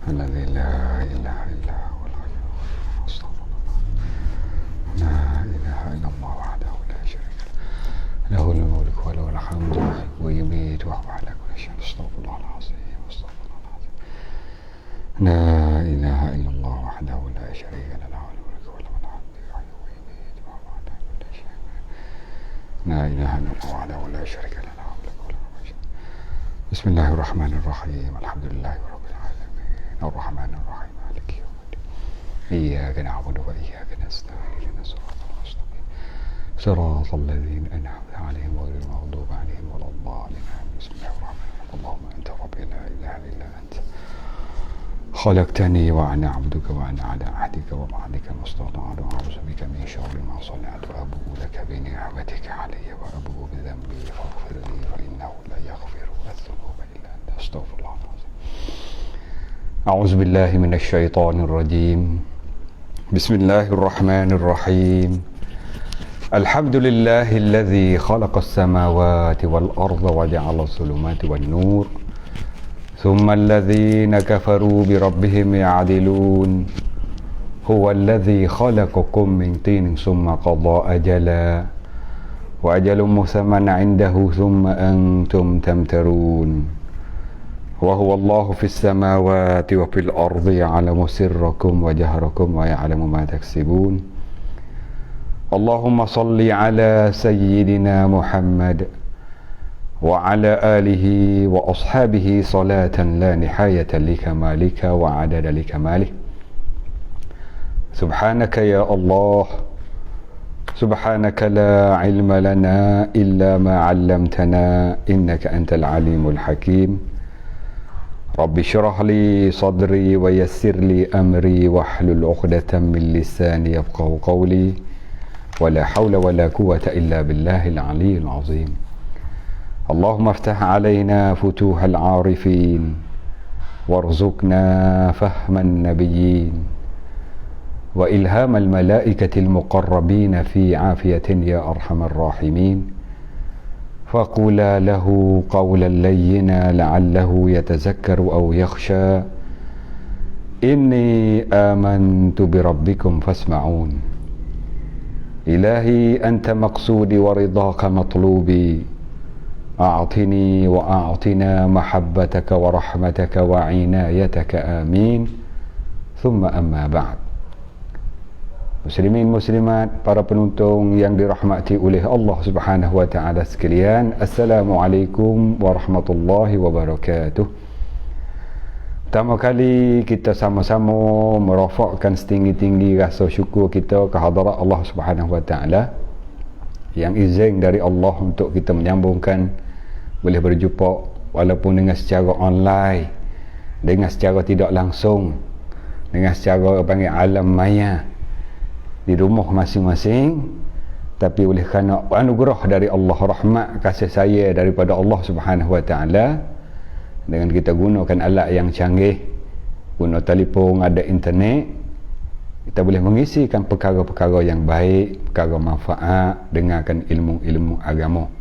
الذي لا إله إلا هو الحي القيوم أستغفر الله. لا إله إلا الله وحده لا شريك له له الملك وله الحمد ويميت وهو على كل شيء أستغفر الله العظيم أستغفر الله العظيم. لا إله إلا الله وحده لا شريك له له الملك وله الحمد ويميت وهو على كل شيء. لا إله إلا الله وحده لا شريك له له الملك وله الحمد. بسم الله الرحمن الرحيم الحمد لله رب العالمين الرحمن الرحيم مالك يوم الدين إياك نعبد وإياك نستعين اهدنا الصراط المستقيم صراط الذين أنعمت عليهم غير المغضوب عليهم ولا الضالين. بسم الله الرحمن الرحيم اللهم أنت ربي لا إله إلا أنت خلقتني وأنا عبدك وأنا على عهدك ووعدك ما استطعت وأعوذ بك من شر ما صنعت وأبوء لك بنعمتك علي وأبوء بذنبي فاغفر لي فإنه لا يغفر الذنوب إلا أنت أستغفر الله العظيم. أعوذ بالله من الشيطان الرجيم. بسم الله الرحمن الرحيم. الحمد لله الذي خلق السماوات والأرض وجعل الظلمات والنور ثم الذين كفروا بربهم يعدلون هو الذي خلقكم من طين ثم قضى أجلا وأجل مسمى عنده ثم أنتم تمترون وهو الله في السماوات وفي الأرض يعلم سركم وجهركم ويعلم ما تكسبون. اللهم صل على سيدنا محمد وعلى آله وأصحابه صلاة لا نهاية لكمالك وعدد لكماله. سبحانك يا الله سبحانك لا علم لنا إلا ما علمتنا إنك أنت العليم الحكيم. رب اشرح لي صدري ويسر لي أمري واحلل عقدة من لساني يفقهوا قولي ولا حول ولا قوة إلا بالله العلي العظيم. اللهم افتح علينا فتوح العارفين وارزقنا فهم النبيين وإلهام الملائكة المقربين في عافية يا أرحم الراحمين. فقولا له قولا لينا لعله يتذكر أو يخشى. إني آمنت بربكم فاسمعون. إلهي أنت مقصودي ورضاك مطلوبي أعطني وأعطنا محبتك ورحمتك وعنايتك آمين. ثم أما بعد. Muslimin muslimat, para penonton yang dirahmati oleh Allah Subhanahu wa taala sekalian, Assalamualaikum warahmatullahi wabarakatuh. Pertama kali kita sama-sama merafakkan setinggi-tinggi rasa syukur kita ke hadirat Allah Subhanahu wa taala yang izin dari Allah untuk kita menyambungkan boleh berjumpa walaupun dengan secara online, dengan secara tidak langsung, dengan secara panggil alam maya di rumah masing-masing, tapi oleh kerana anugerah dari Allah, rahmat kasih sayang daripada Allah Subhanahu wa taala, dengan kita gunakan alat yang canggih, guna telefon, ada internet, kita boleh mengisikan perkara-perkara yang baik, perkara manfaat, dengarkan ilmu-ilmu agama.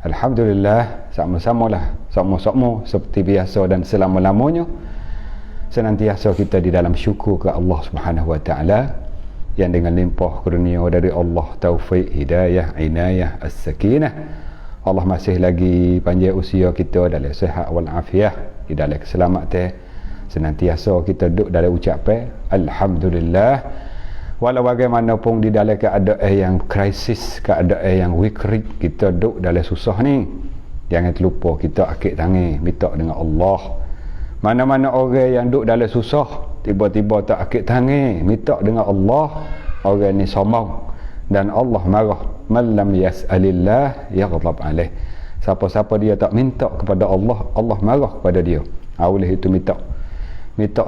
Alhamdulillah, sama-samalah, sama-sama seperti biasa dan selama-lamanya senantiasa kita di dalam syukur ke Allah Subhanahu wa taala yang dengan limpah kurnia dari Allah, taufik, hidayah, inayah, as-sakinah, Allah masih lagi panjang usia kita dalam sihat wal afiah, di dalam keselamatan, senantiasa kita duduk dalam ucapan alhamdulillah. Walau bagaimanapun di dalam keadaan yang krisis, keadaan yang wikrit, kita duduk dalam susah ni, jangan terlupa kita akik tangan minta dengan Allah. Mana-mana orang yang duduk dalam susah, tiba-tiba tak akik tangan minta dengan Allah, orang ni sombong dan Allah marah. Man lam yas'alillah yaghdab alaih. Siapa-siapa dia tak minta kepada Allah, Allah marah kepada dia. Oleh itu minta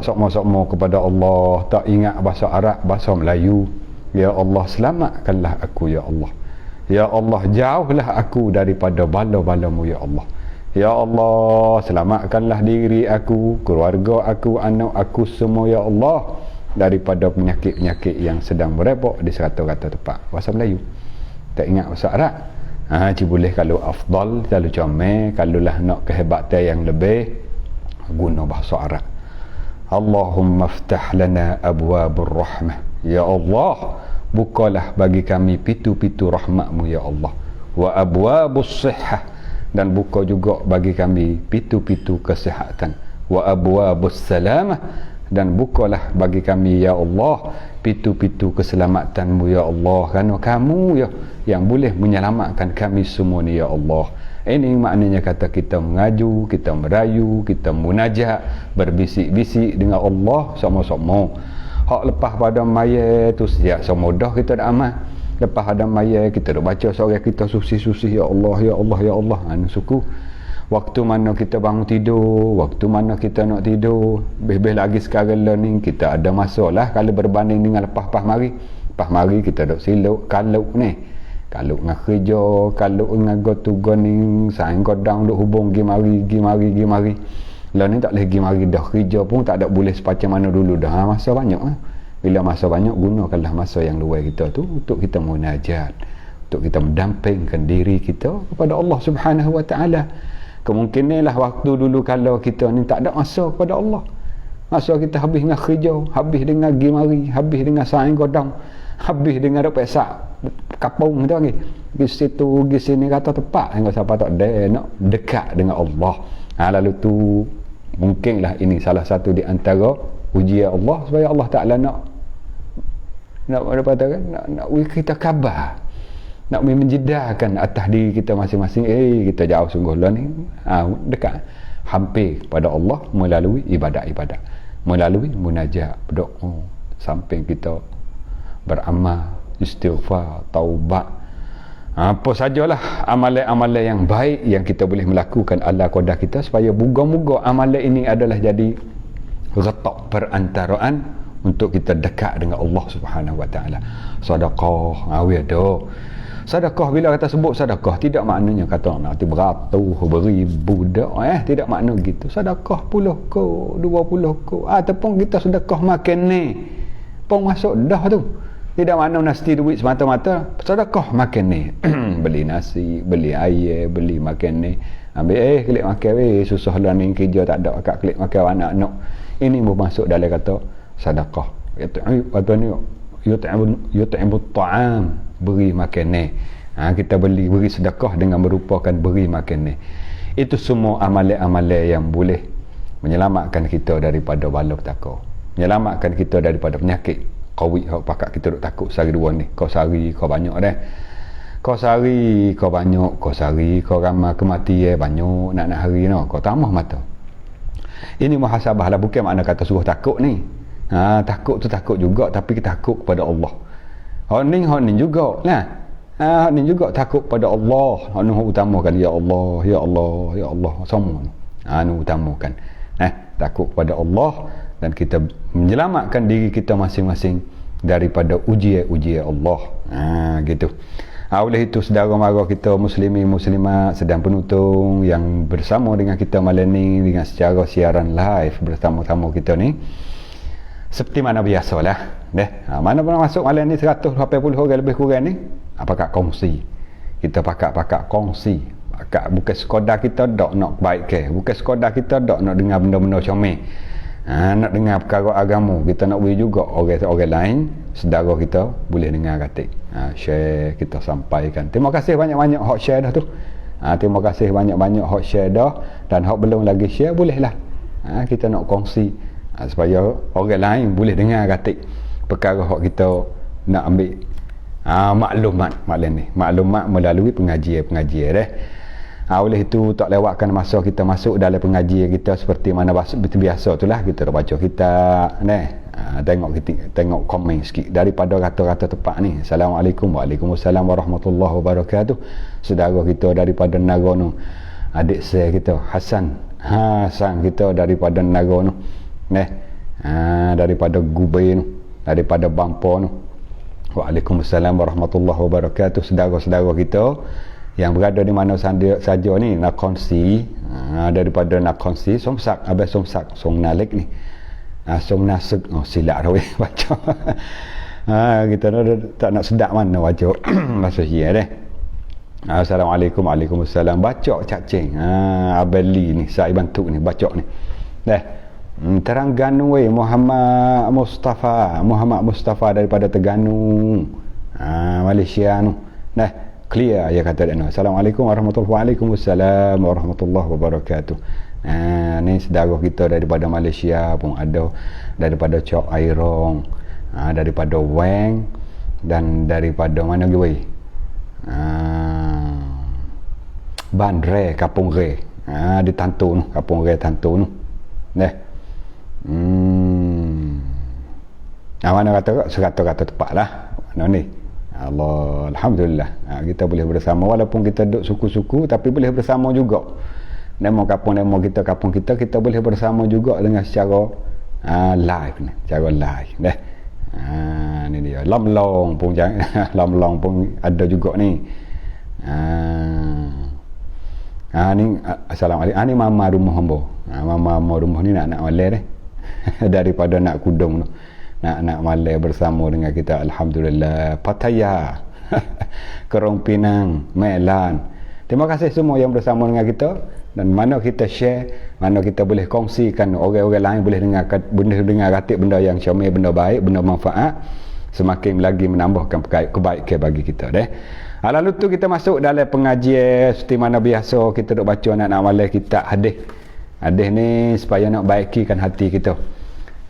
sokmo-sokmo kepada Allah, tak ingat bahasa Arab, bahasa Melayu. Ya Allah, selamatkanlah aku ya Allah. Ya Allah, jauhlah aku daripada bala-balamu ya Allah. Ya Allah, selamatkanlah diri aku, keluarga aku, anak aku semua ya Allah daripada penyakit-penyakit yang sedang merebak di serata-rata tempat. Bahasa Melayu, tak ingat bahasa Arab. Boleh kalau afdal, kalau comel, kalau lah nak kehebatan yang lebih, guna bahasa Arab. Allahumma ftah lana abwabur rahmah. Ya Allah, bukalah bagi kami pintu-pintu rahmat-Mu ya Allah. Wa abwabus sihhah, dan buka juga bagi kami pintu-pintu kesihatan. Wa abwabus salamah, dan bukalah bagi kami ya Allah pintu-pintu keselamatan-Mu ya Allah, kerana Kamu ya yang boleh menyelamatkan kami semua ni ya Allah. Ini maknanya kata kita mengaju, kita merayu, kita munajat, berbisik-bisik dengan Allah sama-sama. Hak lepas pada maya tu sejak semudah kita dah amal. Lepas ada maya kita dah baca seorang kita susih-susih, ya Allah, ya Allah, ya Allah. Suku waktu mana kita bangun tidur, waktu mana kita nak tidur, lebih lagi sekarang ni kita ada masalah kalau berbanding dengan lepas mari. Lepas mari kita dok siluk kalau ni. Kalau dengan kerja, kalau dengan gotugan ni, sayang godang duk hubung gi mari. Lah ni tak boleh gi mari dah, kerja pun tak ada boleh sepacam mana dulu dah. Masa banyak Bila masa banyak, gunakanlah masa yang luar kita tu untuk kita munajat, untuk kita mendampingkan diri kita kepada Allah Subhanahu Wa Taala. Kemungkinanlah waktu dulu kalau kita ni tak ada masa kepada Allah. Masa kita habis dengan kerja, habis dengan gi mari, habis dengan sayang godang, habis dengan dok pesak kapung tu lagi. Pergi situ, pergi sini, kata tepat hingga siapa tak ada nak dekat dengan Allah. Lalu tu mungkinlah ini salah satu di antara ujian Allah supaya Allah Taala nak kita khabar, nak menjedarkan atas diri kita masing-masing. Kita jauh sungguh lah ni, dekat hampir pada Allah melalui ibadat-ibadat, melalui munajat, berdoa, sampai kita beramal, istighfar, taubat, apa sajalah amalan-amalan yang baik yang kita boleh melakukan ala qadar kita, supaya moga-moga amalan ini adalah jadi retak perantaraan untuk kita dekat dengan Allah Subhanahu Wa Taala. Sedekah, sedekah, bila kata sebut sedekah, tidak maknanya kata nak beratus, beribu dak, tidak makna gitu. Sedekah 10 ko, 20 ko, ataupun kita sedekah makan ni pun masuk dah tu. Tidak makna mesti duit semata-mata. Sedekah makan ni beli nasi, beli air, beli makan ni, ambil kelik makan susah lah ni, kerja tak ada akak kelik makan anak-anak. Ini bermasuk dalam kata sedekah. Apa ni, yut'imut ta'am, beri makan ni. Kita beri sedekah dengan merupakan beri makan ni. Itu semua amalan-amalan yang boleh menyelamatkan kita daripada bala petaka, menyelamatkan kita daripada penyakit Qawi hak pakak kita duk takut sehari dua ni. Kau sehari kau banyak dah. Kau sehari kau banyak, kau sehari kau ramai kematian banyak nak hari no. Kau tamah mata. Ini muhasabah lah, bukan makna kata suruh takut ni. Takut tu takut juga, tapi kita takut kepada Allah. Hak ni juga lah. Hak ni juga takut pada Allah. Hak ni utamakan ya Allah, ya Allah, ya Allah semua. Ni utamakan. Takut kepada Allah dan kita menyelamatkan diri kita masing-masing daripada ujian-ujian Allah. Gitu. Oleh itu saudara mara kita muslimin muslimat sedang penonton yang bersama dengan kita malam ni dengan secara siaran live bersama-sama kita ni, seperti mana biasalah mana pernah masuk malam ni 180 orang lebih kurang ni, pakak kongsi. Kita pakak kongsi, bukan sekadar kita dak nak baik ke, bukan sekadar kita dak nak dengar benda-benda comel, nak dengar perkara agama, kita nak beri juga orang-orang lain saudara kita boleh dengar katik. Share, kita sampaikan. Terima kasih banyak-banyak hak share dah tu. Terima kasih banyak-banyak hak share dah, dan hak belum lagi share bolehlah. Kita nak kongsi supaya orang lain boleh dengar katik perkara hak kita nak ambil maklumat malam ni, maklumat melalui pengajian dah. Oleh itu tak lewatkan masa kita masuk dalam pengajian kita seperti mana biasa itulah, kita baca kitab tengok komen sikit daripada kata-kata tepat ni. Assalamualaikum, waalaikumsalam warahmatullahi wabarakatuh. Saudara kita daripada Nagono, adik saya kita Hasan kita daripada Nagono, daripada Gubei, daripada Bampo. Waalaikumsalam warahmatullahi wabarakatuh. Saudara-saudara kita yang berada di mana saja ni nak kongsi, daripada nak kongsi Somsak, abang Somsak, Song Nalik ni, Song Nasuk, silap dah baca. Kita tak nak sedap mana baca bahasa Sia deh. Assalamualaikum, waalaikumsalam, baca cacing. Abang Li ni saya bantu ni baca ni. Terengganu Muhammad Mustafa daripada Terengganu, Malaysia nu. Nah, clear ya kata dia. Assalamualaikum Waalaikumsalam warahmatullahi wabarakatuh. Ni saudara kita daripada Malaysia pun ada, daripada Chok Airong, daripada Weng, dan daripada mana lagi? Bandre, Kapung Re. Di Tantu nu, Kapung Re Tantu nu. Nah. Mana kata serata-rata tepat lah. Mana ni? Allah, Alhamdulillah. Kita boleh bersama walaupun kita duduk suku-suku, tapi boleh bersama juga. Nemo kampung kita boleh bersama juga dengan secara live ni, secara live. Ni dia. Lamlong pun Lamlong pun ada juga ni. Ni assalamualaikum. Ni mama rumah hamba. Mama rumah ni nak malai deh. Daripada nak kudung tu. Nak malai bersama dengan kita, alhamdulillah. Pattaya. Kerong Pinang, Melan. Terima kasih semua yang bersama dengan kita, dan mana kita share, mana kita boleh kongsikan, orang-orang lain boleh dengar ratik benda yang comel, benda baik, benda manfaat, semakin lagi menambahkan kebaikan bagi kita deh. Lalu tu kita masuk dalam pengajian seperti mana biasa kita duk baca nak malai kita hadis ni supaya nak baikikan hati kita.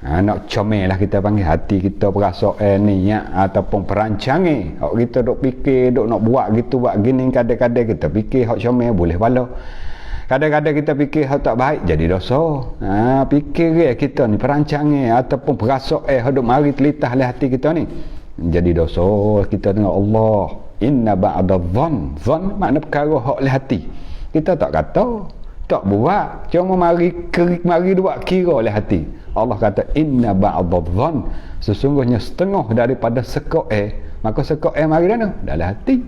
Nak comel lah kita panggil hati kita, perasaan niat ataupun perancangan. Hak kita duk fikir, duk nak buat gitu, buat gini, kadang-kadang kita fikir hak comel boleh bala. Kadang-kadang kita fikir hak tak baik jadi dosa. Fikir kita ni perancangan ataupun perasaan hak duk mari telitah le hati kita ni jadi dosa kita dengan Allah. Inna ba'dadh-dhann, dhann makna perkara hak le hati. Kita tak kata, tak buat, cuma mari buat kira le hati. Allah kata inna ba'dadh-dhann, sesungguhnya setengah daripada sekok maka sekok mari dalam hati.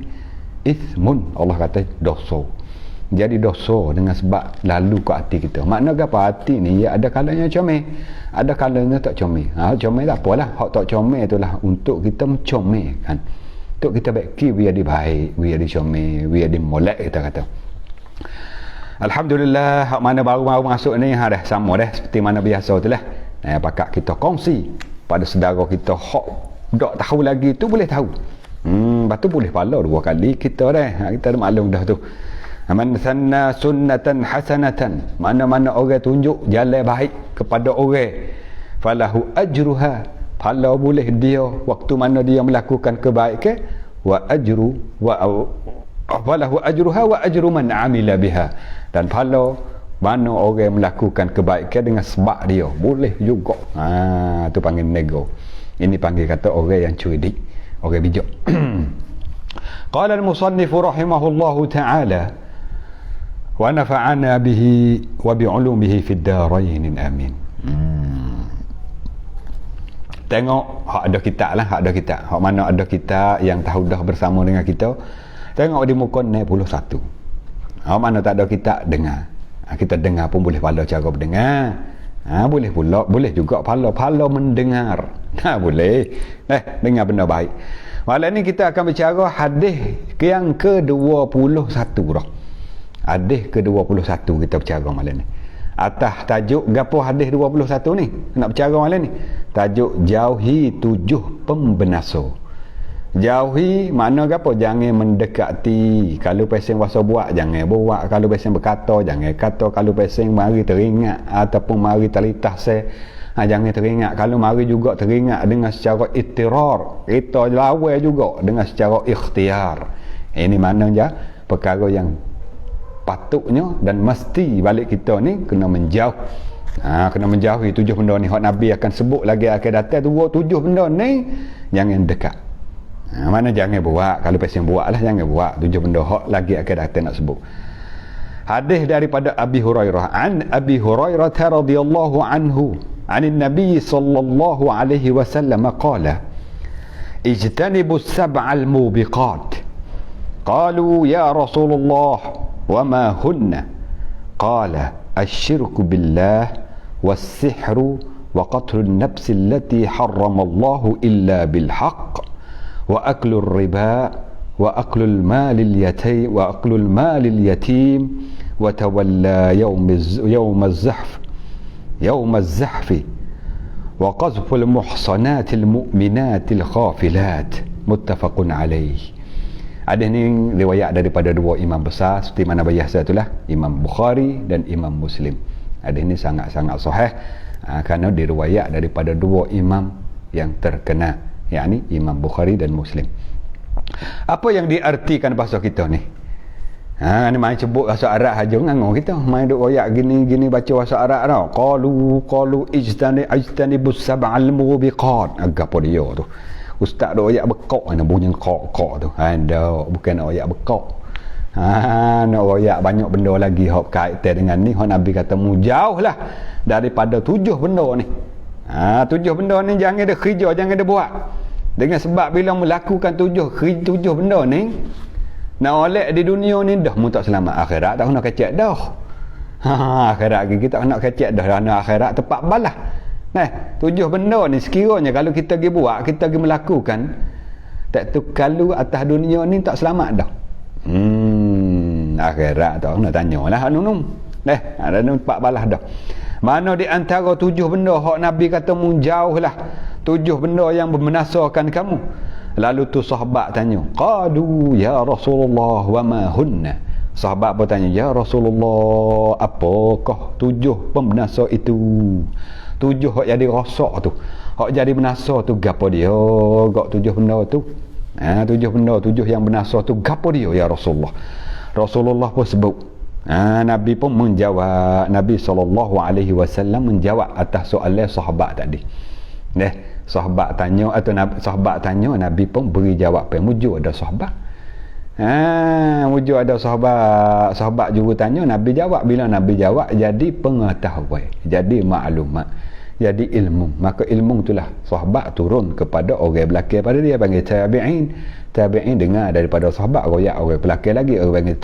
Ismun, Allah kata dosa. Jadi dosa dengan sebab lalu ke hati kita. Makna apa hati ni? Ya, ada kalanya comel, ada kalanya tak comel. Comel tak apalah, hak tak comel itulah untuk kita mencomel kan. Untuk kita baiki biar dia baik, biar dia comel, biar dia molek kita kata. Alhamdulillah, hak mana baru masuk ni dah sama dah seperti mana biasa tu lah. Pakak kita kongsi pada saudara kita hak tak tahu lagi tu boleh tahu. Lepas tu boleh pala 2 kali kita dah. Kita dah maklum dah tu. Man sanna sunnatan hasanatan, mana-mana orang tunjuk jalan baik kepada orang, falahu ajruha, pahala boleh dia waktu mana dia melakukan kebaikan, wa ajru wa falahu ajruha wa ajru man amila biha, dan pahala mana orang melakukan kebaikan dengan sebab dia boleh juga. Tu panggil nego. Ini panggil kata orang yang cerdik, orang bijak. Qala al-musannif rahimahullahu ta'ala wa nafa'ana bihi wa bi'ulumihi fid darain amin. Tengok hak ada kitab lah, hak mana ada kitab yang tahu dah bersama dengan kita, tengok di muka 61. Hak mana tak ada kitab, dengar. Kita dengar pun boleh pala cara berdengar. Boleh pula, boleh juga pala mendengar. Boleh. Dengar benda baik. Malam ni kita akan bicara hadis yang ke-21 dah. Hadis ke-21 kita bercara malam ni. Atas tajuk gapo hadis 21 ni nak bercara malam ni. Tajuk jauhi 7 pembinasa. Jauhi makna gapo? Jangan mendekati. Kalau pesing wasa buat jangan buat. Kalau pesing berkata jangan kata. Kalau pesing mari teringat ataupun mari terlintas jangan teringat. Kalau mari juga teringat dengan secara ittirar, kita lawan juga dengan secara ikhtiar. Ini maknanya perkara yang patutnya dan mesti balik kita ni kena menjauh. Kena menjauhi 7 benda ni. Hak Nabi akan sebut lagi akan datang tu 7 benda ni jangan dekat. Mana jangan buat. Kalau pasien buat lah jangan buat. 7 benda hak lagi akan datang nak sebut. Hadis daripada Abi Hurairah. An Abi Hurairah radhiyallahu anhu anin Nabi sallallahu alaihi wasallam qala ijtanibus sab'al mubiqat. Qalu ya Rasulullah وما هن؟ قال الشرك بالله والسحر وقتل النفس التي حرم الله إلا بالحق وأكل الربا وأكل المال اليتيم وتولى يوم الزحف yaumaz zahfi wa qazful muhsanatil mu'minatil khafilat, muttafaqun alaih. Hadis ni riwayat daripada dua imam besar seperti mana biasa itulah, Imam Bukhari dan Imam Muslim. Hadis ni sangat-sangat sahih kerana diriwayat daripada dua imam yang terkenal, yakni Imam Bukhari dan Muslim. Apa yang diartikan bahasa kita ni? Ni main sebut bahasa Arab saja ngangor kita. Main duk royak gini-gini baca bahasa Arab tau. Qalu ijtanibus sab'al mubiqat. Apa dia tu? Ustaz duk royak bekok ni, bunyi kok tu. Ada, bukan nak royak bekok. Nak royak banyak benda lagi hok kaitan dengan ni. Hok Nabi kata mujauhlah daripada 7 benda ni. 7 benda ni jangan ada kerja, jangan ada buat. Dengan sebab bila melakukan 7 benda ni, nak oleh di dunia ni dah mu tak selamat, akhirat tak nak kecek dah. Akhirat kita tak nak kecek dah, nak akhirat tepat balas. 7 benda ni sekiranya kalau kita pergi buat, kita pergi melakukan, tak tu kalau atas dunia ni tak selamat dah. Akhirat tak nak tanyalah anu. Ada tepat balas dah. Mana di antara 7 benda hak Nabi kata menjauhlah 7 benda yang membinasakan kamu. Lalu tu sahabat tanya, qadu ya Rasulullah wa ma hunna. Sahabat pun tanya, ya Rasulullah, apakah 7 pembinasa itu? 7 hak jadi rosak tu, hak jadi binasa tu gapo dia? Gak 7 benda tu. 7 benda, 7 yang binasa tu gapo dia ya Rasulullah? Rasulullah pun sebut. Nabi pun menjawab, Nabi SAW menjawab atas soalan sahabat tadi. Sahabat tanya atau sahabat tanya, Nabi pun beri jawab. Mujur ada sahabat. Mujur ada sahabat juga tanya, Nabi jawab. Bila Nabi jawab, jadi pengetahuan, jadi maklumat, jadi ilmu. Maka ilmu itulah sahabat turun kepada orang belakang pada dia, panggil tabi'in. Tabi'in dengar daripada sahabat, royak orang belakang lagi, orang panggil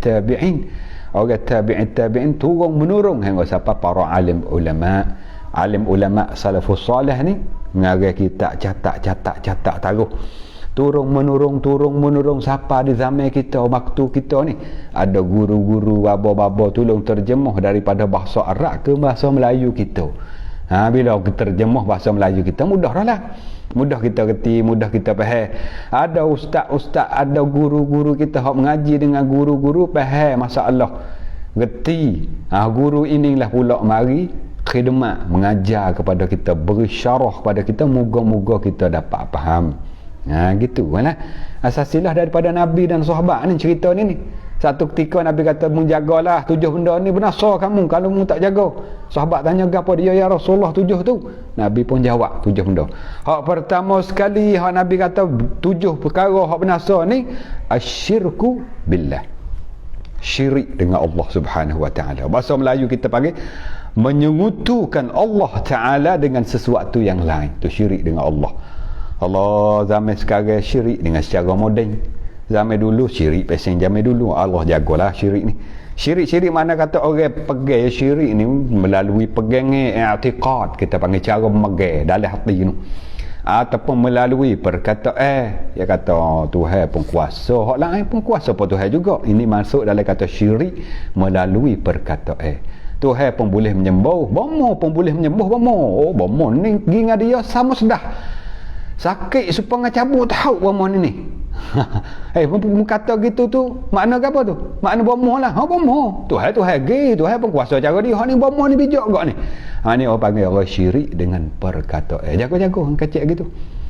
tabi'in. Orang tabi'in turun menurun hingga sampai para alim ulama salafus salih ni mengarang kitab, catat taruh, turun menurun sampai di zaman kita, waktu kita ni ada guru-guru babo-babo tolong terjemah daripada bahasa Arab ke bahasa Melayu kita. Bila terjemah bahasa Melayu kita mudah lah, mudah kita reti, mudah kita faham. Ada ustaz-ustaz, ada guru-guru kita hak mengaji dengan guru-guru faham masalah, reti. Guru inilah pula mari khidmat mengajar kepada kita, beri syarah kepada kita, moga-moga kita dapat faham. Gitu lah. Asasilah daripada Nabi dan sahabat ni cerita ni. Satu ketika Nabi kata, menjagalah 7 benda ni, binasa kamu kalau mu tak jaga. Sahabat tanya, apa dia ya Rasulullah 7 tu? Nabi pun jawab 7 benda. Hak pertama sekali hak Nabi kata 7 perkara hak binasa ni, asyirku billah, syirik dengan Allah Subhanahu wa taala. Bahasa Melayu kita panggil menyekutukan Allah Ta'ala dengan sesuatu yang lain. Itu syirik dengan Allah. Allah zaman sekarang syirik dengan secara moden. Zaman dulu syirik pasang zaman dulu. Allah jagalah syirik ni. Syirik mana kata orang pegang syirik ni melalui pegangnya i'tiqad, kita panggil cara memegang dalam hati tu. Ataupun melalui perkataan, dia kata Tuhan pun kuasa, hak lain pun kuasa pun Tuhan juga. Ini masuk dalam kata syirik melalui perkataan. Tuhan pun boleh menyembuh, bomo pun boleh menyembuh bomo. Bomo ni pergi dia sama sedah. Sakit supaya cabut tahu bomo ni. Kata gitu tu, makna apa tu? Makna bomo lah. Bomo. Tuhan pun kuasa cara dia. Ni bomo ni bijak gak ni. Ni orang panggil orang syirik dengan perkataan. Jaga-jaga kecil gitu.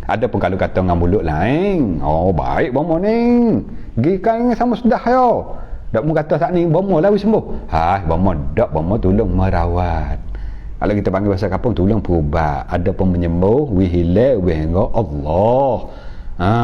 Ada pun kalau kata dengan mulut lain. Baik bomo ni. Gikan sama sedah yo. Tak mu kata tak ni bomo lah sembuh. Bomo dak, bomo tolong merawat. Kalau kita panggil bahasa kampung, tolong perubat. Ada pun menyembuh, wihile, wihenggo Allah.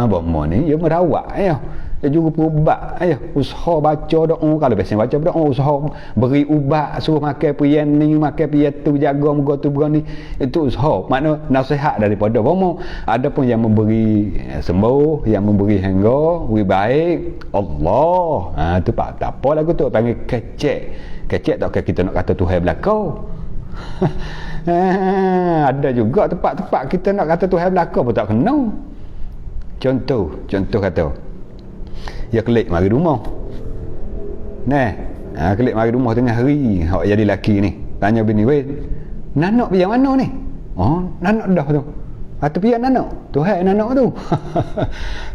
Bomo ni dia merawat ya. Dia juga perubat ya. Usaha baca doa, kalau biasa baca doa, usaha beri ubat, suruh makan pian ni, makan pian tu, jaga muka tu begini. Itu usaha. Makna nasihat daripada bomo. Ada pun yang memberi sembuh, yang memberi henggo, wi baik Allah. Tu tak apa lagu tu panggil kecek. Kecek tak kita nak kata Tuhan belakang. Ada juga tempat-tempat kita nak kata Tuhan belakang pun tak kena. Contoh kata ya kelik mari rumah. Kelik mari rumah tengah hari, hak jadi laki ni. Tanya bini, "Weh, Nanok yang mana ni? Oh, nanok dah tu. Atau pian nanok. Tuhan nanok tu.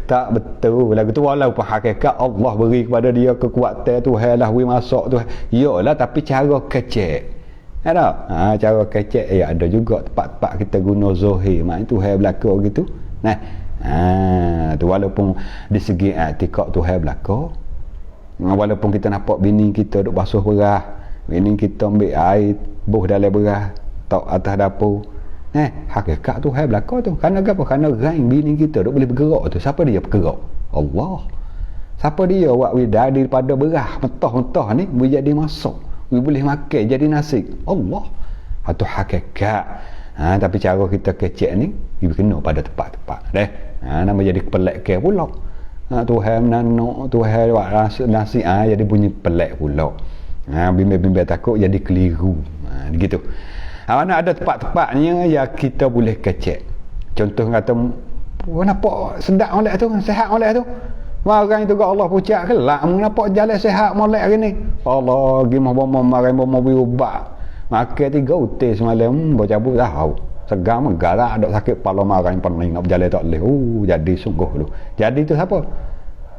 Tak betul. Lagu tu walaupun hakikat Allah beri kepada dia kekuatan Tuhan lah we masak tu. Yalah tapi cara kecek. Ada? Cara kecek ada juga tempat-tempat kita guna zahir. Maknanya Tuhan belaka gitu. Nah. Tu walaupun di segi i'tikad Tuhan belaka. Walaupun kita nampak bini kita duk basuh beras, bini kita ambil air buh dalam beras tok atas dapur. Hakikat tu hai belaka tu. Kerana apa? Kerana rain bini kita duk boleh bergerak tu. Siapa dia bergerak? Allah. Siapa dia buat widar daripada beras mentah-mentah ni boleh jadi masak, boleh makan jadi nasi? Allah. Itu hakikat. Tapi cara kita kecek ni dia kena pada tempat-tempat. Nama jadi pelak ke pula. Tuhan nanok, Tuhan buat nasi jadi bunyi pelak pula. Bimbang-bimbang takut jadi keliru. Gitu. Mana ada tempat-tempatnya yang kita boleh kecek. Contoh kata, nampak sedap molek tu, sihat molek tu. Marang tu Allah pucak kelak, nampak jalan sihat molek hari ni. Allah, gimana bomo marang bomo beri ubat. Makan 3 utis semalam, bercabut tahu. Segar megara ada sakit kepala marang pening nak berjalan tak boleh. Jadi sungguh tu. Jadi tu siapa?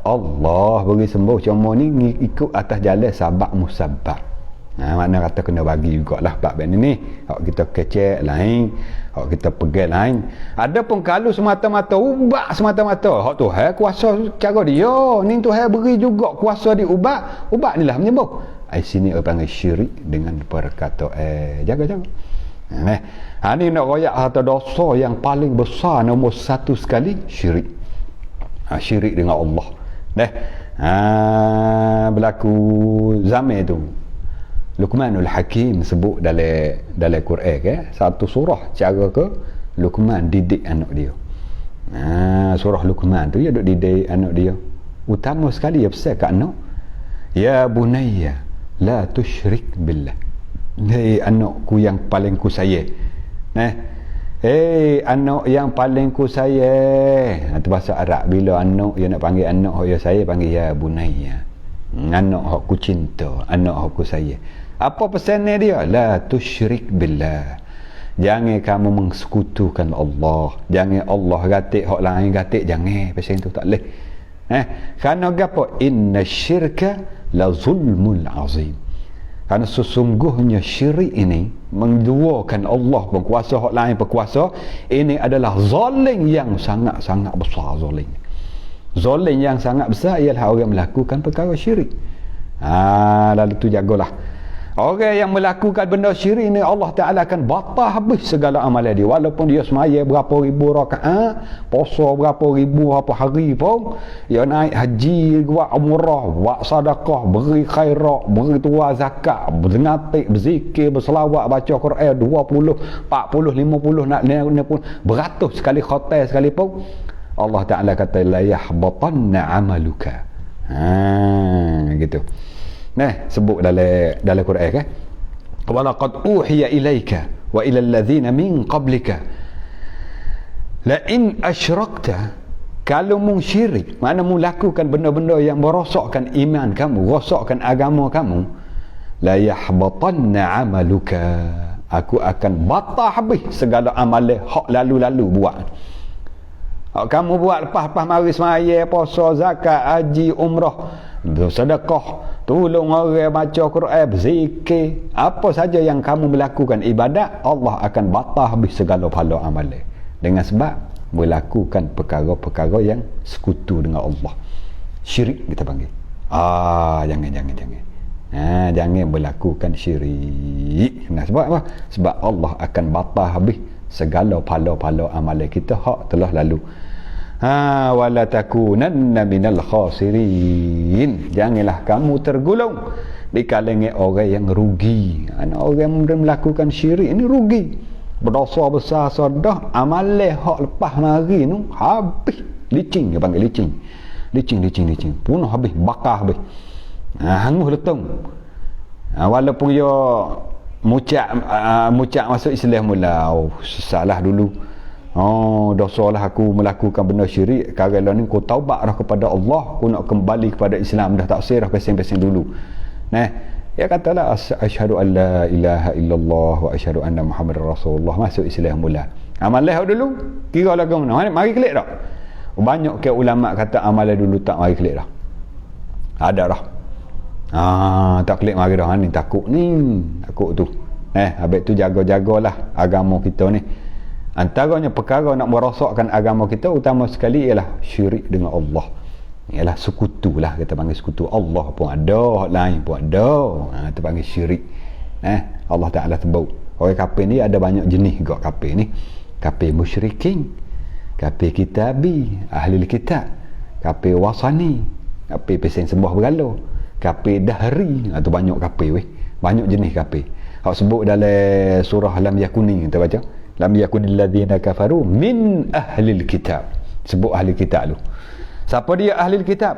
Allah beri sembuh. Cuma ni ikut atas jalan sabab musabab. Makna kata kena bagi jugalah bab ni. Hak kita kecek lain, hak kita pegang lain. Adapun kalau semata-mata ubat semata-mata, hak Tuhan kuasa cara dia. Ni Tuhan beri juga kuasa di ubat. Ubat ni lah menyembuh. Ai sini orang panggil syirik dengan perkataan. Jaga-jaga. Ni nak royak atau dosa yang paling besar nombor 1 sekali syirik. Syirik dengan Allah. Berlaku zaman tu. Luqmanul Hakim sebut dalam Quran ke satu surah cara ke Luqman didik anak dia. Surah Luqman tu dia duk didik anak dia. Utama sekali dia pesan kat anak, ya bunayya la tusyrik billah. Hei anakku yang paling ku sayang. Anak yang paling ku sayang. Itu bahasa Arab. Bila anak dia nak panggil anak yang saya panggil ya bunayya. Anak hak ku cinta, anak hak ku sayang. Apa pesannya dia? La tusyrik billah. Jangan kamu mensekutukan Allah. Jangan Allah gatik hak lain gatik, jangan. Pesan tu tak boleh. Kerana apa? Inna syirka la zulmul azim. Kerana sesungguhnya syirik ini menduakan Allah berkuasa hak lain berkuasa, ini adalah zalim yang sangat-sangat besar. Zalim yang sangat besar ialah orang melakukan perkara syirik. Lalu tu jagalah. Orang yang melakukan benda syirik ni Allah Ta'ala akan batal habis segala amalan dia. Walaupun dia semaya berapa ribu rakaat, puasa berapa ribu apa hari pun, dia naik haji, buat umrah, buat sedekah, beri khairat, beri tuah zakat, berdengatik, berzikir, berselawat, baca Quran 20, 40, 50 nak pun beratus sekali khotai sekali pun Allah Ta'ala kata la yahbatanna amaluka. Gitu. Sebut dalam Quran kan. Wa laqad uhiya ilaika wa ila alladhina min qablika la in asyrakta, kalau mu syirik, makna mu lakukan benda-benda yang merosakkan iman kamu, rosakkan agama kamu, la yahbatanna amaluka, aku akan batal habis segala amalan hak lalu-lalu buat. Kamu buat lepas-lepas mari semaya, puasa, zakat, haji, umrah, sedekah, tolong orang, baca Quran, berzikir, apa saja yang kamu melakukan ibadat, Allah akan batal habis segala pahala amalan. Dengan sebab melakukan perkara-perkara yang sekutu dengan Allah. Syirik kita panggil. Jangan. Jangan melakukan syirik. Sebab apa? Sebab Allah akan batal habis segala pahala-pahala amalan kita hak telah lalu. Wala takunanna minal khasirin. Janganlah kamu tergolong di kalangan orang yang rugi. Orang yang melakukan syirik ini rugi. Berdosa besar sudah, amalan hak lepas mari tu habis. Licin dia panggil licin. Licin. Punuh habis, bakar habis. Hangus letung. Walaupun dia mucak masuk Islam mula, salah dulu. Dosalah aku melakukan benda syirik. Kerana ni kau taubat dah kepada Allah, kau nak kembali kepada Islam, dah tak sirah pesing-pesing dulu. Ya katalah asyhadu an la ilaha illallah wa asyhadu anna Muhammadar Rasulullah, masuk Islam mula. Amalan dulu kira lagu mana? Mari klik dah. Banyak ke ulama kata amalan dulu tak mari klik dah. Ada dah. Tak klik mari dah ni takut tu. Habis tu jaga-jagalah agama kita ni. Antaranya perkara nak merosakkan agama kita utama sekali ialah syirik dengan Allah. Ialah sekutu lah, kita panggil sekutu. Allah pun ada, lain pun ada. Kita panggil syirik. Allah Ta'ala sebut. Orang kafir ni ada banyak jenis juga kafir ni. Kafir musyrikin, kafir kitabi, ahli kitab, kafir wasani, kafir pesen sembah berhala, kafir dahri. Itu banyak kafir weh. Banyak jenis kafir. Hak sebut dalam surah Lam Yakuni, kita baca. Lam yakunil ladzina kafaru min ahlil kitab. Sebut ahli kitab tu. Siapa dia ahli kitab?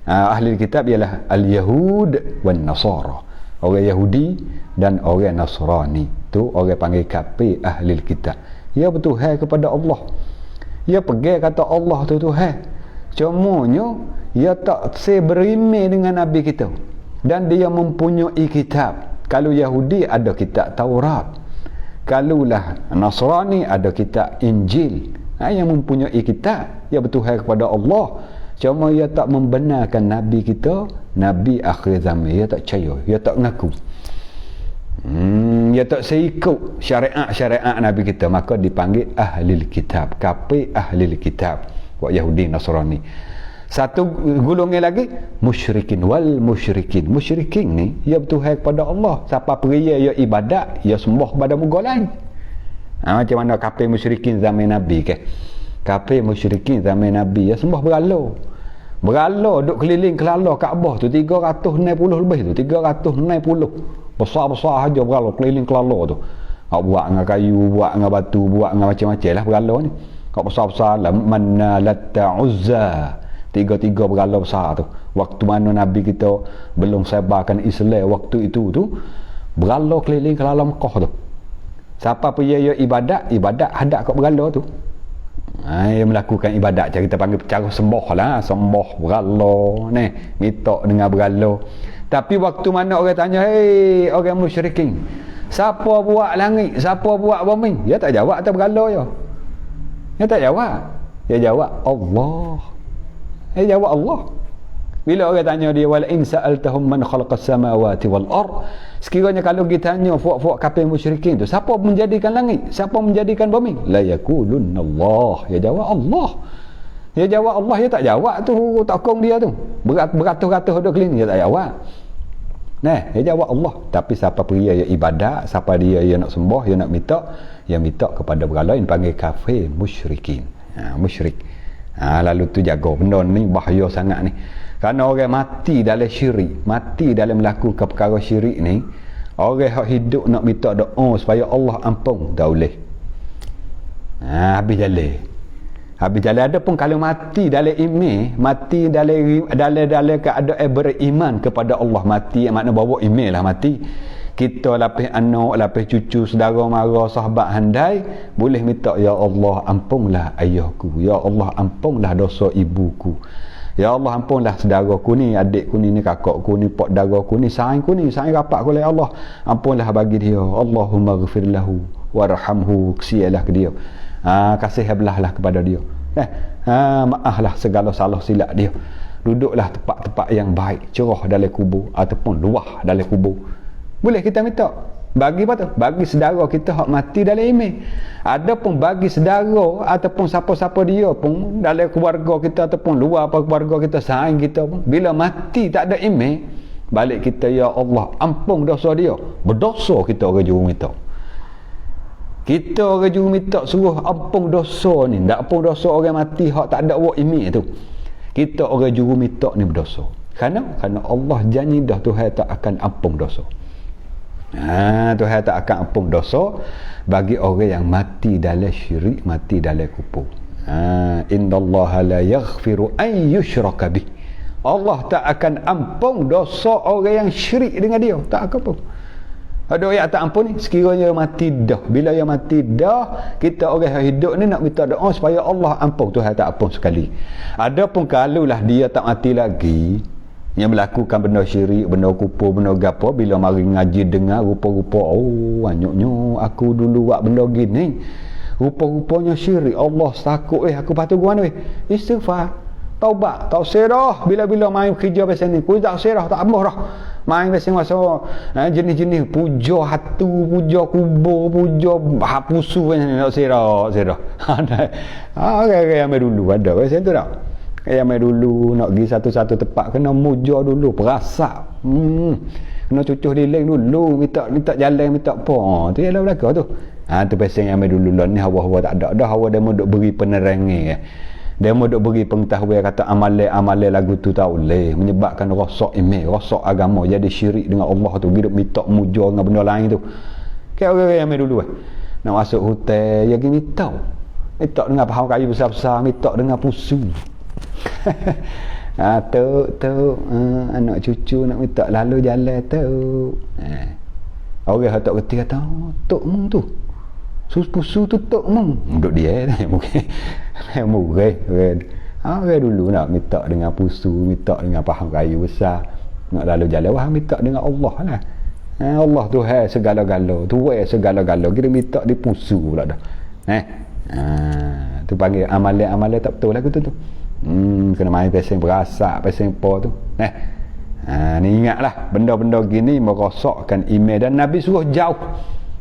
Ahli kitab ialah al-Yahud wan Nasara. Orang Yahudi dan orang Nasrani. Tu orang panggil kafir ahli kitab. Ia bertuhan kepada Allah. Ia pegang kata Allah tu Tuhan. Cumanya ia tak berimej dengan Nabi kita. Dan dia mempunyai kitab. Kalau Yahudi ada kitab Taurat. Kalulah Nasrani ada kitab Injil. Yang mempunyai kitab, ia bertuhan kepada Allah. Cuma ia tak membenarkan Nabi kita, Nabi akhir zaman. Ia tak percaya, ia tak mengaku. Ia tak seikut syariat Nabi kita. Maka dipanggil ahli kitab, kafir ahli kitab. Buat Yahudi Nasrani. Satu golongan lagi musyrikin wal musyrikin. Musyrikin ni ia bertuhan kepada Allah. Siapa peria ia ibadat, ia sembah pada muka lain. Macam mana kafir musyrikin zaman Nabi ke? Kafir musyrikin zaman Nabi ia sembah berhala. Berhala duk keliling kelala Kaabah tu 360 lebih tu, 360. Besar-besar aja berhala keliling kelala tu. Buat dengan kayu, buat dengan batu, buat dengan macam-macam lah berhala ni. Kau besar-besar lah Manna Latta Uzza. Tiga-tiga berhala besar tu. Waktu mana Nabi kita belum sebarkan Islam waktu itu tu, berhala keliling ke dalam Mekah tu. Siapa pun ia ibadat hadap kat berhala tu. Ia melakukan ibadat, kita panggil cara sembah lah, sembah berhala ni, minta dengan berhala. Tapi waktu mana orang tanya, hei orang musyrikin, siapa buat langit, siapa buat bumi? Dia tak jawab atas berhala je. Dia tak jawab. Dia jawab Allah. Dia jawab Allah. Bila orang tanya dia, wala in sa'altahum man khalaqas samawati wal ard, sekiranya kalau kita tanya fuak-fuak kafir musyrikin tu, siapa menjadikan langit, siapa menjadikan bumi? La yaqulunna Allah. Dia jawab Allah. Dia jawab Allah. Dia tak jawab tu tokong dia tu beratus-ratus duk keliling, dia tak jawab. Dia jawab Allah. Tapi siapa pria yang ibadat, siapa dia yang nak sembah, yang nak minta kepada berhala, yang panggil kafir musyrikin. Musyrik. Lalu tu jaga benda ni bahaya sangat ni. Kerana orang mati dalam syirik, mati dalam melakukan perkara syirik ni, orang yang hidup nak minta doa supaya Allah ampun, tak boleh. Habis jalan. Ada pun kalau mati dalam iman, mati dalam keadaan beriman kepada Allah, mati makna bawa iman lah mati. Kita lapis anak, lapis cucu, saudara mara, sahabat handai, boleh minta, ya Allah ampunlah ayahku, ya Allah ampunlah dosa ibuku, ya Allah ampunlah saudaraku ni, adikku ni, kakakku ni, pak daraku ni, saingku ni, saing rapatku lah, ya Allah ampunlah bagi dia, Allahumma ghafir lahu warhamhu, kesialah ke dia, kasih belahlah kepada dia, maaflah segala salah silap dia, duduklah tempat-tempat yang baik, cerah dalam kubur ataupun luah dalam kubur. Boleh kita minta. Bagi apa tu? Bagi saudara kita hak mati dalam iman. Ada pun bagi saudara ataupun siapa-siapa dia pun dalam keluarga kita ataupun luar keluarga kita, saing kita pun, bila mati tak ada iman, balik kita, ya Allah ampun dosa dia. Berdosa kita orang juru minta. Kita orang juru minta suruh ampun dosa ni. Tak ampun dosa orang mati hak tak ada buat iman tu. Kita orang juru minta ni berdosa. Kerana Allah janji dah Tuhan tak akan ampun dosa. Tuhan tak akan ampun dosa bagi orang yang mati dalam syirik, mati dalam kufur. Innallaha la yaghfiru an yushraka bih. Allah tak akan ampun dosa orang yang syirik dengan dia. Tak akan pun. Ada orang tak ampun ni sekiranya mati dah. Bila dia mati dah, kita orang yang hidup ni nak minta doa supaya Allah ampun. Tuhan tak ampun sekali. Adapun kalulah dia tak mati lagi, yang melakukan benda syirik, benda kufur, benda gapo, bila mari ngaji dengar rupa-rupa, oh anyoknya aku dulu buat benda gini, rupa-rupanya syirik. Allah takut aku patut gua ni istighfar, taubat, tak serah. Bila-bila main kerja macam ni ku tak serah, tak amah dah main macam masa jenis-jenis puja hatu, puja kubur, puja hapusu macam ni, tak serah okay, ambil dulu ada macam tu tak. Yang main dulu nak pergi satu-satu tempat kena muja dulu, perasak, kena cucuh lilin dulu, minta jalan, minta apa, tu ialah belaka tu. Tu pasal yang main dulu lah ni. Hawa-hawa tak ada dah. Hawa dia mau duk beri penerangan, dia mau duk beri pengetahuan, kata amalan lagu tu tak boleh, menyebabkan rosak iman, rosak agama, jadi syirik dengan Allah tu, hidup minta muja dengan benda lain tu. Kayak orang yang main dulu nak masuk hutan ya pergi minta dengan pohon kayu besar-besar, minta dengan pusu. Anak cucu nak minta lalu jalan tu. Orang tak kerti kata, tok mung tu pusu tu tok mung duduk dia mungkin murah orang dulu nak minta dengan pusu, minta dengan pohon kayu besar, nak lalu jalan, wah minta dengan Allah lah. Allah tu segala-gala, tuai segala-gala, kira minta di pusu pula dah. Tu panggil amalan tak betul lagu tu. Kena main pesing berasak, pesing apa tu. Ni ingatlah benda-benda gini merosakkan iman, dan Nabi suruh jauh.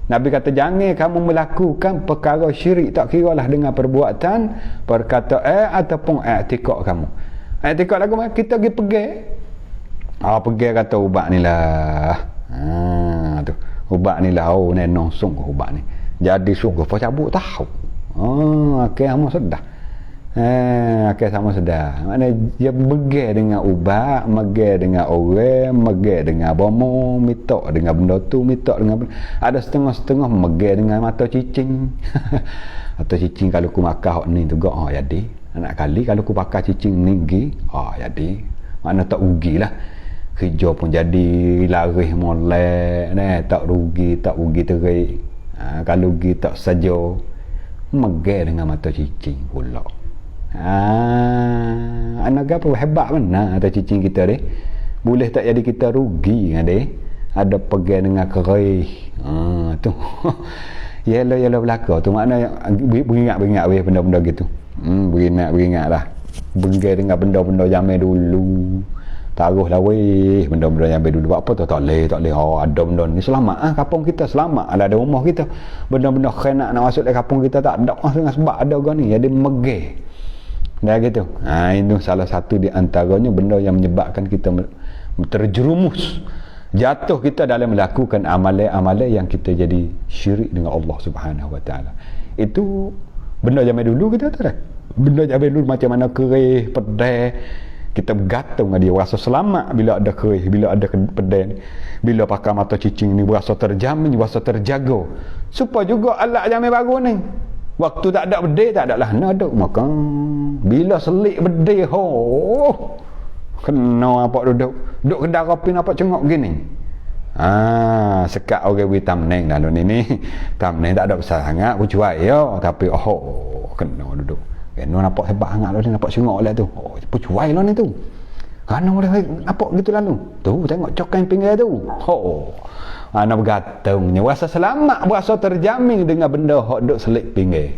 Nabi kata jangan kamu melakukan perkara syirik, tak kira lah dengan perbuatan, perkataan ataupun i'tikad kamu. I'tikad lagu kita pergi pergi kata ubat ni lah. Tu ubat ni lah, nenong sungguh ubat ni. Jadi sungguh apa cabut tahu. Akhirnya sudah. Sama sedar. Maknanya dia megah dengan ubat, megah dengan orang, megah dengan bomo, minta dengan benda tu, minta dengan benda. Ada setengah-setengah megah dengan mata cicing. Mata cicing kalau ku makan hak ni tu gak jadi. Anak kali kalau ku pakai cicing ni gi, jadi. Makna tak rugilah. Kerja pun jadi, larih molek, tak rugi terik. Kalau rugi tak saja. Megah dengan mata cicing pula. Anak apa hebat mana atas cicing kita ni, boleh tak jadi kita rugi kan dia. Ada pegang dengan kerih tu. Yalah belaka tu, makna beringat benda-benda gitu. Beringat lah, beringat dengan benda-benda zaman dulu. Taruh lah weh benda-benda zaman dulu. Apa tu tak boleh ada benda ni selamat kampung kita selamat, ada rumah kita. Benda-benda kena nak masuk dalam kampung kita tak ada dengan sebab ada orang ni jadi megah. Dah gitu. Itu salah satu di antaranya benda yang menyebabkan kita terjerumus, jatuh kita dalam melakukan amalan-amalan yang kita jadi syirik dengan Allah Subhanahu Wa Taala. Itu benda zaman dulu kita tahu dah. Benda zaman dulu macam mana kerih, pedai, kita bergantung dengan dia, rasa selamat bila ada kerih, bila ada pedai ni. Bila pakai mata cicing ni berasa terjamin, berasa terjaga. Supaya juga alat zaman baru ni. Waktu tak ada bedil, tak ada lah nak makan. Bila selik bedil, kena apa duduk kedai kopi nampak cengok gini. Sekat orang beri tamneng lalu ni tamneng tak ada besar sangat, aku cuai ya, tapi kena duduk. Kena nampak hebat sangat lalu ni, nampak cengok lah tu. Aku cuai lah ni tu. Kena boleh nampak gitu lalu. Tu tengok cokan pinggir tu. Nak bergantungnya, rasa selamat, rasa terjamin dengan benda hok duk selik pinggir.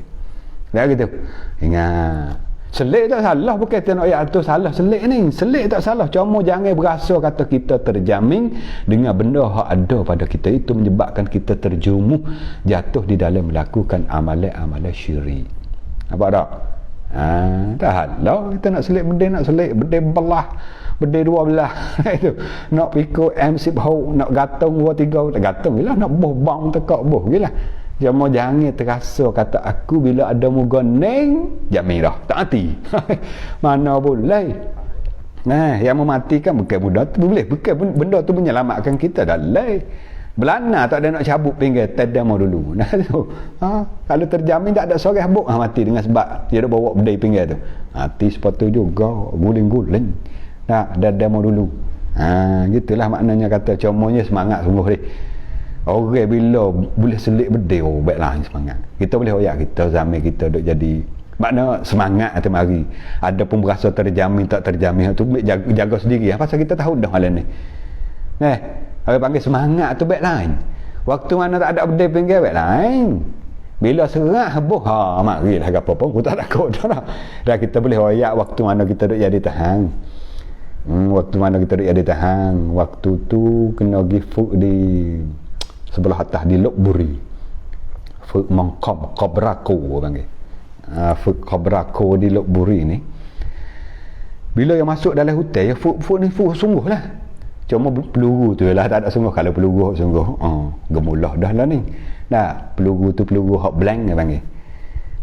Dah gitu. Ingat, selik tak salah, bukan tengok ayat tu salah selik ni. Selik tak salah, cuma jangan berasa kata kita terjamin dengan benda hok ada pada kita, itu menyebabkan kita terjerumus jatuh di dalam melakukan amalan-amalan syirik. Nampak tak? Tak halau kita nak selik bedil belah, bedil 12 itu nak pikul M10 nak gatung 2-3 gatung gila, nak boh bang tekak boh gila. Cuma jangan terasa kata aku bila ada muka neng jamin dah tak mati. Mana boleh. Yang mematikan bukan benda tu, boleh bukan benda tu menyelamatkan kita dah leh. Belana tak ada nak cabut pinggir tadam dulu. Kalau terjamin tak ada seorang habuk mati dengan sebab dia dah bawa bedai pinggir tu. Mati sepatu juga guling-guling. Tak dadam dulu. Gitulah maknanya kata comonya semangat sungguh ni. Orang bila boleh selik bedai baiklah semangat. Kita boleh oyak kita zaman kita duk jadi Makna semangat tu mari. Ada pun berasa terjamin tak terjamin tu jaga sendiri. Pasal kita tahu dah malam ni. Orang panggil semangat tu baik lain. Waktu mana tak ada benda pinggir baik lain. Bila serah heboh, marilah apa pun. Aku tak takut dah. Dah kita boleh royak waktu mana kita duk jadi tahan. Waktu mana kita duk jadi tahan. Waktu tu kena pergi fuk di sebelah atas di Lokburi. Fuk Mangkab Kabrako panggil. Fuk Kabrako di Lokburi ni. Bila yang masuk dalam hutan, ya fuk ni fuk sungguh lah. Cuma peluru tu lah tak ada sungguh. Kalau peluru sungguh, gemulah dah lah ni. Dah, peluru tu peluru hot blank dia panggil.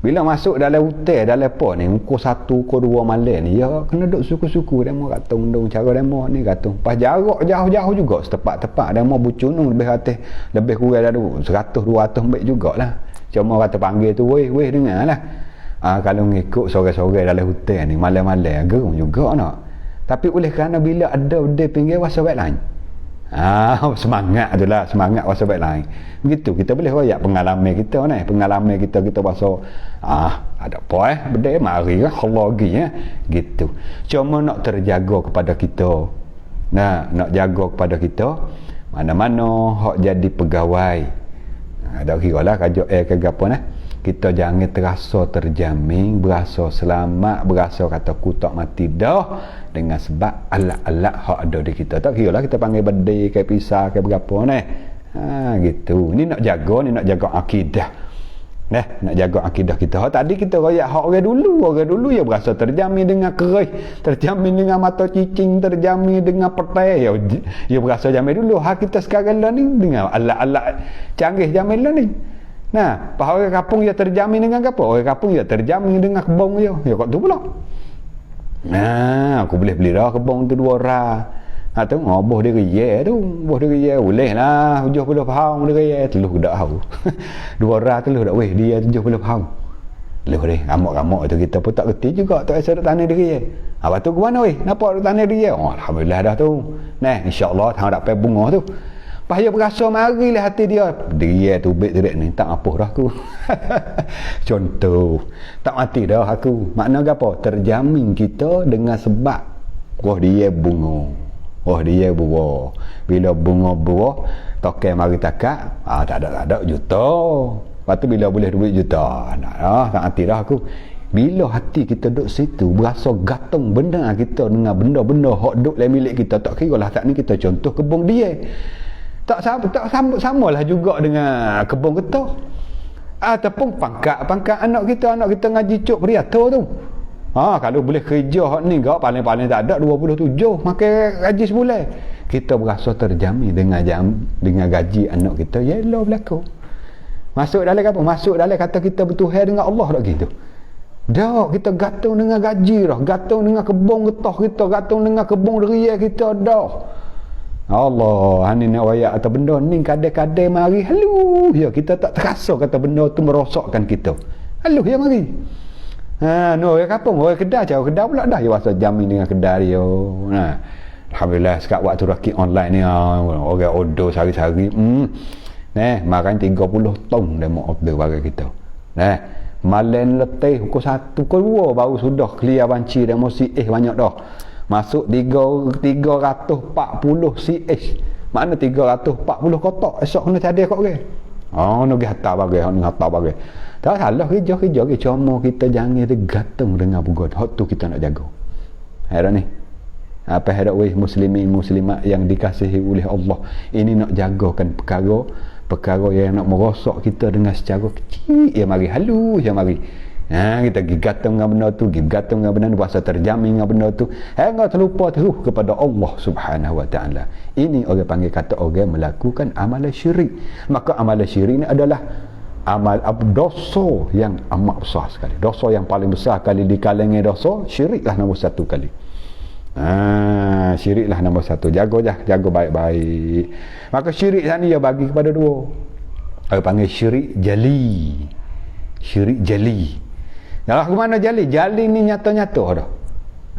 Bila masuk dalam hutan, dalam apa ni, pukul 1, pukul 2 malam ni, ya kena duduk suku-suku demo katung dong cara demo ni katung. Pas jarak jauh-jauh juga setepak-tepak demo bucunung lebih atas, lebih kurang dah 100 200 mbek jugalah. Cuma kata panggil tu, weh dengarlah. Kalau ngikut sore-sore dalam hutan ni malam-malam gerung juga nak. Tapi oleh kerana bila ada pinggir wasa baik lain. Semangat tu lah, semangat wasa baik lain. Begitu kita boleh royak pengalaman kita ni, pengalaman kita wasa ada apa benda mari lah Allah lagi gitu. Cuma nak terjaga kepada kita. Nak jaga kepada kita mana-mana hak jadi pegawai. Ada kiralah kajak ke apa nah. Kita jangan terasa terjamin, berasa selamat, berasa kata ku tak mati dah dengan sebab alat-alat hak ada di kita. Tak kira lah kita panggil bedai ke pisah ke berapa ni. Gitu. Ni nak jaga akidah. Nak jaga akidah kita. Tadi kita royak hak orang dulu ya berasa terjamin dengan kerih, terjamin dengan mata cicing, terjamin dengan petai. Ya berasa jamin dulu. Hak kita sekarang lah ni dengan alat-alat canggih jamin lah ni. Orang kampung dia terjamin dengan apa? Orang kampung dia terjamin dengan kebun dia. Ya kat tu pula. Aku boleh beli dah kebun tu 2 orang. Tu boh dia raya tu. Boh dia raya boleh lah 70 pound dia raya. Teluh dak tahu. 2 orang teluh dak weh dia 70 pound. Teluh deh. Ramok-ramok tu kita pun tak reti juga tak rasa dak tanah dia raya. Apa tu ke mana weh? Nampak dak tanah dia raya? Alhamdulillah dah tu. Insya-Allah hang dak pai bunga tu. Pahaya berasa marilah hati dia. Dia tu baik direct ni tak apa dah aku. Contoh, tak mati dah aku. Makna apa? Terjamin kita dengan sebab roh dia bunga. Roh dia buah. Bila bunga buah, tokai mari takak, tak ada juta. Lepas tu bila boleh duit juta. Tak mati dah aku. Bila hati kita duduk situ berasa gantung benda kita dengan benda-benda hak duk dalam milik kita, tak kira lah tak ni kita contoh kebun dia. Tak samalah juga dengan kebun kita. Ataupun pangkat anak kita ngaji cuk Priato tu. Kalau boleh kerja hak ni gak paling-paling tak ada 27 makan gaji sebulan. Kita berasa terjamin dengan gaji anak kita. Yalah berlaku. Masuk dalam apa? Masuk dalam kata kita bertuhan dengan Allah tak gitu. Dah kita gantung dengan gaji dah, gantung dengan kebun getah kita, gantung dengan kebun deria kita dah. Allah, ni nak wayak atau benda ni kadang-kadang mari halu. Ya kita tak terasa kata benda tu merosakkan kita. Halu ya mari. Ya kampung, orang Kedah jauh Kedah pula dah. Ya wasa jamin dengan Kedah dia. Alhamdulillah sekat waktu rakit online ni orang order sehari-hari. Makan 30 tong demo order barang kita. Malam letih pukul 1 pukul 2 baru sudah clear banci demo banyak dah. Masuk 340 CH. Mana 340 kotak. Esok kena cari kot ke? Nak pergi hantar bagai. Tak salah kerja. Cuma kita jangan tergantung dengan bugon. Hak tu kita nak jaga. Heran ni. Apa heran weh muslimin muslimat yang dikasihi oleh Allah. Ini nak jagakan perkara yang nak merosak kita dengan secara kecil. Ya mari halu, ya mari. Kita gigatung dengan benda tu, gigatung dengan benda tu, bahasa terjamin dengan benda tu. Hingga terlupa terus kepada Allah Subhanahu Wa Taala. Ini orang panggil kata orang melakukan amalan syirik. Maka amalan syirik ini adalah dosa yang amat besar sekali. Dosa yang paling besar kali di kalangan dosa, syiriklah nombor 1 kali. Syiriklah nombor 1. Jaga baik-baik. Maka syirik ni dia bagi kepada 2. Orang panggil syirik jali. Syirik jali. Kalau ke mana jali? Jali ni nyata-nyata dah.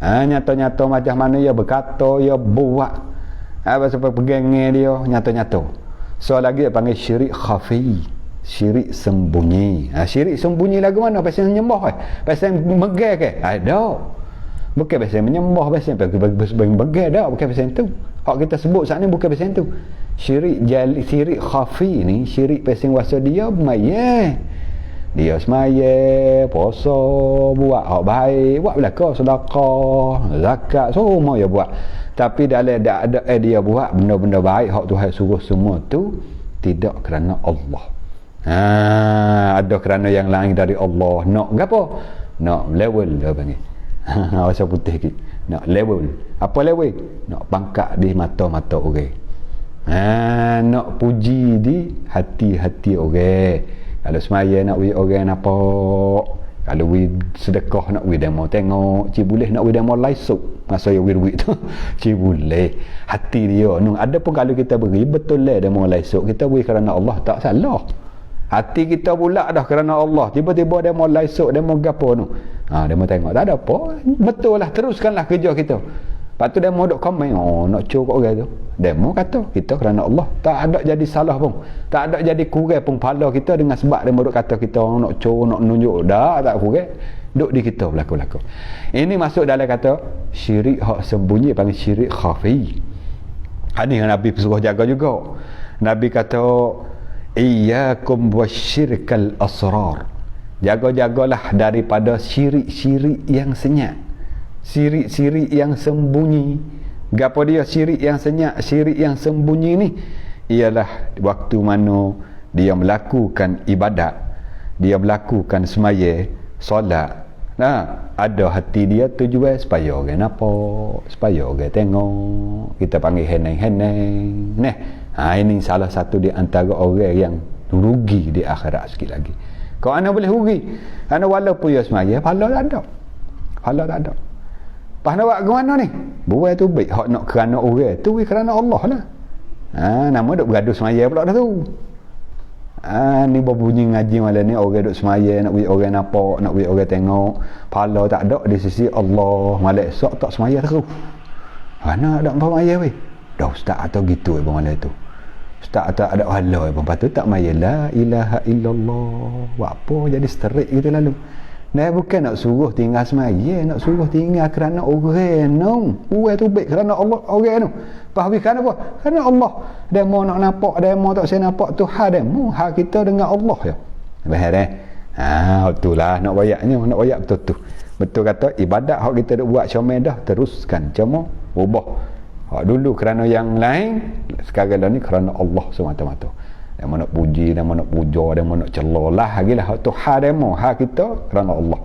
Nyata-nyata macam mana dia berkata, dia buat. Sebab pegangnya dia nyata-nyata. So lagi dia panggil syirik khafi. syirik sembunyi. Syirik sembunyi lagu mana? Pasal menyembah pasal megah ke? Ada. Bukan pasal menyembah, pasal megah dah, bukan pasal itu. Hak kita sebut saat ni bukan pasal itu. Syirik khafi ni, syirik pasal wasa dia maya. Dia semaya, puasa, buat hak baik, buat belaka, sedekah, zakat, semua dia buat. Tapi dalam ada dia buat benda-benda baik hak Tuhan suruh semua tu tidak kerana Allah. Ada kerana yang lain dari Allah. Nak apa? Nak level dia panggil. Bahasa putih sikit. Nak level. Apa level? Nak pangkat di mata-mata orang. Nak puji di hati-hati orang. Kalau semaya nak wui orang nampak, kalau wui sedekah nak wui demo tengok, cik boleh nak wui demo laisuk masa yang wui duit tu. Cik boleh hati dia ada pun kalau kita beri betul lah demo laisuk, kita wui kerana Allah tak salah. Hati kita pula dah kerana Allah, tiba-tiba demo laisuk demo gapo tu, demo tengok tak ada apa, betul lah, teruskanlah kerja kita. Lepas tu demo duk komen, nak cukuk orang tu, demo kata kita kerana Allah, tak ada jadi salah pun, tak ada jadi kurang pun pahala kita dengan sebab demo duk kata kita nak cukuk, nak nunjuk, dah tak kurang, duk di kita berlaku-laku. Ini masuk dalam kata syirik hak sembunyi, panggil syirik khafi. Ini yang Nabi suruh jaga juga. Nabi kata iyyakum wasyirkal asrar, jaga-jagalah daripada syirik-syirik yang senyap, syirik-syirik yang sembunyi. Gapo dia syirik yang senyap, syirik yang sembunyi ni? Ialah waktu mana dia melakukan ibadat, dia melakukan semaya, solat, ada hati dia tujuan supaya orang nampak, supaya orang tengok, kita panggil heneng-heneng. Ini salah satu di antara orang yang rugi di akhirat sikit lagi. Kau ana boleh rugi, ana walaupun dia semaya, pahala tak ada, pahala tak ada. Pas nak buat ke mana ni? Buat tu baik. Hak nak kerana orang tu kerana Allah lah. Nama duk bergaduh semaya pula dah tu. Ni berbunyi ngaji malam ni, orang duk semaya, nak buat orang nampak, nak buat orang tengok, pahala tak ada di sisi Allah. Malam esok tak semaya terus. Mana ada semaya weh? Dah ustaz atau gitu malam tu. Ustaz tak ada pahala lepas tu tak maya la ilaha illallah. Buat apa jadi sterik gitu lalu. Bukan nak suruh tinggal semaya, nak suruh tinggal kerana orang no. Orang tu baik kerana Allah, orang tu. Faham kerana apa? Kerana Allah. Demo nak nampak, demo tak saya nampak Tuhan demo. Hak kita dengan Allah ya. Faham itulah nak bayaknya, nak bayak betul tu. Betul kata ibadat hak kita duk buat comel dah, teruskan cuma ubah. Hak dulu kerana yang lain, sekarang ni kerana Allah semata-mata. Demo nak puji, demo nak puja, demo nak celah lagilah hak Tuhan demo, hak kita kerana Allah.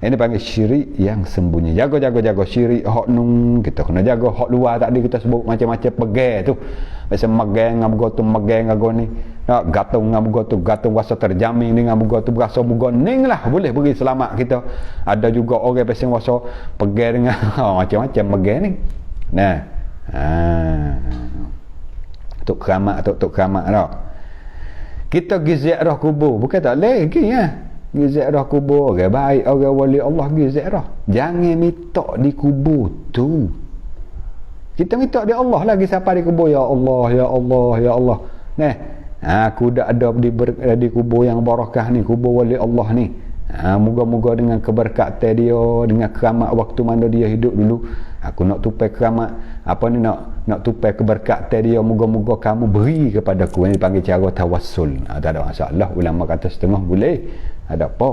Ini panggil syirik yang sembunyi. Jaga syirik hak nun, kita kena jaga hak luar tadi kita sebut macam-macam pegang tu. Macam megang ngabugo tu, megang ngago ni. Nak gatung ngabugo tu, gatung rasa terjamin dengan ngabugo tu, berasa mugo ning lah, boleh beri selamat kita. Ada juga orang pasang rasa pegang dengan macam-macam megang ni. Tok keramat dah. Kita giziarah kubur, bukan tak lagi ya. Giziarah kubur, orang baik, orang wali Allah giziarah. Jangan minta di kubur tu. Kita minta di Allah lagi siapa di kubur, ya Allah, ya Allah, ya Allah. Aku dah ada di kubur yang barakah ni, kubur wali Allah ni. Moga-moga dengan keberkatan dia, dengan keramat waktu mana dia hidup dulu, aku nak tupai keramat nak tupai keberkatan dia, moga-moga kamu beri kepada aku. Ini dipanggil cara tawassul. Tak ada masalah, ulama kata setengah boleh, ada apa.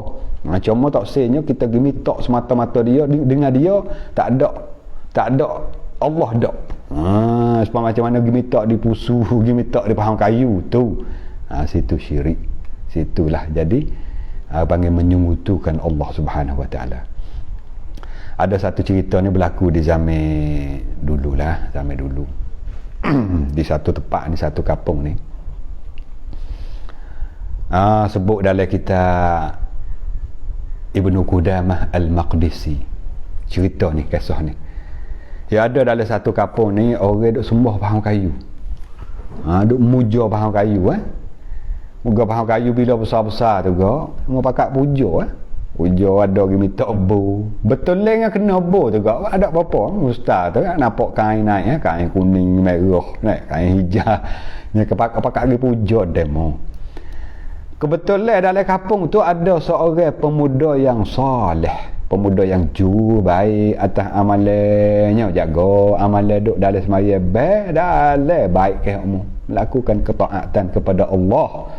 Cuma tak senya kita pergi minta semata-mata dia, dengan dia tak ada Allah dak. Sebab macam mana pergi minta di pusu, pergi minta di pahang kayu tu, situ syirik. Situlah jadi panggil menyungutukan Allah Subhanahu Wa Taala. Ada satu cerita ni berlaku di zaman dulu. Di satu tempat, di satu kampung ni. Sebut dalam kitab Ibnu Qudamah Al-Maqdisi. Cerita ni, kisah ni. Ya ada dalam satu kampung ni orang duk sembah pahang kayu. Duk muja pahang kayu Moga pahang kayu bila besar-besar tu gak, mau pakat puja Puja ada pergi minta bo. Betul lah yang kena bo tu gak. Ada apa-apa ustaz tu nampak kain naik kain kuning merah naik, kain hijau. Nya pakat pergi puja demo. Kebetulan dalam kampung tu ada seorang pemuda yang soleh, pemuda yang baik atas amalannya, jaga amalan duk dalam semaya baik, dalam baik ke umum, melakukan ketaatan kepada Allah.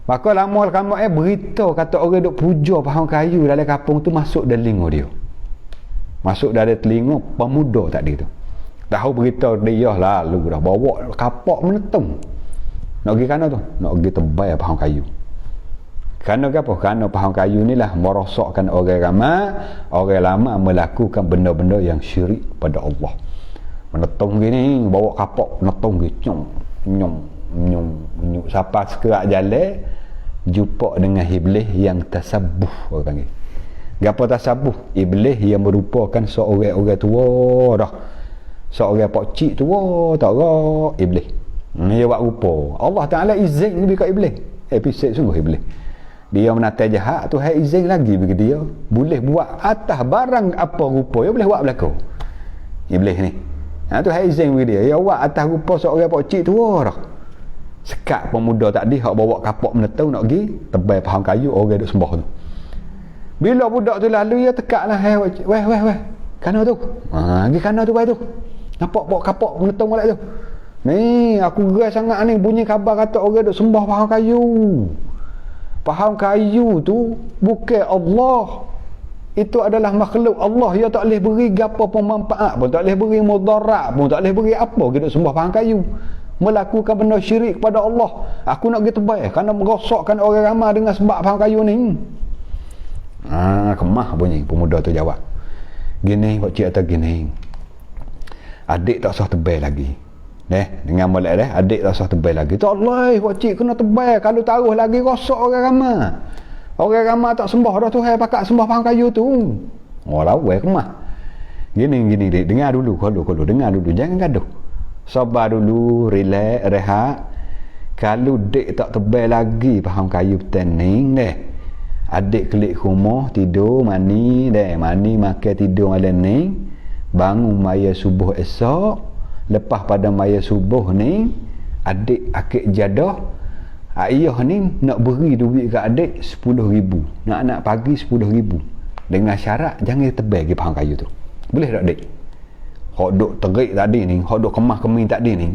Maka lama kamu berita kata orang duk puja pohon kayu dalam kampung tu masuk dalam telinga dia. Masuk dalam telinga pemuda tadi tu. Tahu berita dia lalu dah bawa kapak menetung. Nak pergi kana tu? Nak pergi tebal pohon kayu. Kerana apa? Kerana pohon kayu ni lah merosakkan orang ramai, orang lama melakukan benda-benda yang syirik pada Allah. Menetung gini, bawa kapak menetung gini, nyong. Siapa sekerak jalan, jumpa dengan iblis yang tasabuh, orang panggil. Apa tasabuh? Iblis yang merupakan seorang tua dah. Seorang pakcik tua, tak ada iblis. Dia buat rupa. Allah Ta'ala izin lebih kat iblis. Episod sungguh iblis. Dia menata jahat tu, izin lagi bagi dia. Boleh buat atas barang apa rupa. Dia boleh buat belakang. Iblis ni. Tu izin bagi dia. Dia buat atas rupa seorang pakcik tua dah. Sekat pemuda tadi, hak bawa kapak menetung nak pergi tebal pohon kayu, orang duk sembah tu. Bila budak tu lalu, dia tekak lah. Weh. Kana tu. Pergi kana tu, tu. Nampak bawa kapak menetung balik tu. Ni aku gerai sangat ni bunyi khabar kata orang duk sembah pohon kayu. Pohon kayu tu bukan Allah. Itu adalah makhluk Allah. Dia tak boleh beri gapo pun manfaat pun, tak boleh beri mudarat pun, tak boleh beri apa kita sembah pohon kayu. Melakukan benda syirik kepada Allah. Aku nak pergi tebal kerana merosakkan orang ramai dengan sebab pohon kayu ni. Kemah bunyi pemuda tu jawab. Gini pak cik atau gini. Adik tak sah tebal lagi. Dengan molek adik tak sah tebal lagi. Tak Allah, pak cik kena tebal. Kalau taruh lagi rosak orang ramai. Orang ramai tak sembah dah tu, pakat sembah pohon kayu tu. Lawa kemah. Gini dek, dengar dulu kalau dengar dulu, jangan gaduh. Sabar dulu, relax, rehat. Kalau dek tak tebal lagi pohon kayu tening adik kelik rumah, tidur, mani makan, tidur malam ni, bangun maya subuh esok. Lepas pada maya subuh ni, adik akik jadah, ayah ni nak beri duit ke adik 10,000. Nak pagi 10,000. Dengan syarat jangan tebal pergi pohon kayu tu. Boleh tak adik? Hak duk terik tadi ni, hak duk kemah keming tadi ni,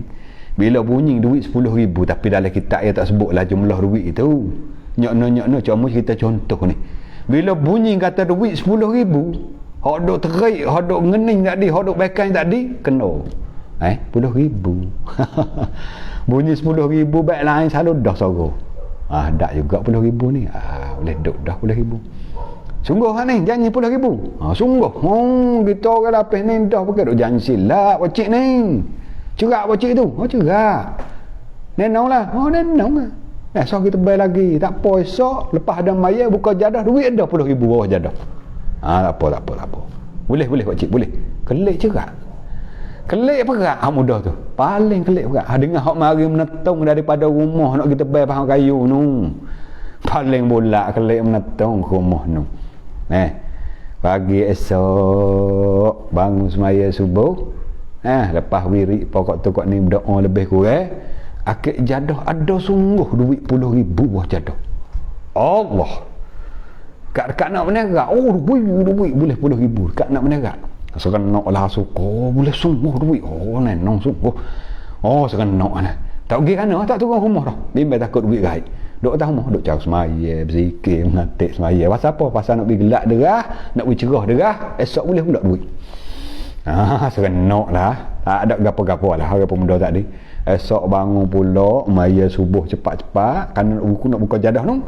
bila bunyi duit 10,000, tapi dalam kitab dia tak sebutlah jumlah duit itu. Nyok-nyok cuma kita contoh ni. Bila bunyi kata duit 10,000, hak duk terik, hak duk ngening tadi, hak duk bekan tadi, kena 10,000. Bunyi 10,000 baik lain selalu dah sorok. Tak juga 10,000 ni. Boleh duk dah 10,000. Sungguh ni janji 10,000. Sungguh. Kita orang lapis ni dah pakai duk janji silap pakcik ni. Cerak pakcik tu. Cerak. Nenong lah. Nenong lah. So kita bayar lagi. Tak apa esok lepas ada maya buka jadah duit ada 10,000 bawah jadah. Tak apa. Boleh pakcik, boleh. Kelik cerak. Kelik perak mudah tu. Paling kelik perak. Dengan hak mari menetung daripada rumah nak kita bayar pohon kayu nu. Paling bolak kelik menetung ke rumah nu. Pagi esok bangun semaya subuh. Lepas wirid pokok tu kok ni berdoa lebih kurang. Akik jadah ada sungguh duit 10,000 buah jadah. Allah. Kat nak menerak. Duit boleh 10,000. Kat nak menerak. Sekarang nak lah suka boleh sungguh duit. Nenong sungguh. Sekarang nak lah. Tak pergi kana, tak turun rumah dah. Bimbang takut duit gaib. Duk atas rumah, duk cari semaya, berzikir, mengatik semaya. Pasal apa? Pasal nak pergi gelak derah, nak pergi cerah derah, esok boleh pula duit. Sekarang nak lah. Tak ada gapo-gapo lah hari pemuda tadi. Esok bangun pula, maya subuh cepat-cepat. Kan aku nak buka jadah tu.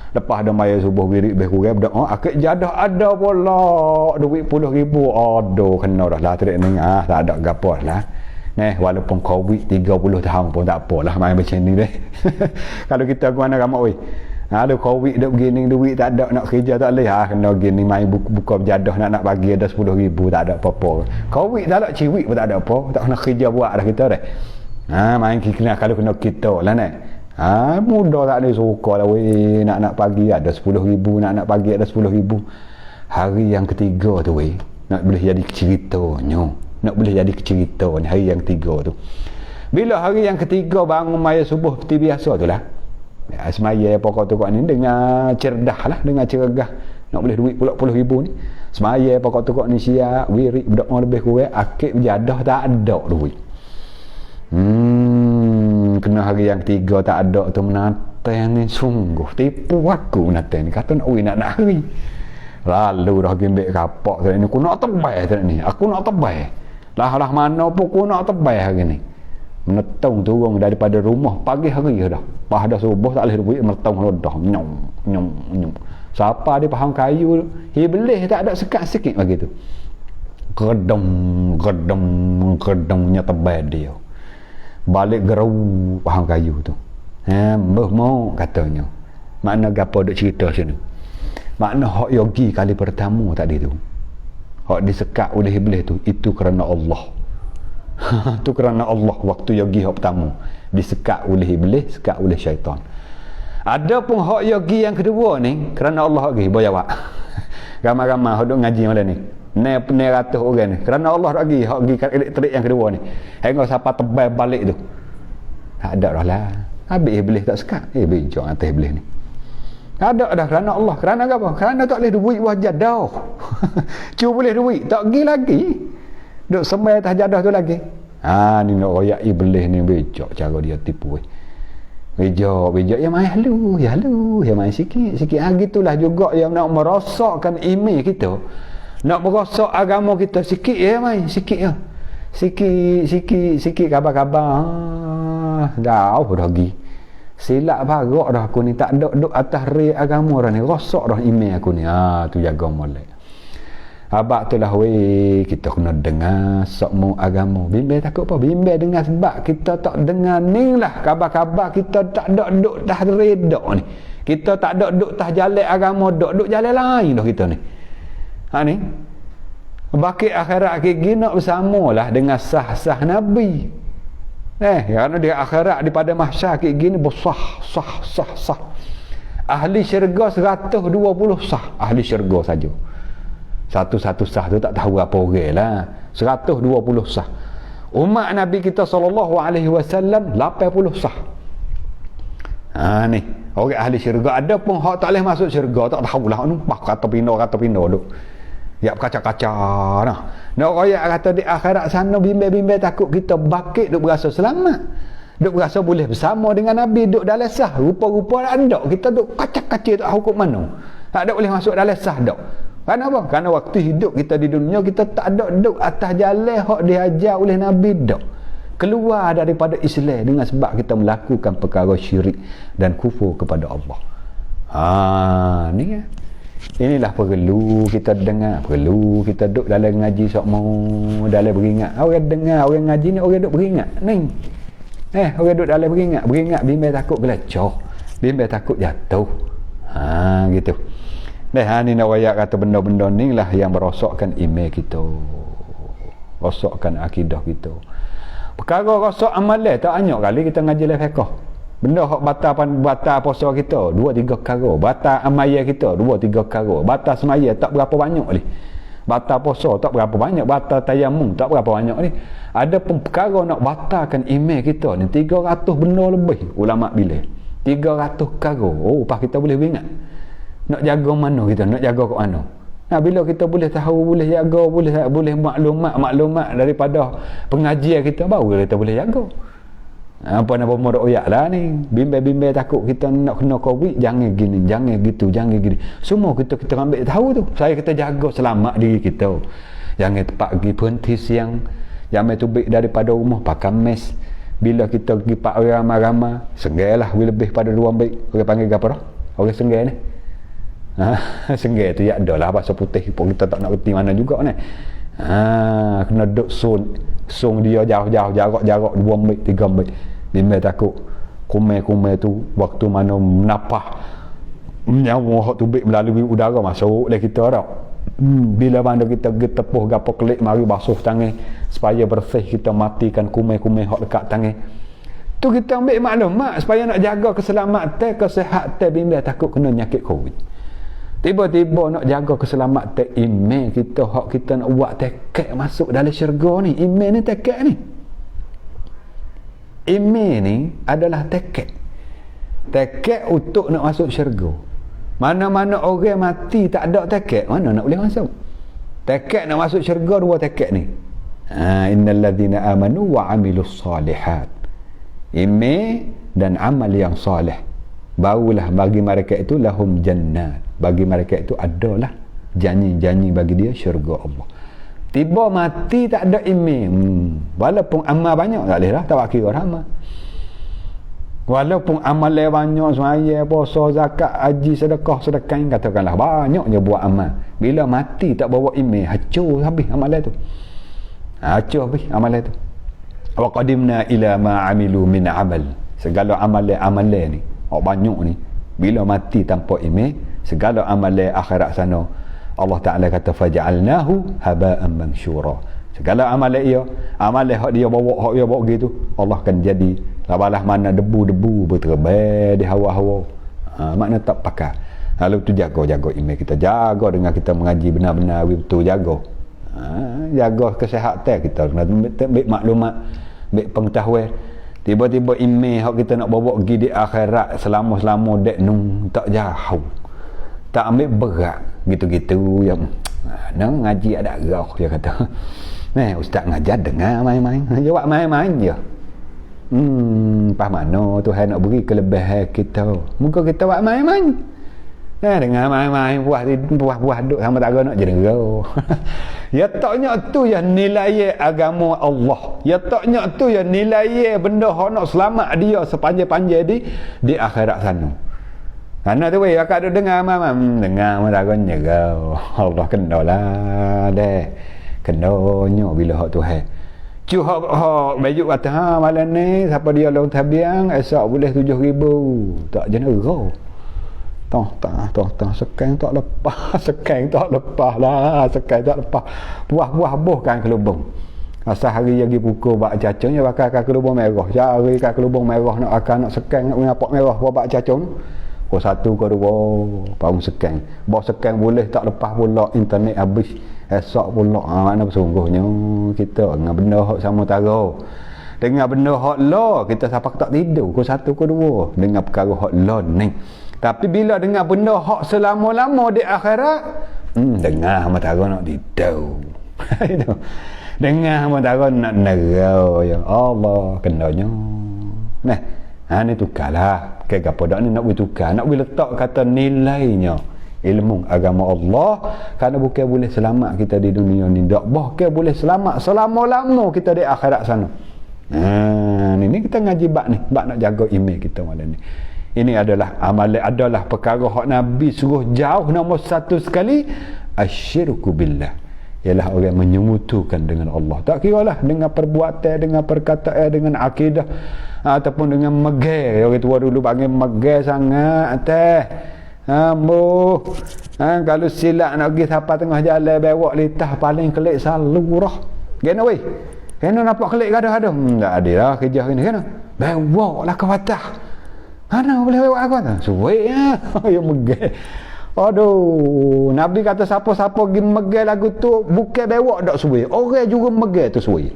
Lepas ada maya subuh wirid lebih kurang berdoa, akik jadah ada pula duit 10,000. Aduh kena dah lah trik ni. Tak ada gapo lah. Walaupun COVID 30 tahun pun tak apalah main macam ni deh. Kalau kita ke mana ramak weh. Ada COVID dah begini duit tak ada nak kerja tak boleh. Kena gini main buka jadah nak bagi ada 10,000 tak ada apa-apa. COVID tak ada ciwik pun tak ada apa. Tak nak kerja buat dah kita deh. Main kena kalau kena kita lah mudah tak ada suka lah weh. Nak pagi ada 10,000, nak pagi ada 10,000. Hari yang ketiga tu weh, nak boleh jadi ceritanya. Nak boleh jadi cerita ni hari yang ketiga tu. Bila hari yang ketiga bangun maya subuh seperti biasa tu lah. Semaya pokok tu kok ni dengan cerdah lah, dengan cergah nak boleh duit pulak puluh ribu ni. Semaya pokok tu kok ni siap wirid berdoa lebih kurang akid jadah tak ada duit. Kena hari yang ketiga tak ada tu menantai ni sungguh tipu aku menantai ni kata nak hari. Lalu dah gimbek kapak tu ni aku nak tebal tu ni. Aku nak tebal. Lah mana pun aku nak tebal hari ni. Menetong turun daripada rumah pagi hari dah. Pas dah subuh tak boleh duit menetong dah. Nyom. Siapa dia faham kayu iblis tak ada sekat sikit begitu. Gedong-gedongnya tebal dia. Balik gerau faham kayu tu. Mau katanya. Makna gapo duk cerita sini. Makna hak yogi kali pertama tadi tu. Hak disekat oleh iblis tu itu kerana Allah. Tu kerana Allah waktu yogi hak pertama disekat oleh iblis, sekat oleh syaitan. Ada pun hak yogi yang kedua ni kerana Allah lagi boleh jawab. Ramai-ramai hak duk ngaji malam ni. Ni ratus orang ni kerana Allah lagi hak yogi elektrik yang kedua ni. Hingga siapa tebal balik tu. Tak ada dah lah. Habis iblis tak sekat. Bijak atas iblis ni. Tak ada dah kerana Allah. Kerana apa? Kerana tak boleh duit wajah dah. Cuma boleh duit. Tak pergi lagi. Duk semai atas jadah tu lagi. Ni nak royak iblis ni bijak cara dia tipu. Bijak yang main halu. Yang main sikit. Gitulah juga yang nak merosakkan iman kita. Nak merosak agama kita sikit ya main. Sikit ya. Sikit kabar-kabar. Jauh dah pergi. Silap barak dah aku ni. Tak duduk atas ray agama dah ni. Rosak dah iman aku ni. Tu jaga molek. Abak tu lah kita kena dengar sokmu agama. Bimbel takut apa? Bimbel dengar sebab kita tak dengar ni lah kabar-kabar kita tak duduk dah redok ni. Kita tak duduk tah jalan agama, duduk jalan lain dah kita ni. Ni. Bakit akhirat kita nak bersamalah dengan sah-sah Nabi. Kerana dia akhirat di pada mahsyar kita gini bersah. Ahli syurga 120 sah. Ahli syurga saja. Satu-satu sah tu tak tahu apa orang lah. 120 sah. Umat Nabi kita SAW 80 sah. Ni orang ahli syurga. Ada pun hak tak boleh masuk syurga, tak tahulah numpah kata pino duk. Ya kaca-kaca nah. Nak royak kata di akhirat sana bimbel takut kita bakit duk berasa selamat. Duk berasa boleh bersama dengan Nabi duk dalam sah. Rupa-rupa tak ada. Kita duk kaca-kaca tak hukum mana. Tak ada boleh masuk dalam sah dak. Kenapa? Kerana waktu hidup kita di dunia kita tak ada duduk atas jalan hak diajar oleh Nabi dak. Keluar daripada Islam dengan sebab kita melakukan perkara syirik dan kufur kepada Allah. Ni inilah perlu kita dengar, perlu kita duduk dalam ngaji sokmo, dalam beringat. Orang dengar, orang ngaji ni orang duduk beringat. Ni. Orang duduk dalam beringat bimbang takut gelecor. Bimbang takut jatuh. Gitu. Ni nak wayak kata benda-benda ni lah yang merosakkan iman kita. Rosakkan akidah kita. Perkara rosak amalan tak banyak kali kita ngaji dalam fiqh. Benda hak batal puasa kita 2-3 perkara. Batal amaya kita 2-3 perkara. Batal semaya tak berapa banyak ni. Batal puasa tak berapa banyak. Batal tayamum tak berapa banyak ni. Ada pun perkara nak batalkan iman kita ni 300 benda lebih ulama bilang. 300 perkara. Pas kita boleh ingat. Nak jaga mana kita? Nak jaga kat mana? Bila kita boleh tahu, boleh jaga, boleh maklumat daripada pengajian kita, baru kita boleh jaga. Apa nak pemuda oyak lah ni. Bimbel takut kita nak kena covid, jangan gini, jangan gitu, jangan gini. Semua kita ambil tahu tu. Saya kita jaga selamat diri kita. Jangan tempat pergi berhenti siang. Jangan tubik daripada rumah pakai mes. Bila kita pergi pak ramai-ramai, senggelah lebih pada 2 baik. Orang panggil apa dah? Orang senggel ni. Senggel tu ya adalah bahasa putih pun kita tak nak reti mana juga ni. Kena duk sun dia jauh-jauh jarak 2 mil 3 mil. Bimbang takut kumai tu waktu mana menapah nyawa hak tubik melalui udara masuk oleh kita dah. Bila mana kita tepuh gapo kelik mari basuh tangan supaya bersih, kita matikan kumai-kumai hak dekat tangan. Tu kita ambil maklumat supaya nak jaga keselamatan, kesihatan. Bimbang takut kena nyakit covid. Tiba-tiba nak jaga keselamatan iman kita, hak kita nak buat tekad masuk dalam syurga ni. Iman ni tekad ni. Iman ni adalah tekad. tekad untuk nak masuk syurga. Mana-mana orang mati tak ada tekad, mana nak boleh masuk? Tekad nak masuk syurga dua tekad ni. Innal ladzina amanu wa amilus salihat. Iman dan amal yang soleh, barulah bagi mereka itu lahum jannat. Bagi mereka itu adalah janji-janji bagi dia syurga Allah. Tiba mati tak ada iman, walaupun amal banyak tak boleh lah, tak kira amal. Walaupun amal banyak, semaya, puasa, zakat, haji, sedekah, katakanlah banyak je buat amal, bila mati tak bawa iman, hancur habis amalan tu. Hancur habis amalan tu. Wa qadimna ila ma amilu min amal. Segala amalan ni, banyak ni, bila mati tanpa iman, segala amalan akhirat sana, Allah Ta'ala kata faja'alnahu haba'an mansyura. Segala amalan hak dia bawa gitu, Allah akan jadi labalah mana debu-debu berterbai di hawa-hawa. Makna tak pakai. Lalu tu jaga iman kita, jaga dengan kita mengaji benar-benar betul, jaga kesihatan kita, ambil maklumat, ambil pengetahuan. Tiba-tiba iman hak kita nak bawa pergi di akhirat selama-selama dek tak jauh, tak ambil berat gitu-gitu yang nak ngaji ada roh, dia kata. Ustaz ngajar dengar main-main, jawab main-main je. Pas mana Tuhan nak beri kelebihan kita, muka kita buat main-main. Dengar main-main, puas duk sama tak nak jera. Ya taknya tu yang nilai agama Allah. Ya taknya tu yang nilai benda hak nak selamat dia sepanjang-panjang di akhirat sana. Karena tu akak duk dengar dengar meragon jera. Allah kendalah deh. Kendanya bila hak Tuhan. Cu hak bajuk kata malam ni siapa dia long tabiang esok boleh 7,000. Tak jenera. Tah sekarang tak lepas lah. Buah bohkan kelubung. Asal hari lagi pukul bak cacung ya bakal kelubung merah. Cari kelubung merah nak sekarang nak ngapak merah bak cacung. Kau satu kau dua baru sekarang. Bawa sekarang boleh tak lepas pula internet habis. Esok pula mana bersungguhnya kita dengan benda hak sama tara. Dengan benda hak law kita siapa tak tidur. Kau satu kau dua dengan perkara hak law ni. Tapi bila dengan benda hak selama-lama di akhirat, dengar matara nak tidur. Dengar matara nak nerau ya Allah kendanya. Ni tukarlah. Kayak apa dak ni nak bertukar, nak letak kata nilainya ilmu agama Allah, kerana bukan boleh selamat kita di dunia ni, dak bukan boleh selamat selama-lama kita di akhirat sana. Ini kita ngaji bab nak jaga iman kita malam ni. Ini adalah amalan, adalah perkara hak Nabi suruh jauh nombor satu sekali, asyirku billah, ialah orang menyemutukan dengan Allah. Tak kira lah dengan perbuatan, dengan perkataan, dengan akidah, ataupun dengan megah. Orang tua dulu panggil megah sangat kalau silap nak pergi sampai tengah jalan bewak litah paling kelik salurah. Kena weh, kena nampak kelik gaduh-gaduh. Tak ada lah kerja kena bewak lah ke atas. Mana boleh bewak aku tu? Suwe ya. Yang megah. Aduh, Nabi kata siapa-siapa pergi megah lagu tu bukan bewak dak suwe. Orang juga megah tu suwe.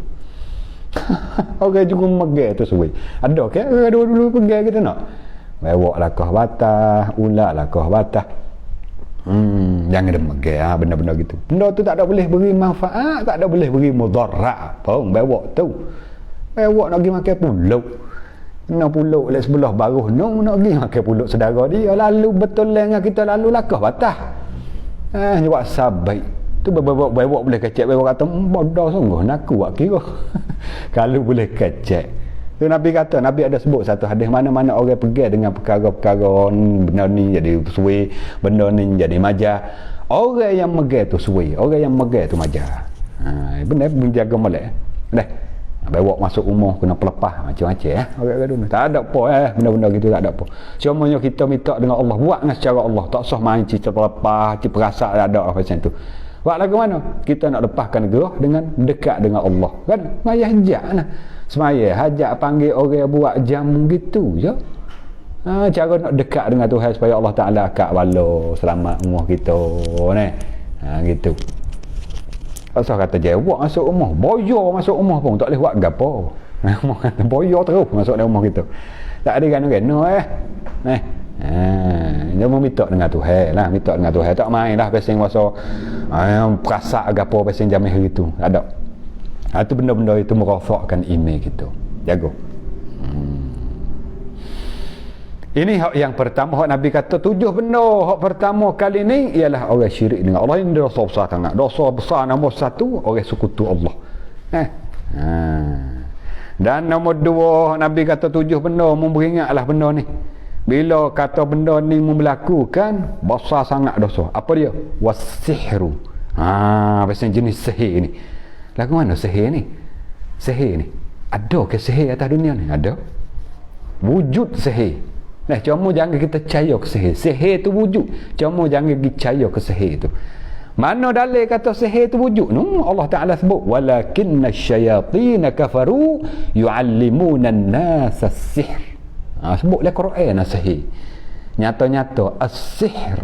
Orang juga megah tu suwe. Ada ke? Dulu pergi kita nak. Bewak lah kah batas, ulat lah kah batas. Jangan ada megah benda-benda gitu. Benda tu tak ada boleh beri manfaat, tak ada boleh beri mudarat pun bewak tu. Bewak nak pergi makan pulut. Nak pulut lek sebelah baruh nak pergi makan pulut saudara dia, lalu betul dengan kita lalu lakah batas. Jawab sabai tu bewak boleh kecek, bewak kata bodoh sungguh nak buat kira. Kalau boleh kecek tu Nabi kata, Nabi ada sebut satu hadis, mana-mana orang pergi dengan perkara-perkara benda ni jadi suai, benda ni jadi majah, orang yang megah tu suai, orang yang megah tu majah. Benar menjaga molek dah. Bawa masuk rumah kena pelepah macam-macam orang dulu. Tak ada apa benda-benda gitu tak ada apa. Cumanya kita minta dengan Allah, buat dengan secara Allah. Tak usah main cerita pelepah, cerita perasa ada apa macam tu. Buat lagu mana? Kita nak lepaskan gerah dengan dekat dengan Allah. Kan? Semaya hajat lah. Semaya hajat panggil orang buat jamu gitu je. Cara nak dekat dengan Tuhan supaya Allah Ta'ala akak bala selamat rumah kita ni. Gitu. Asal kata jawab masuk rumah, boyo masuk rumah pun tak boleh buat gapo. Boyo terus masuk dalam rumah kita. Tak ada gano-gano dia mau minta dengan Tuhan lah, minta dengan Tuhan, tak main lah pasal masa perasak agapo pasal jamin hari tu, tak ada. Itu benda-benda itu merosakkan iman kita. Jaga. Ini hak yang pertama, hak Nabi kata 7 benda. Hak pertama kali ni ialah orang syirik dengan Allah. Ini dosa besar sangat. Dosa besar nombor 1, orang sekutu Allah. Dan nombor 2, Nabi kata 7 benda, memberingatlah benda ni. Bila kata benda ni membelakukan, besar sangat dosa. Apa dia? Wasihru. Pasal jenis sihir ni. Lagu mana sihir ni? Sihir ni. Ada ke sihir atas dunia ni? Ada. Wujud sihir. Nah, cuma jangan kita percaya ke sihir. Sihir tu wujud. Cuma jangan percaya ke sihir tu. Mana dalil kata sihir tu wujud? Allah Ta'ala sebut, walakinna syayatin kafaru yu'allimuna an-nasa as-sihr. Sebutlah Quran as-sihr. Nyata-nyata as-sihr.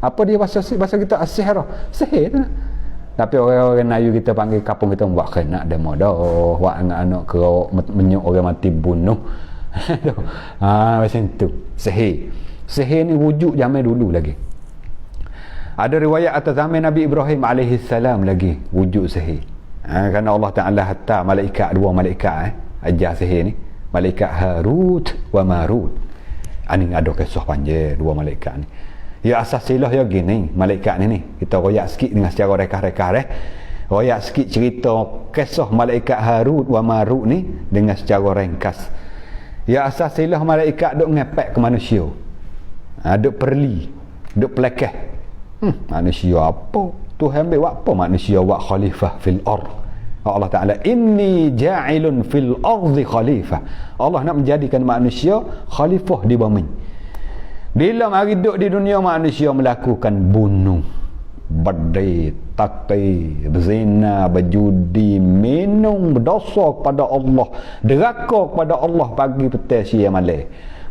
Apa dia bahasa kita as-sihr? Sihir tu. Tapi orang-orang Melayu kita panggil kampung kita buat kena demo dah. Buat anak-anak kerok menyuk orang mati bunuh. Macam tu. Sihir ni wujud zaman dulu lagi. Ada riwayat atas zaman Nabi Ibrahim AS lagi wujud sihir. Kerana Allah Ta'ala hantar malaikat, 2 malaikat ajar sihir ni. Malaikat Harut wa Marut. Ini ada kisah panjang 2 malaikat ni. Ya asasilah ya gini, malaikat ni kita royak sikit dengan secara rekah-rekah royak sikit cerita kisah malaikat Harut wa Marut ni dengan secara ringkas. Ya asasilah malaikat duk ngepek ke manusia. Duk perli, duk pelekeh. Manusia apa? Tuhan ambil buat apa manusia buat khalifah fil ard. Allah Ta'ala, inni ja'ilun fil ardi khalifah. Allah nak menjadikan manusia khalifah di bumi. Bila mari duduk di dunia, manusia melakukan bunuh, badai, takai, berzina, berjudi, minum, berdosa kepada Allah, deraka kepada Allah pagi, petang, siang, malam.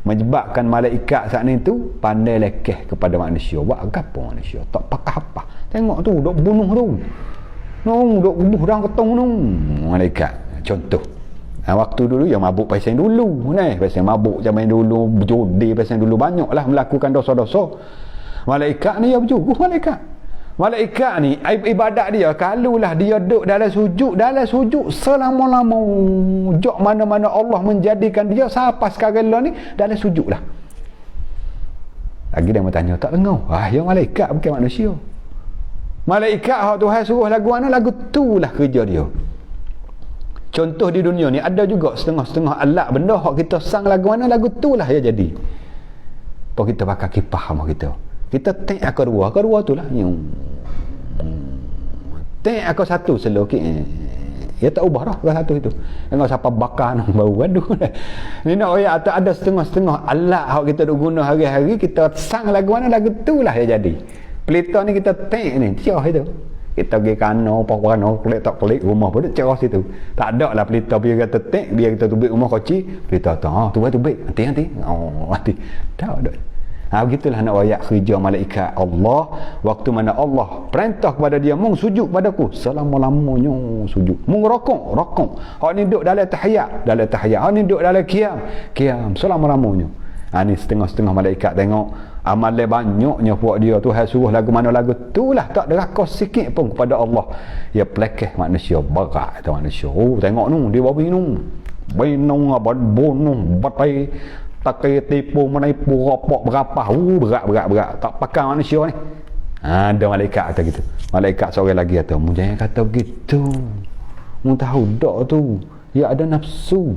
Menyebabkan malaikat saat ni tu pandai lekeh kepada manusia. Buat apa manusia? Tak pakai apa. Tengok tu, duk bunuh tu. Duk bunuh dalam ketong tu. Malaikat. Contoh. Waktu dulu yang mabuk pasal dulu. Pasal mabuk zaman dulu, berjudi pasal dulu. Banyaklah melakukan dosa-dosa. Malaikat ni ya berjuguh malaikat. Malaikat ni ibadat dia, kalulah dia duduk dalam sujud selama-lama, jok mana-mana Allah menjadikan dia sampai sekarang ni dalam sujud lah. Lagi dia bertanya, tak dengar? Ya malaikat bukan manusia. Malaikat hak Tuhan suruh lagu mana, lagu tu lah kerja dia. Contoh di dunia ni ada juga setengah-setengah alat benda hak kita sang lagu mana, lagu tu lah ya jadi. Apa kita pakai kipah sama kita. Kita tek kedua tu lah. Tek aku satu selok. Ya tak ubah dah ke satu itu. Tengok siapa bakar nang bau gaduh. Ni nak ayat ada setengah-setengah alat hak kita duk guna hari-hari, kita sang lagu mana, lagu tu lah ya jadi. Pelita ni kita tek ni, cerah itu. Kita pergi kano, apa-apa pelik tak pelik rumah pun cerah situ. Tak ada lah pelita biar kita tek, biar kita tubik rumah koci, pelita tu tubik. Nanti. Nanti. Tak ada. Begitulah nak wayak kerja malaikat Allah. Waktu mana Allah perintah kepada dia, mung sujud padaku, selama-lamanya sujud. Mung rokok. Hak ni duduk dalam tahiyat. Hak ni duduk dalam kiam, selama-lamanya. Ni setengah-setengah malaikat tengok amalan banyaknya buat dia. Tuhan suruh lagu mana, lagu tu lah. Tak deraka sikit pun kepada Allah. Ya pelekeh manusia, berat tu manusia. Tengok nu, dia bawa minum bunuh, batai, takai, tipu, menipu, rapok, berat. Tak pakai manusia ni. Ada malaikat kata gitu. Malaikat seorang lagi kata, mu jangan kata begitu. Mu tahu tak tu, ya ada nafsu.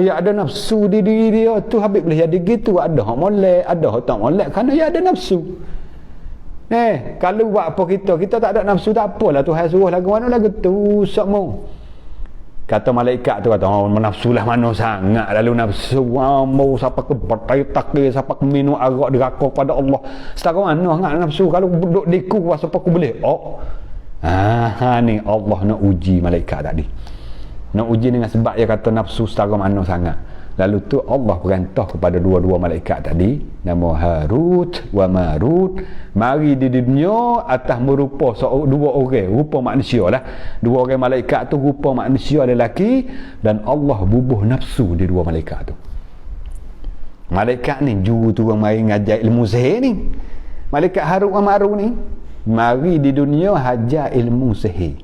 Ya ada nafsu di diri dia tu, habis boleh jadi gitu. Ada hak molek, ada hak tak molek, kerana ya ada nafsu. Kalau buat apa kita tak ada nafsu, tak apalah. Tuhan suruh lagu mana, lagu tu sakmu. Kata malaikat tu, kata nafsulah mana sangat lalu nafsu. Mau siapa ke batai takir, siapa ke minum arak deraka pada Allah. Setara mana sangat nafsu, kalau duduk diku siapa aku boleh. Ni Allah nak uji malaikat tadi. Nak uji dengan sebab dia kata nafsu setara mana sangat. Lalu tu Allah perintah kepada dua-dua malaikat tadi, nama Harut wa Marut, mari di dunia atas merupa dua orang, rupa manusia lah. Dua orang malaikat tu rupa manusia lelaki, dan Allah bubuh nafsu di dua malaikat tu. Malaikat ni juru tu orang mari ngajar ilmu sihir ni. Malaikat Harut dan Marut ni mari di dunia hajar ilmu sihir.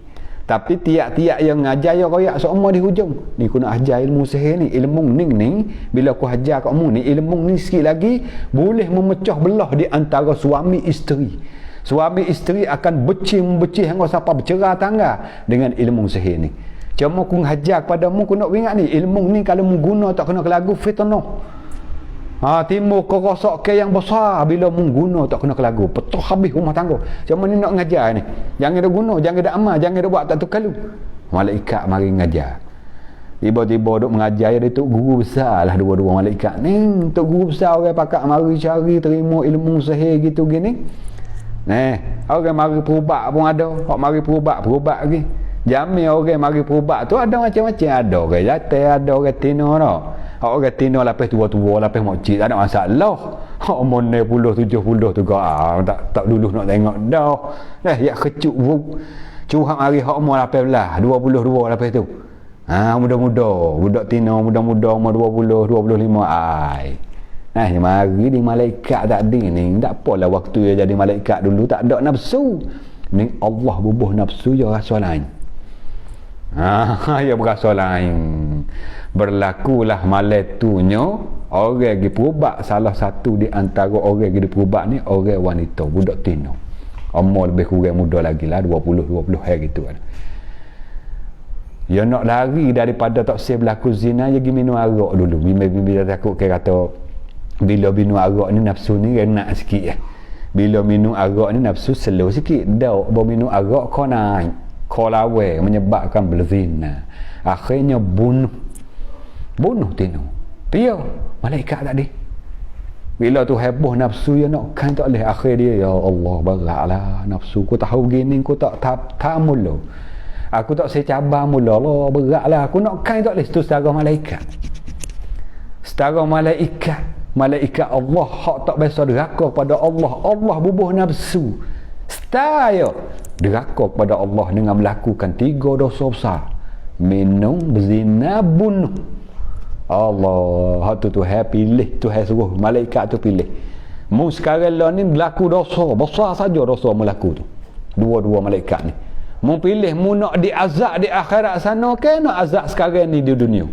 Tapi tiap-tiap yang ngajar yang royak semua di hujung. Ni aku nak ajar ilmu sihir ni. Ilmu ni bila aku ajar kat kamu ni, ilmu ni sikit lagi boleh memecah belah di antara suami isteri. Suami isteri akan membenci hingga sampai bercerai tangga dengan ilmu sihir ni. Cuma aku ajar kepadamu, aku nak ingat ni, ilmu ni kalau mu guna tak kena kelagu fitnah. Timbul kerosok ke yang besar bila mengguna tak kena kelagu, pecah habis rumah tangga. Macam ni nak ngajar ni, jangan dah guna, jangan dah amal, jangan dah buat tak tukalu. Malaikat mari ngajar. Tiba-tiba duk mengajar dia tok guru besar lah dua-dua malaikat ni. Tok guru besar orang pakak mari cari terima ilmu sihir gitu gini. Orang mari perubat pun ada, hok mari perubat lagi. Jamin orang mari perubat tu ada macam-macam, ada orang jatuh, ada orang tino dah. Orang tino lepas tua-tua, lepas makcik tak ada masalah. Umur 60 70 tu kau tak dulu nak tengok dah. Ya kecut wuk. Curang hari hak umur 18, 22 lepas tu. Muda-muda, budak tino muda-muda umur 20, 25 ai. Mari di malaikat tadi ni, tak apalah waktu dia jadi malaikat dulu tak ada nafsu. Ni Allah bubuh nafsu je rasa lain. Ya berasa lain. Berlakulah maletunya orang pergi perubat, salah satu di antara orang pergi perubat ni orang wanita, budak tino. Umur lebih kurang muda lagi lah, 20 hari gitu kan. Ya nak lari daripada tak sah berlaku zina, dia pergi minum arak dulu. Bila takut ke kata bila minum arak ni nafsu ni renak sikit ya. Bila minum arak ni nafsu slow sikit. Dak baru minum arak kau naik. Kau lawe menyebabkan berzina. Akhirnya bunuh tino. Pia malaikat tadi. Bila tu heboh nafsu ya nak kan tak boleh, akhir dia ya Allah beratlah nafsu ku tahu gini ku tak mula. Aku tak secabar mula Allah beratlah aku nak kan tak boleh. Itu setara malaikat. Setara malaikat Allah hak tak biasa deraka pada Allah. Allah bubuh nafsu. Setara deraka pada Allah dengan melakukan 3 dosa besar. Minum, berzina, bunuh. Allah, hak tu Tuhan pilih, Tuhan suruh malaikat tu pilih. Mu sekarang lah ni berlaku dosa, besar saja dosa melaku tu. Dua-dua malaikat ni. Mu pilih mu nak diazab di akhirat sana ke nak azab sekarang ni di dunia.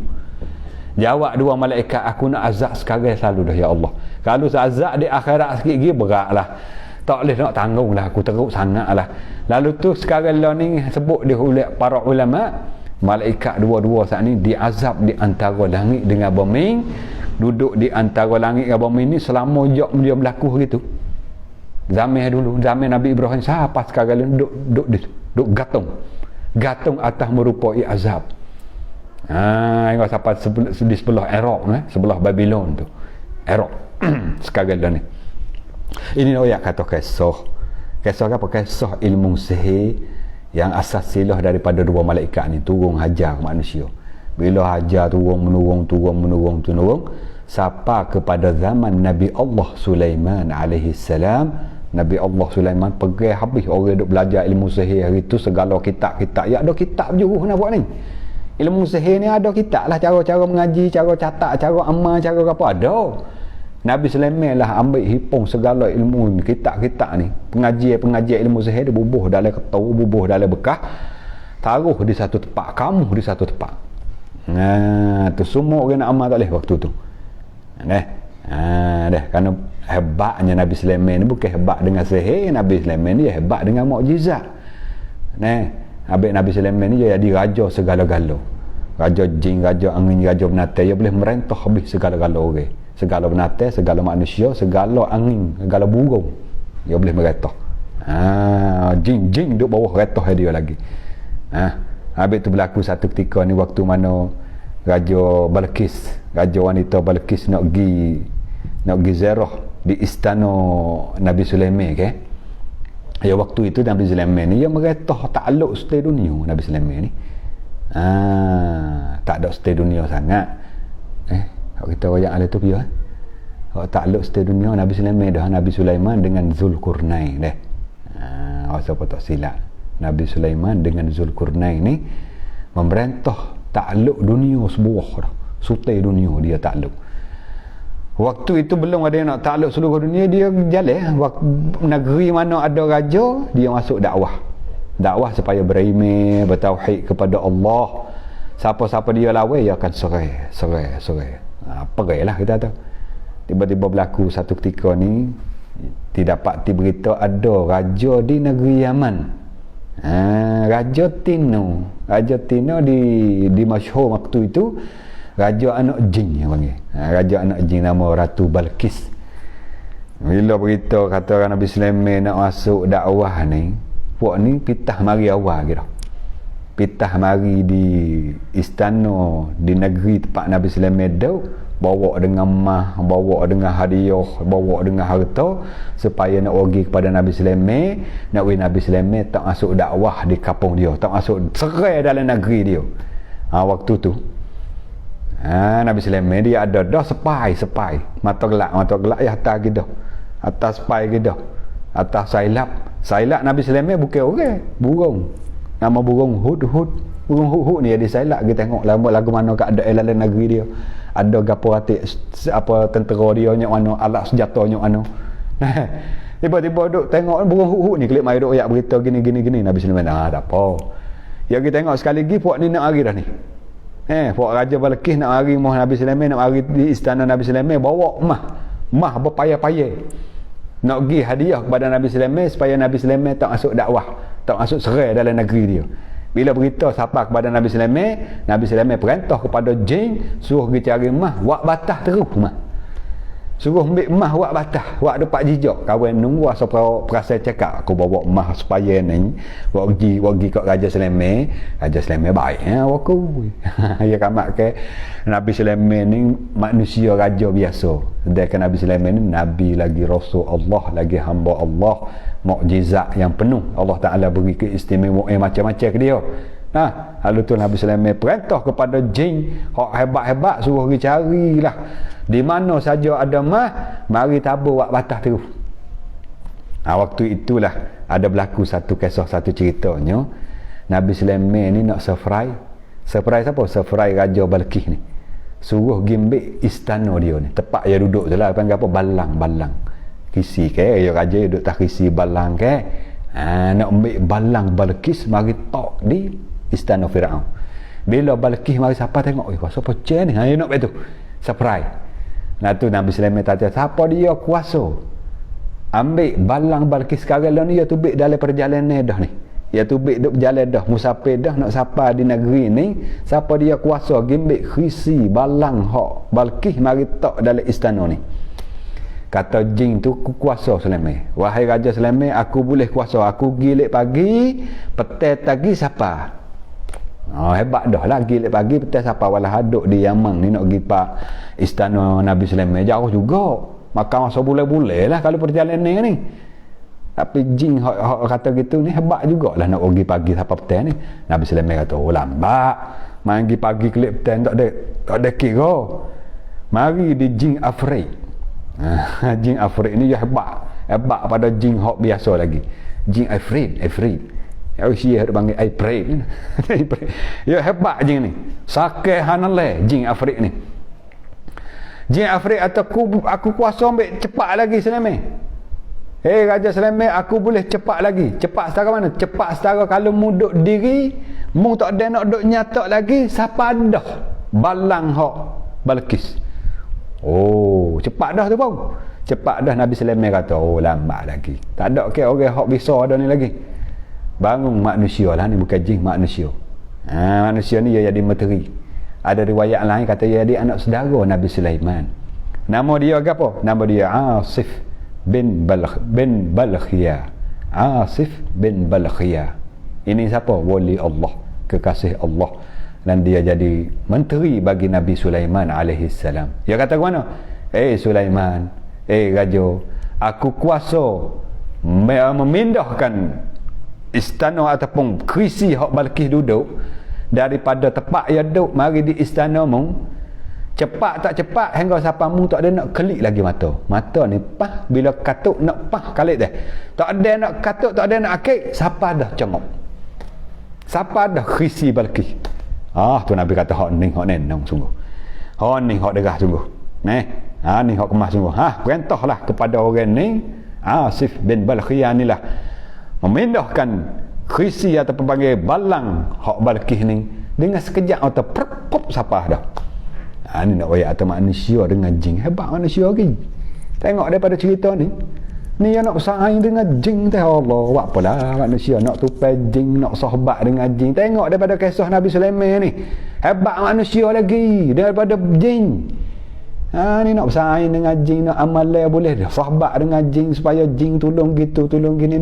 Jawab dua malaikat, aku nak azab sekarang selalu dah ya Allah. Kalau azab di akhirat sikit lagi beratlah. Tak boleh nak tanggung lah, aku teruk sangat lah. Lalu tu sekarang lah ni sebut dia oleh para ulama, malaikat dua-dua saat ni diazab di antara langit dengan bumi. Duduk di antara langit dengan bumi ni selama dia berlaku gitu. Zaman dulu, zaman Nabi Ibrahim, siapa sekarang ni duduk gatung atas merupai azab. Ingat siapa di sebelah Iraq, sebelah Babylon tu, Iraq sekarang dah ni. Ini ayat kata kisah apa? Kisah ilmu sihir yang asas silah daripada dua malaikat ni turun hajar manusia. Bila hajar turun menurun sampai kepada zaman Nabi Allah Sulaiman alaihi salam. Nabi Allah Sulaiman pergi habis orang duk belajar ilmu sihir hari tu, segala kitab-kitab. Ya ada kitab juga nak buat ni. Ilmu sihir ni ada kitab lah, cara-cara mengaji, cara catat, cara amal, cara apa ada. Nabi Sulaiman lah ambil hipung segala ilmu kitab-kitab ni. Pengajian ilmu sihir dia bubuh dalam ketau, bubuh dalam bekas, taruh di satu tempat, kamu di satu tempat. Tu semua orang nak amal tak boleh waktu tu. Kerana hebatnya Nabi Sulaiman ni bukan hebat dengan sihir. Nabi Sulaiman ni hebat dengan mukjizat. Habis Nabi Sulaiman ni dia jadi raja segala-gala. Raja jin, raja angin, raja binatang. Dia boleh merentah habis segala-gala orang. Segala binatang, segala manusia, segala angin, segala burung. Dia boleh merentah. Jin duduk bawah retah dia lagi. Habis tu berlaku satu ketika ni waktu mana Raja Balqis, raja wanita Balqis nak pergi ziarah di istana Nabi Sulaiman ke. Ya waktu itu Nabi Sulaiman ni dia meretah takluk setai dunia. Nabi Sulaiman ni tak ada setai dunia sangat. Kita royak ada tu dia. Takluk setai dunia Nabi Sulaiman dah. Nabi Sulaiman dengan Zulkarnain dah. Siapa tak silap, Nabi Sulaiman dengan Zulkarnain ni memerintah takluk dunia sebuah dah. Sutai dunia dia takluk. Waktu itu belum ada yang nak takluk seluruh dunia, dia jalan negeri mana ada raja, dia masuk dakwah supaya berimeh, bertauhid kepada Allah. Siapa-siapa dia lawan, dia akan serai. Perailah kita tahu. Tiba-tiba berlaku satu ketika ni, didapati berita ada raja di negeri Yaman. Raja Tino di masyhur waktu itu, raja anak jin yang panggil. Raja anak jin nama Ratu Balqis. Bila berita kata Nabi Sulaiman nak masuk dakwah ni, puak ni pitah mari awal gitu. Pitah mari di istana di negeri tempat Nabi Sulaiman duduk, bawa dengan mah, bawa dengan hadiah, bawa dengan harta supaya nak pergi kepada Nabi Sulaiman, nak Nabi Sulaiman tak masuk dakwah di kampung dia, tak masuk serai dalam negeri dia. Waktu tu Nabi Sulaiman dia ada dah sepai mata gelap ya atas gitu, atas sepai gitu, atas sailap Nabi Sulaiman bukan orang, burung. Nama burung hud ni dia sailap, kita tengok lagu mana keadaan dalam negeri dia, ada gapo atik apa tentera dia nyok mana, alat senjata nyok mana. Tiba-tiba duk tengok burung hud ni kelip mai duk ayat berita gini Nabi Sulaiman tak apa. Ya kita tengok sekali lagi puak ni nak hari dah ni. Puak Raja Balqis nak hari moh Nabi Sulaiman, nak hari di istana Nabi Sulaiman, bawa mah berpayah-payah nak pergi hadiah kepada Nabi Sulaiman supaya Nabi Sulaiman tak masuk dakwah, tak masuk serai dalam negeri dia. Bila berita sampai kepada Nabi Sulaiman perintah kepada jin suruh pergi cari mah, wak batah terus mah. Suruh ambil mah wak batah, wak depak jijak. Kawan nunggu asal perasaan cakap aku bawa mah supaya ni wak pergi kat Raja Sulaiman. Raja Sulaiman baik aku. Ya kamak ke Nabi Sulaiman ni manusia raja biasa. Sedangkan Nabi Sulaiman ni nabi lagi, rasul Allah lagi, hamba Allah, mukjizat yang penuh. Allah Taala beri keistimewaan macam-macam ke dia. Lalu tu Nabi Sulaiman perintah kepada jin hak hebat-hebat suruh pergi carilah di mana saja ada mah, mari tabur wak batah terus. Waktu itulah ada berlaku satu kisah, satu ceritanya. Nabi Sulaiman ni nak surprise siapa? Surprise Raja Balqis ni. Suruh gimbik istana dia ni. Tempat dia duduk tu lah, panggil apa? Balang. Kisi ke, raja duduk tak kisi balang ke. Nak ambil balang Balqis, mari tok di istana Firaun. Bila Balqis mari siapa tengok, kuasa pecah ni. Dia nak betul. Surprise. Tu Nabi Sulaiman tanya, siapa dia kuasa ambil balang Balqis sekarang ni, dia tubik dalam perjalanan dah ni. Dia tubik duk berjalan dah, musafir dah nak sapa di negeri ni. Siapa dia kuasa gimbik khisi balang hak Balqis mari tok dalam istana ni. Kata jin tu, ku kuasa Sulaiman. Wahai Raja Sulaiman, aku boleh kuasa. Aku gilik pagi, petang tadi siapa? Hebat dah lah, gilik pagi petang siapa. Walah haduk di Yaman ni nak pergi pak istana Nabi Sulaiman, jauh juga. Makan masa bulan-bulan lah kalau perjalanan ni. Tapi jin hak kata gitu ni hebat jugalah nak pergi pagi siapa petang ni. Nabi Sulaiman kata, lambat. Main pergi pagi kelip petang tak ada kira. Mari di jin Afrik. Jin Afrik ni dia hebat pada jin hak biasa lagi. Jin Afrik ya usia dia panggil Afrik. Ya hebat jin ni, sakeh hanale jin Afrik ni. Jin Afrik atau aku kuasa ambil cepat lagi Sulaiman. Raja Sulaiman, aku boleh cepat lagi. Cepat setara mana? Cepat setara kalau mu duduk diri, mu tak ada nak duduk nyata lagi, siapa dah balang hak Balqis. Cepat dah tu bang. Cepat dah. Nabi Sulaiman kata, lambat lagi. Tak ada ke orang hak bisa ada ni lagi. Bangun manusia lah ni, bukan jin, manusia. Manusia ni dia jadi menteri. Ada riwayat lain kata dia jadi anak saudara Nabi Sulaiman. Nama dia apa? Nama dia Asif bin Balkhia. Asif bin Balkhia. Ini siapa? Wali Allah, kekasih Allah. Dan dia jadi menteri bagi Nabi Sulaiman alaihi salam. Dia kata ke mana? Sulaiman, Raja, aku kuasa memindahkan istana ataupun krisi hak Balqis duduk daripada tempat dia duduk mari di istanamu. Cepat tak cepat hingga siapamu tak ada nak kelik lagi mata ni pah, bila katuk nak pah kalik dah, tak ada nak katuk, tak ada nak akik, siapa dah cengok, siapa dah krisi Balqis. Tu Nabi kata hak ni hak nenong sungguh, hak ni hak derah sungguh. Ni hak kemas sungguh. Perintahlah kepada orang ni Asif bin Balkhiyah ni lah memindahkan krisi atau panggil balang hak Balqis ni dengan sekejap atau perpop sapah dah. Ni nak royak atas manusia dengan jin. Hebat manusia lagi. Tengok daripada cerita ni yang nak bersaing dengan jin teh, Allah, buat apalah manusia nak tupai jin, nak sahabat dengan jin. Tengok daripada kisah Nabi Sulaiman ni, hebat manusia lagi daripada jin. Ni nak bersaing dengan jin, nak amal boleh dah sahabat dengan jin supaya jin tolong gitu tolong gini,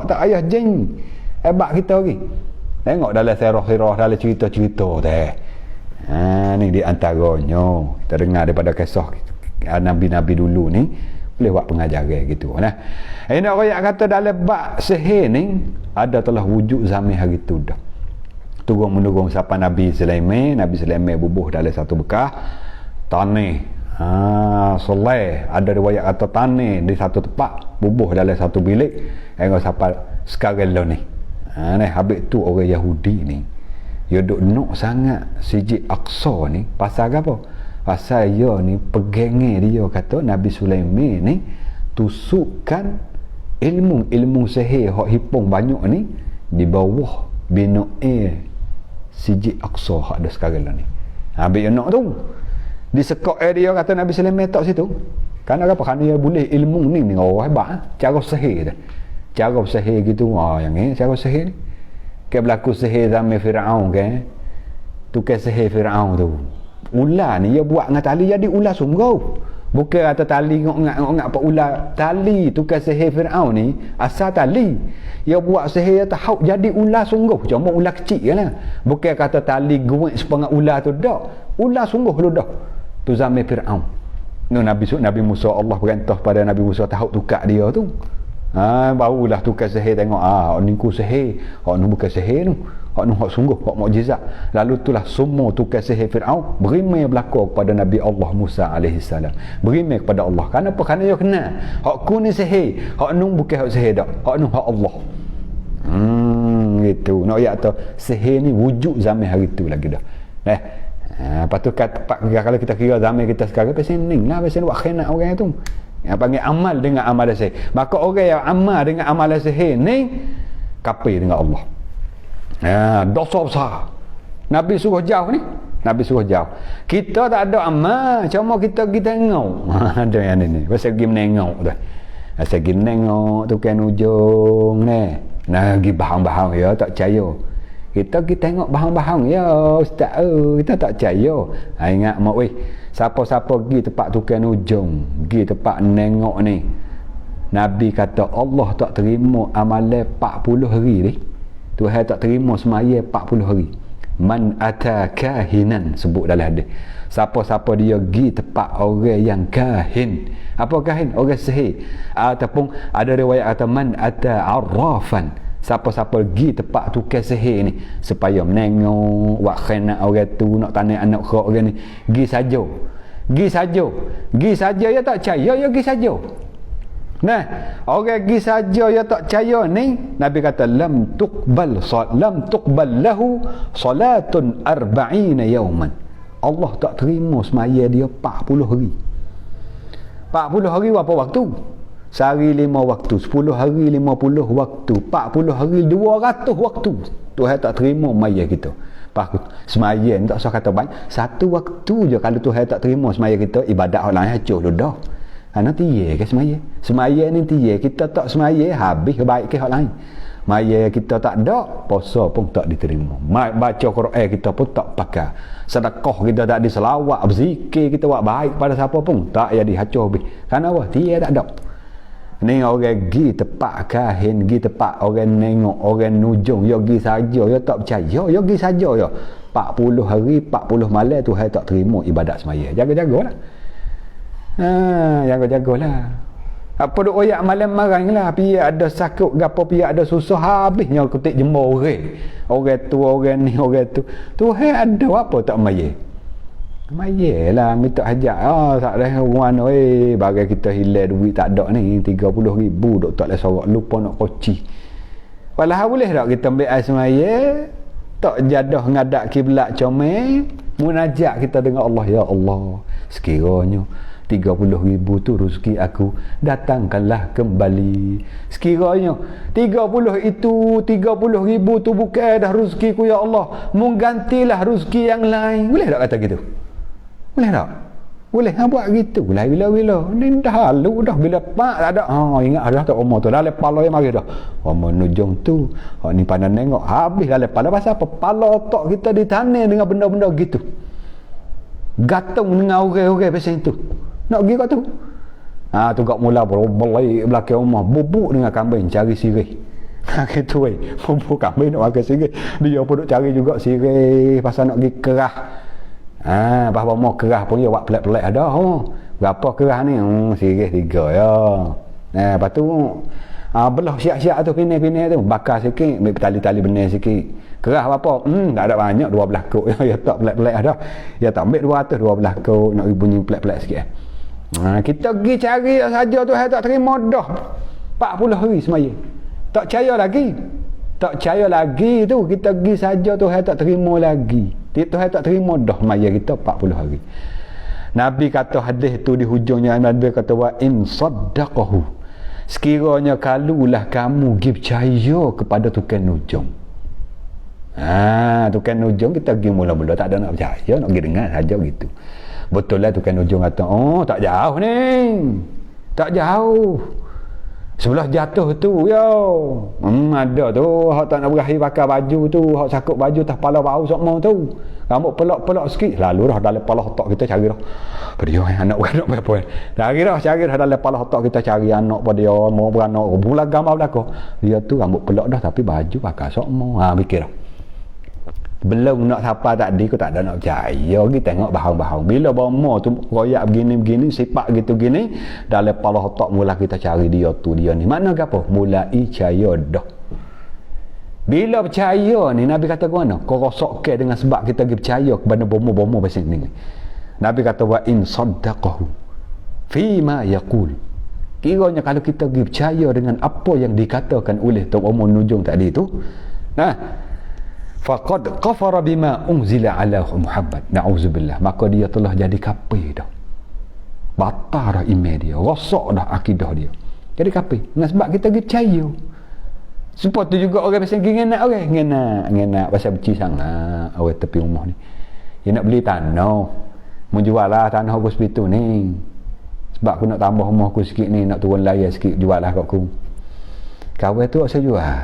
tak payah jin. Hebat kita lagi. Tengok dalam sirah-sirah, dalam cerita-cerita teh. Ni di antaranya kita dengar daripada kisah Nabi-Nabi dulu ni, boleh buat pengajaran gitu. Nak royak kata dalam bab sihir ni ada telah wujud zaman hari tu dah. Turun-menurun siapa Nabi Sulaiman bubuh dalam satu bekas tanah. Soleh, ada riwayat kata tanah di satu tempat, bubuh dalam satu bilik. Hingga sampai sekarang ni. Habis tu orang Yahudi ni dia duk nak sangat Masjid Aqsa ni. Pasal apa? Pasal dia ni pegangnya dia kata Nabi Sulaiman ni tusukkan ilmu sihir hak hipung banyak ni di bawah binaan Masjid Aqsa hak ada sekarang ni. Habis dia nak tu disekok dia kata Nabi Sulaiman tak situ. Kerana apa? Kerana dia boleh ilmu ni orang hebat. Cara sihir tu. Cara sihir gitu. Yang ni cara sihir ni. Kayak berlaku sihir zaman Firaun kan. Tukar sihir Firaun tu. Ular ni dia buat dengan tali jadi ular sungguh. Bukan kata tali ngok-ngak apa ular. Tali tukar sihir Firaun ni asal tali. Dia buat sihir dia tahu jadi ular sungguh. Cuma ular kecil lah. Bukan kata tali guwek sepengah ular tu dak. Ular sungguh lu dah. Tu zaman Firaun. Nabi Musa, Allah perintah pada Nabi Musa tahu tukar dia tu. Barulah tukar sihir tengok. Hak ni ku sihir, hak ni bukan sihir tu. Hak ni hak sungguh, hak mukjizat. Lalu itulah semua tukar sihir Firaun berimai berlaku kepada Nabi Allah Musa alaihi salam. Berimai kepada Allah. Kenapa? Kerana dia kenal. Hak ku ni sihir, hak ni bukan hak sihir dak. Hak ni hak Allah. Gitu. Nak ya atau sihir ni wujud zaman hari tu lagi dah. Lepas tu kalau kita kira zaman kita sekarang pasal ni lah, pasal buat khianat orang tu yang panggil amal dengan amal sihir. Maka orang yang amal dengan amal sihir ni kafir dengan Allah. Dosa besar. Nabi suruh jauh ni, Nabi suruh jauh. Kita tak ada amal, cuma kita tengok. Ada yang ni pasal pergi menengok tu. Pasal pergi menengok tu kan ujung ni. Pergi bahang-bahang ya tak percaya. Kita tengok bahang-bahang ya ustaz, kita tak percaya. Ingat mak weh, siapa-siapa pergi tempat tukang ujung, pergi tempat nengok ni, Nabi kata Allah tak terima amalan 40 hari ni. Tuhan tak terima semaya 40 hari. Man ata kahinan, sebut dalam hadis. Siapa-siapa dia pergi tempat orang yang kahin. Apa kahin? Orang sihir. Ataupun ada riwayat kata man ata arrafan. Siapa-siapa pergi tempat tukar sihir ni supaya menengok buat khianat orang tu, nak tanya anak kau orang ni, pergi saja ya tak percaya ya pergi saja. Orang pergi saja ya tak percaya ni, Nabi kata lam tuqbal lahu salatun 40 yawman. Allah tak terima semaya dia 40 hari. 40 hari berapa waktu? Sehari 5 waktu, 10 hari 50 waktu, 40 hari 200 waktu. Tuhan tak terima semaya kita. Semaya ni tak usah kata banyak, satu waktu je. Kalau Tuhan tak terima semaya kita, ibadat orang lain hancur dah. Kerana tiye ke semaya? Semaya ni tiye, kita tak semaya habis baik ke orang lain. Maya kita tak ada, puasa pun tak diterima. Baca Quran kita pun tak pakai. Sedekah kita tak diselawat, berzikir kita buat baik pada siapa pun tak jadi hancur habis. Kerana apa? Tiye tak ada. Ni orang pergi tempat kahin, pergi tempat orang nengok, orang nujung, dia pergi saja, dia tak percaya, dia pergi saja ya. 40 hari, 40 malam Tuhan tak terima ibadat semaya. Jaga-jagalah. Jaga-jagalah. Apa duk royak malam marang lah, pihak ada sakit gapo, pihak ada susah, habisnya kutik jemur orang tu, orang ni, orang tu. Tuhan ada apa tak maya? Maya lah minta hajat. Tak ada orang bagi kita hilang duit tak ada ni 30,000 duk tak boleh sorak, lupa nak koci. Walau boleh tak kita ambil ais maya, tak jadah ngadak kiblat comel, munajat kita dengan Allah, ya Allah sekiranya 30,000 tu rezeki aku, datangkanlah kembali. Sekiranya 30,000 tu bukan dah rezeki ku ya Allah, menggantilah rezeki yang lain. Boleh tak kata gitu? Boleh tak? Boleh buat gitu lah bila-bila. Ni dah halu dah, bila pak tak ada. Ingat dah tak rumah tu dah lepala yang mari dah. Rumah nujung tu. Ni pandang tengok habis dah lepala. Pasal apa? Pala otak kita ditanam dengan benda-benda gitu. Gatung dengan orang-orang pasal itu. Nak pergi kat tu. Tu kat mula berlai belakang rumah, bubuk dengan kambing cari sirih. Gitu bubuk kambing nak makan sirih. Dia pun duk cari juga sirih pasal nak pergi kerah. Bahawa mau kerah pun dia buat pelik-pelik ada. Berapa kerah ni? Sirih 3 ya. Lepas tu belah siap-siap tu pinai-pinai tu, bakar sikit, ambil tali-tali benar sikit. Kerah berapa? Tak ada banyak, 12 kok. Ya tak pelik-pelik ada. Ya tak ambil 200, 12 kok, nak bunyi pelik-pelik sikit. Kita pergi cari saja tu, tak terima dah 40 hari semaya. Tak percaya lagi. Tak percaya lagi tu, kita pergi saja tu tak terima lagi. Tuhan tak terima dah maya kita 40 hari. Nabi kata hadis tu di hujungnya, Nabi kata wa in saddaqahu, sekiranya kalulah kamu pergi percaya kepada tukang nujung. Tukang nujung kita pergi mula-mula tak ada nak percaya, nak pergi dengar saja gitu. Betul lah tukang nujung kata, tak jauh ni, tak jauh, sebelah jatuh tu ada tu hak tak nak berakhir pakai baju tu, hak sakut baju tak pala bau sokmo tu, rambut pelak-pelak sikit, lalu dah dalam kepala otak kita cari dah dia anak beranak berapa cari dah dalam kepala otak kita cari anak pada dia mau beranak bulan gambar belakang dia tu rambut pelak dah tapi baju pakai sokmo. Fikir dah belum nak siapa tadi aku tak ada nak percaya. Kita tengok bahan-bahan bila bomo tu royak begini-begini, sifat gitu gini, dalam kepala otak mula kita cari dia tu dia ni mana ke apa, mulai percaya dah. Bila percaya ni Nabi kata ke mana, kau rosakkan dengan sebab kita pergi percaya kepada bomo-bomo pasal ni. Nabi kata wa in saddaqahu fima yaqul, kiranya kalau kita pergi percaya dengan apa yang dikatakan oleh Tok Umar Nujung tadi tu, faqad kafara bima unzila ala Muhammad, na'udzubillah, maka dia telah jadi kafir dah, batal dah iman dia, rosak dah akidah dia, jadi kafir dengan sebab kita pergi percaya. Sebab tu juga orang pasal ngenak orang ngenak pasal beci sangat orang tepi rumah ni, dia nak beli tanah, mau jual lah tanah aku sepitu ni, sebab aku nak tambah rumah aku sikit ni, nak turun layar sikit, jual lah kat aku. Kawan tu saya jual,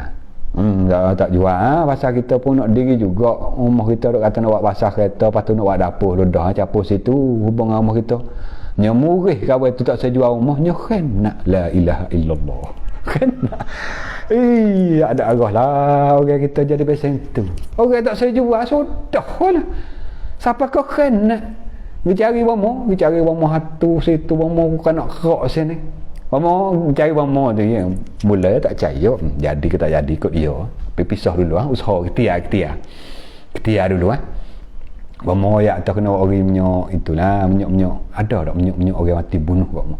tak jual pasal kita pun nak diri juga rumah kita, duk kata nak buat pasar kereta, lepas tu nak buat dapur dah capur situ hubung rumah kita nyemurih. Kawan tu tak saya jual rumahnya kan nak la ilaha illallah kan nak ada arah lah orang kita jadi pasal tu. Orang tak saya jual sudah lah, siapa kau kan nak cari bomo hatu situ, bomo bukan nak kerak sini, bomo cari bomo tu ya. Mula tak percaya, jadi ke tak jadi ikut dia, pisah dulu usaha ketia dulu bomo ya tak kena orang menyok itulah, menyok ada tak menyok orang mati bunuh bomo.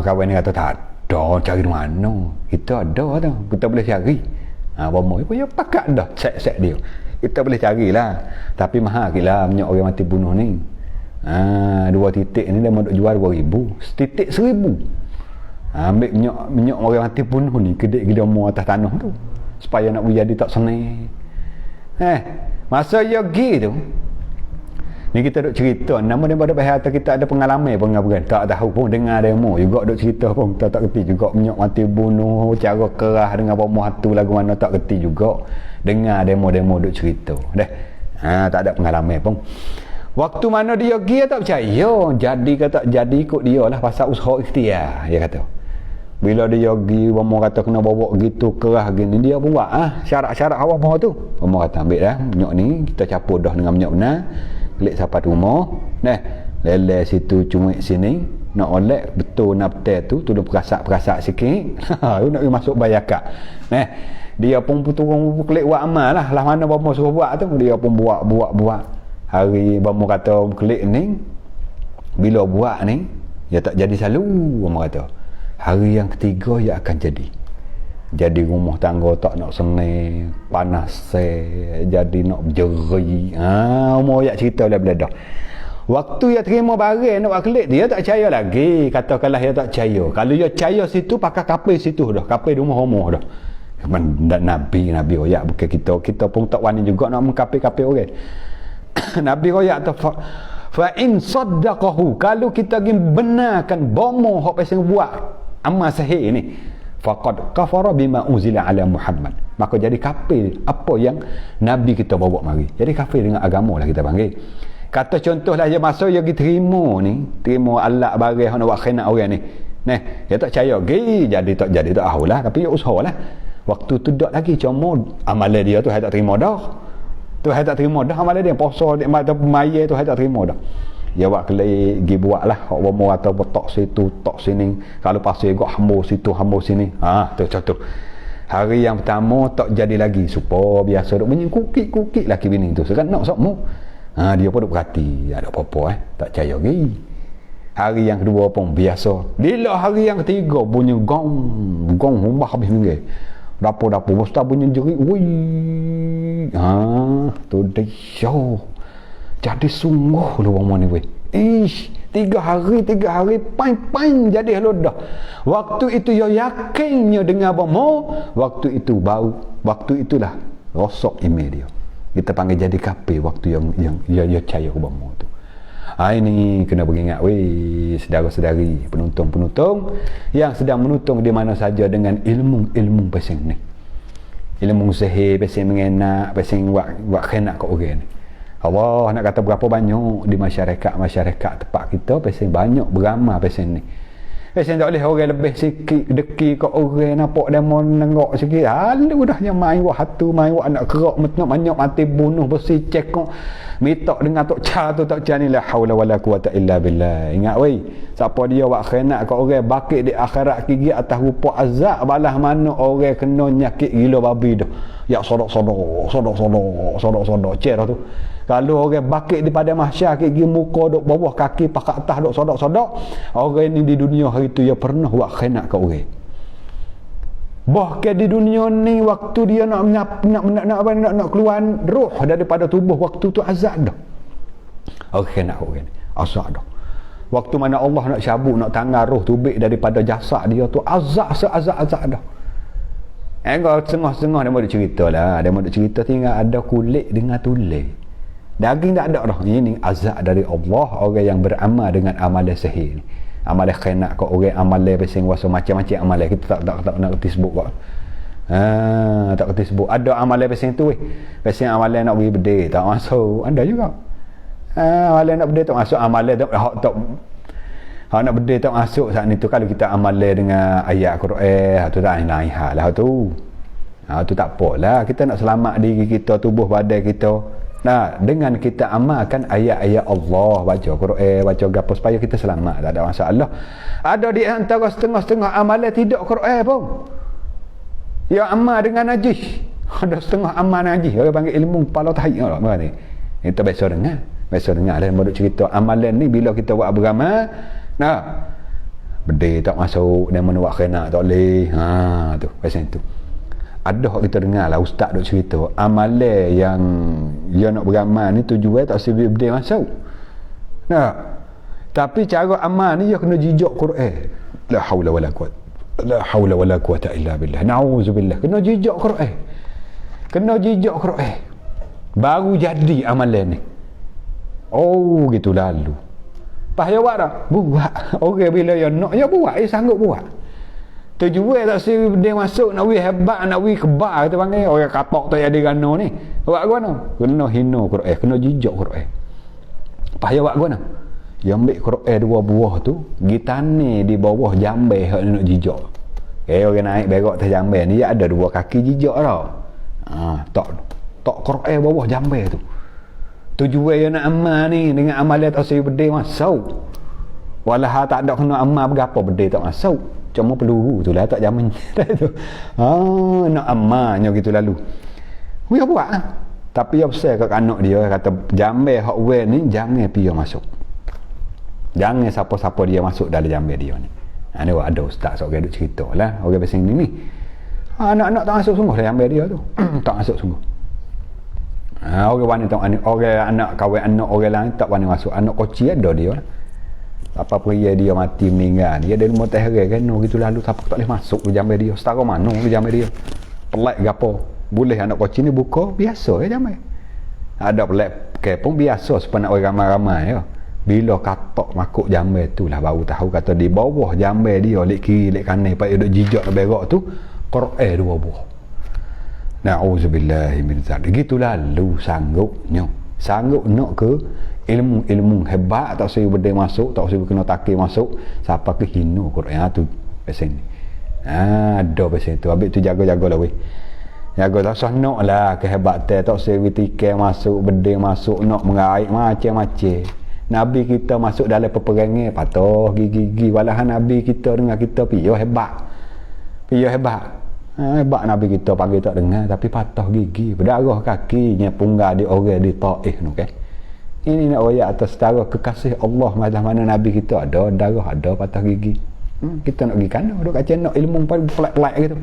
Kawan ni kata tak ada, cari mana kita ada tu, kita boleh cari. Bomo pun ya pakat dah set dia, kita boleh carilah, tapi mahal gila minyak orang mati bunuh ni. 2 titik ni dia mau jual 2,000, titik 1,000. Ambil minyak orang mati bunuh ni, kedek dia mau atas tanah tu supaya nak jadi tak senang. Masa yogi tu ni kita duk cerita, nama daripada bahasa kita ada pengalaman pun ngapain tak tahu pun, dengar demo juga duk cerita pun tak kerti juga minyak mati bunuh, cara kerah dengan bomo hatu lagu mana tak kerti juga, dengar demo duk cerita dah. Tak ada pengalaman pun. Waktu mana dia pergi tak percaya, jadi ke tak jadi ikut dia lah, pasal usaha ikhtiar dia kata. Bila dia pergi bomo kata kena bawa gitu kerah gini, dia pun buat syarat-syarat awak bomo tu. Bomo kata ambil dah minyak ni, kita capur dah dengan minyak benar, klik sapat rumah lele situ cumik sini, nak olek betul naftar tu tudung perasak sikit. Nak masuk bayakak dia pun turun klik buat amal lah mana bomo suruh buat tu, dia pun buat hari bomo kata klik ni, bila buat ni dia tak jadi selalu, bomo kata hari yang ketiga dia akan jadi rumah tangga tak nak senang, panas jadi nak berjeri. Umur yak cerita bila dah Waktu dia terima barang nak buat kelik, dia tak percaya lagi. Katakanlah dia tak percaya. Kalau dia percaya situ, pakai kapal situ dah. Kapal di rumah-rumah dah. Nabi royak bukan kita. Kita pun tak wani juga nak mengkapil-kapil orang. Nabi royak tu fa in saddaqahu, kalau kita pergi benarkan bomo hok pasal buat amal sahih ni, faqad kafara bima uzila ala Muhammad, maka jadi kafir apa yang Nabi kita bawa mari. Jadi kafir dengan agama lah kita panggil. Kata contohlah dia masa dia pergi terima alat barang nak buat khianat orang ni. Nah, dia tak percaya lagi, jadi tak ahulah, tapi dia usahalah. Waktu tu dak lagi cuma amalan dia tu tak terima dah. Tu tak terima dah amalan dia, puasa dia mata mayat tu tak terima dah. Dia buat kelik pergi buatlah hak bomo atau tok situ, tok sini. Kalau pasal gak hamba situ, hamba sini. Tu contoh. Hari yang pertama tak jadi lagi, supaya biasa duk bunyi kukik-kukik laki bini tu. Sekarang nak sokmu. Dia pun duk berhati, tak ada apa-apa tak percaya lagi. Hari yang kedua pun biasa. Bila hari yang ketiga bunyi gong humbah habis minggir. Dapur-dapur mesti bunyi jerit. Wih. Tu dia. Jadi sungguh lu orang ni weh. 3 hari pain jadi halo dah. Waktu itu dia yakinnya dengan bomo, waktu itulah rosak iman dia. Kita panggil jadi kafir waktu yang percaya ke bomo tu. Ini kena beringat weh saudara-saudari, penonton-penonton yang sedang menonton di mana saja dengan ilmu pasal ni. Ilmu sihir, pasal mengenak, pasal buat khianat kat orang ni. Allah nak kata berapa banyak di masyarakat tempat kita pasal banyak beramal pasal ni. Pasal tak boleh orang lebih sikit deki kat orang nampak dia mau nenggok sikit. Halu dah yang main wah hatu, main wah nak kerak banyak mati bunuh bersih cekok. Minta dengan tok ca tu tok ca ni la haula wala quwata illa billah. Ingat weh, siapa dia buat khianat kat orang bakit di akhirat gigi atas rupa azab balah mana orang kena nyakit gila babi dah. Ya sodok cer tu. Kalau orang bakit di pada mahsyar gigi muka duk bawah kaki pakat atas duk sodok, orang ni di dunia hari tu dia pernah buat khianat kat orang. Bahkan di dunia ni waktu dia nak keluar roh daripada tubuh, waktu tu azab dah. Orang khianat kat orang ni azab dah. Waktu mana Allah nak cabut, nak tanggal roh tubik daripada jasad dia tu, azab seazab-azab dah. Kalau setengah-setengah dia mau cerita lah, dia mau cerita tinggal ada kulit dengan tulis. Daging tak ada dah. Ini azab dari Allah orang yang beramal dengan amalan sihir ni. Amalan khianat kat orang, amalan pasal kuasa macam-macam amalan kita tak nak kerti sebut kok. Tak kerti sebut. Ada amalan pasal tu weh. Pasal amalan nak pergi bedil tak masuk. Ada juga. Amalan nak bedil tak masuk, amalan tak nak bedil tak masuk saat ni tu. Kalau kita amalan dengan ayat Quran, tu tak lain hal lah tu. Tu tak apalah. Kita nak selamat diri kita, tubuh badan kita. Nah, dengan kita amalkan ayat-ayat Allah, baca Quran, baca gapo supaya kita selamat, tak ada masalah. Ada di antara setengah-setengah amalan tidak Quran pun. Ya amal dengan najis. Ada setengah amal najis. Orang panggil ilmu kepala tahi lah ni. Kita biasa dengar lah modok cerita amalan ni bila kita buat beramal, nah, bedil tak masuk dan menuak khianat tak boleh. Tu pasal tu. Ada kita dengar lah ustaz duk cerita amalan yang dia nak beramal ni tujuan tak sebab dia masuk. Tapi cara amal ni dia kena jijak Quran. La haula wala quwata illa billah. Nauzubillah. Kena jijak Quran. Baru jadi amalan ni. Gitu lalu. Pahaya buat dah. Buat. Orang bila dia nak dia buat, dia sanggup buat. Tujuan tak si dia masuk nak wih hebat, nak wih kebar kita panggil orang kapak tak ada gano ni. Buat guna? Kena hina Quran, kena jijak Quran. Payah buat guna? Dia ambil Quran 2 buah tu, gitane di bawah jambe hak nak jijak. Orang naik berak atas jambe ni dia ada 2 kaki jijak dah. Tak Quran bawah jambe tu. Tujuan dia nak amal ni dengan amalan tak si bedil masuk. Walah tak ada kena amal berapa bedil tak masuk. Cuma peluru tu lah tak jamin tu. Nak amalnya gitu lalu. Dia buat lah. Tapi dia besar kat anak dia kata jambe hak wen ni jangan dia masuk. Jangan siapa-siapa dia masuk dalam jambe dia ni. Ni ada ustaz seorang duk cerita lah orang pasal ni. Anak-anak tak masuk sungguh dalam jambe dia tu. Tak masuk sungguh. Orang wanita orang anak kahwin anak orang lain tak wani masuk. Anak kecil ada dia. Apa pria dia mati meninggal. Dia dari motor hari kan gitu lalu siapa tak boleh masuk ke jambai dia. Setara mana ke jambai dia. Pelak gapo. Boleh anak kecil ni buka biasa jambai. Ada pelak kepong biasa supaya nak orang ramai-ramai ya. Bila katok makuk jambai tu lah baru tahu kata di bawah jambai dia lek kiri lek kanan pak duk jijak nak berak tu Quran dua buah. Na'udzubillahi min zalik. Gitulah lu sanggupnya. Sanggup nak ke ilmu hebat tak usah benda masuk, tak usah kena takir masuk. Siapa ke hina Quran tu pasal ni. Ada pasal tu. Habis tu jaga-jagalah weh. Jaga tak usah nak lah kehebatan, tak usah tikai masuk, benda masuk, nak mengaik macam-macam. Nabi kita masuk dalam peperangan patuh gigi-gigi walahan Nabi kita dengan kita piyo hebat. Hebat Nabi kita panggil tak dengar tapi patah gigi berdarah kakinya punggar di orang di Taif tu kan. Ini nak royak atas setara kekasih Allah macam mana Nabi kita ada darah ada patah gigi. Kita nak pergi kana duk kacau nak ilmu pelak-pelak gitu.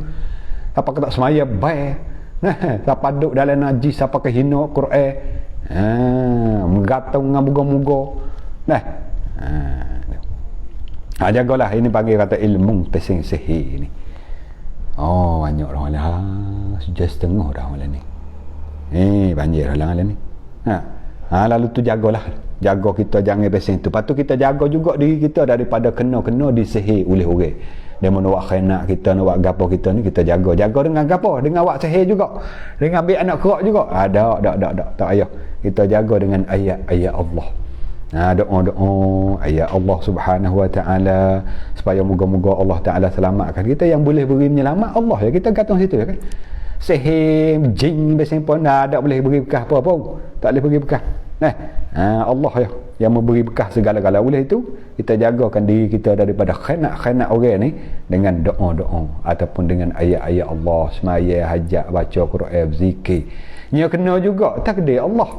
Siapa kata semaya baik. Siapa duk dalam najis siapa kehina Quran. Menggatau dengan muga-muga. Jagalah ini panggil kata ilmu pesing sihir ni. Oh banyak orang lah. Sejak setengah dah malam ni. Banjir lah malam ni. Lalu tu jagalah. Jaga kita jangan pesing tu. Lepas tu kita jaga juga diri kita daripada kena-kena disihir oleh orang. Dia mau nak khenak kita, nak buat gapo kita ni kita jaga. Jaga dengan gapo? Dengan buat sihir juga. Dengan ambil anak kerak juga. Tak payah. Kita jaga dengan ayat-ayat Allah. Doa-doa ayat Allah Subhanahu wa taala supaya moga-moga Allah taala selamatkan kita. Yang boleh beri menyelamat Allah ya, kita gantung situ ya kan. Sihir jin biasa pun tak boleh beri bekah apa-apa. Tak boleh beri bekah. Allah ya yang memberi bekah segala-gala. Oleh itu kita jagakan diri kita daripada khenak-khenak orang ni dengan doa-doa ataupun dengan ayat-ayat Allah, semaya, hajat, baca Quran, zikir. Nya kena juga takdir Allah.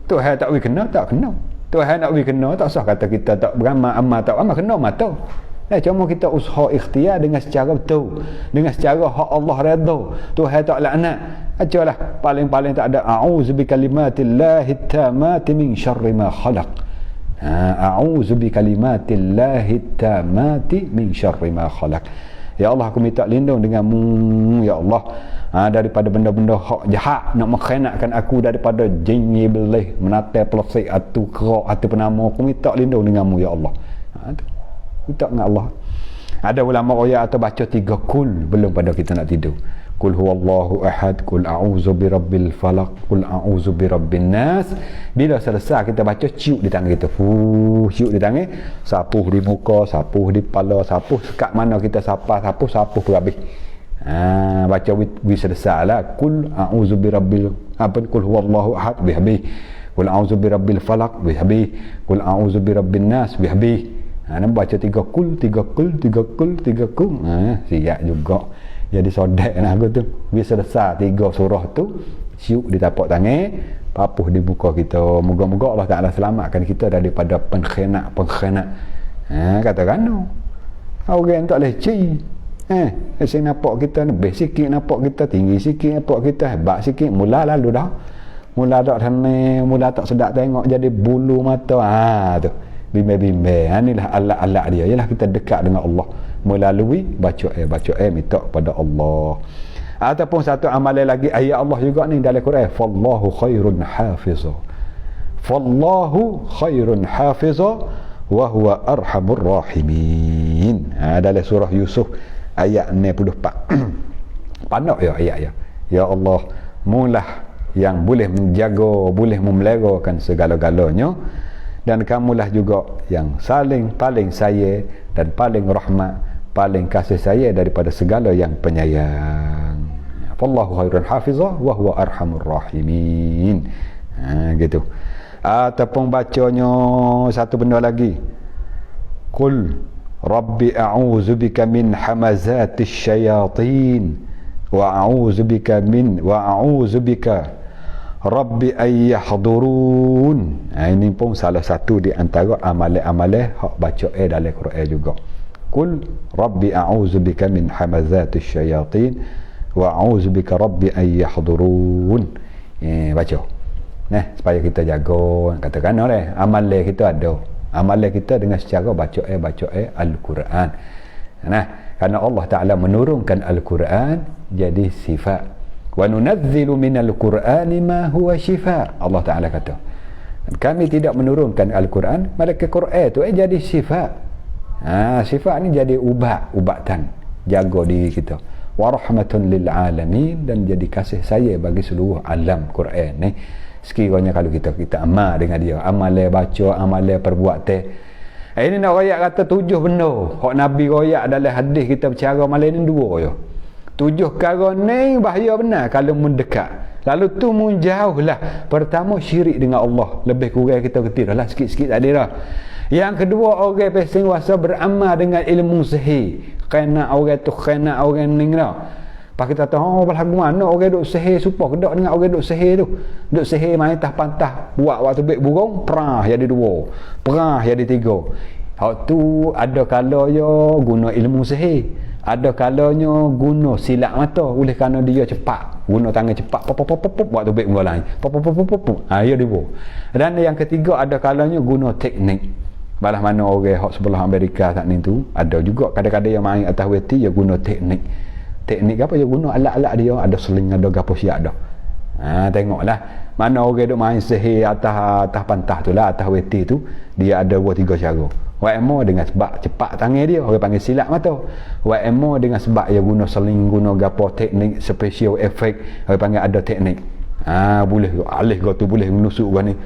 Tuhan tak boleh kena, tak kena. Tuhan nak beri kena, tak usah kata kita tak beramal tak amal, kena mata. Cuma kita usaha ikhtiar dengan secara betul, dengan secara hak Allah redha. Tuhan tak laknat. Ajalah paling-paling tak ada a'udzu bikalimatillahi tammati min syarri ma khalaq. A'udzu bikalimatillahi tammati min syarri ma khalaq. Ya Allah, aku minta lindung denganmu ya Allah daripada benda-benda hak jahat nak mengkhianatkan aku, daripada jin iblis menatai pelosik atau kerak atau penama. Aku minta lindung denganmu ya Allah. Minta dengan Allah. Ada ulama royak atau baca 3 kul belum pada kita nak tidur. Kul huwallahu ahad, kul a'udzu birabbil falaq, kul a'udzu birabbin nas. Bila selesai kita baca, ciuk di tangan kita. Ciuk di tangan, sapuh di muka, sapuh di kepala, sapuh sekat mana kita sapuh habis. Baca wi selesai lah. Kul a'udzu birabbil kul huwallahu ahad bihabis. Kul a'udzu birabbil falaq bihabis. Kul a'udzu birabbin nas bihabis. Nak baca 3 kul. Siap juga. Jadi sodak nak aku tu. Bila selesai 3 surah tu, siuk di tapak tangan, papuh di muka kita. Moga-moga Allah Taala selamatkan kita daripada pengkhianat. Katakan no. Orang tak leceh. Saya nampak kita lebih sikit, nampak kita tinggi sikit, nampak kita hebat sikit, mula lalu dah. Mula tak sana, mula tak sedap tengok jadi bulu mata. Tu. Bimbang-bimbang. Inilah alat-alat dia. Ialah kita dekat dengan Allah melalui baca minta kepada Allah. Ataupun satu amalan lagi ayat Allah juga ni dalam Quran, fallahu khairun hafiza. Fallahu khairun hafiza wa huwa arhamur rahimin. Dalam surah Yusuf ayat 64. Pandang ya ayat ya. Ya Allah, mulah yang boleh menjaga, boleh memeliharakan segala-galanya, dan kamulah juga yang paling sayang dan paling rahmat, paling kasih sayang daripada segala yang penyayang. Wallahu khairun hafizah wa huwa arhamur rahimin. Gitu. Ataupun bacanya satu benda lagi. Qul rabbi a'udzu bika min hamazatis syayatin wa a'udzu bika Rabbi ayyahdurun. Ini pun salah satu di antara amalan-amalan hak baca dalam Quran juga. Qul Rabbi a'udzu bika min hamazatis syayatin wa a'udzu bika Rabbi ayyahdurun. Baca. supaya kita jaga katakan amal kita ada amal kita dengan secara baca Al-Quran. Kerana Allah Ta'ala menurunkan Al-Quran jadi sifat. Wa nunazzilu minal Qur'ani ma huwa shifa. Allah Ta'ala kata, kami tidak menurunkan Al-Quran, malaikat Quran tu jadi sifat. Sifat ni jadi ubatan jaga diri kita. Wa rahmatun lil alamin, dan jadi kasih saya bagi seluruh alam Quran ni. Sekiranya kalau kita amal dengan dia, amal baca, amal perbuat ini nak royak kata 7 benda hak Nabi royak dalam hadis kita bercara malam ni 2 je. 7 perkara ni bahaya benar kalau mendekat. Lalu tu menjauh lah. Pertama, syirik dengan Allah. Lebih kurang kita kerti dah lah, sikit-sikit tadi dah. Yang kedua, orang pesing wasa beramal dengan ilmu sihir. Kena orang tu, kena orang ni dah. Pak kita tahu belah mana orang duk sihir supaya kedak dengan orang duk sihir tu. Duk sihir main tah pantah, buat waktu baik burung, perah jadi 2, perah jadi 3. Hak tu ada kalanya guna ilmu sihir, ada kalanya guna silap mata oleh kerana dia cepat, guna tangan cepat pop waktu baik burung lain. Pop. Ya dia. Dan yang ketiga, ada kalanya guna teknik. Balah mana orang hak sebelah Amerika tak ni tu, ada juga kadang-kadang yang main atas weti dia guna teknik. Teknik apa dia guna, alat-alat dia ada seling, ada gapo siap dah. Tengoklah mana orang duk main sihir atas pantah tu lah, atas weti tu, dia ada 2-3 cara. WMO dengan sebab cepat tangan dia, orang panggil silap mata. WMO dengan sebab dia guna seling, guna gapo teknik special effect, orang panggil ada teknik. Boleh alih tu boleh menusuk gua ni.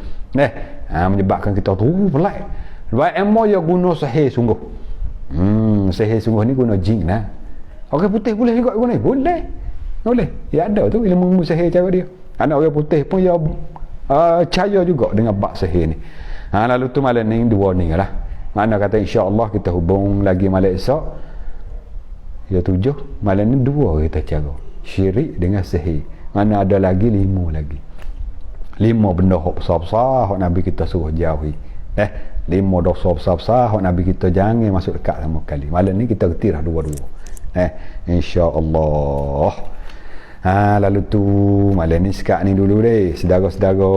Menyebabkan kita tu pelik. WMO dia guna sihir sungguh. Sihir sungguh ni guna jin lah. Orang putih boleh juga guna ni? Boleh. Ya ada tu ilmu sihir cara dia. Anak orang putih pun dia percaya juga dengan bab sihir ni. Lalu tu malam ni 2 ni lah. Mana kata insya-Allah kita hubung lagi malam esok. Ya 7, malam ni 2 kita cara. Syirik dengan sihir. Mana ada lagi 5 lagi. 5 benda hak besar-besar hak Nabi kita suruh jauhi. 5 dosa besar-besar hak Nabi kita jangan masuk dekat sama kali. Malam ni kita reti dah 2-2. InsyaAllah. Lalu tu malam ni sekat ni dulu deh, saudara-saudara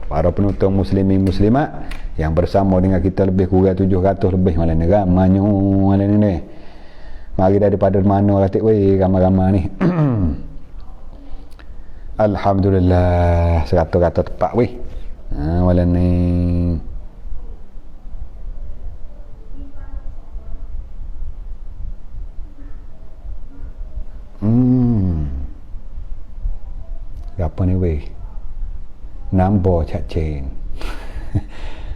para penonton muslimin muslimat yang bersama dengan kita lebih kurang 700 lebih malam ni, ramanya malam ni deh. Mari daripada mana ratik weh ramai-ramai ni. Alhamdulillah, 100 tepat weh malam ni. Apa ni weh? Nampak cacing.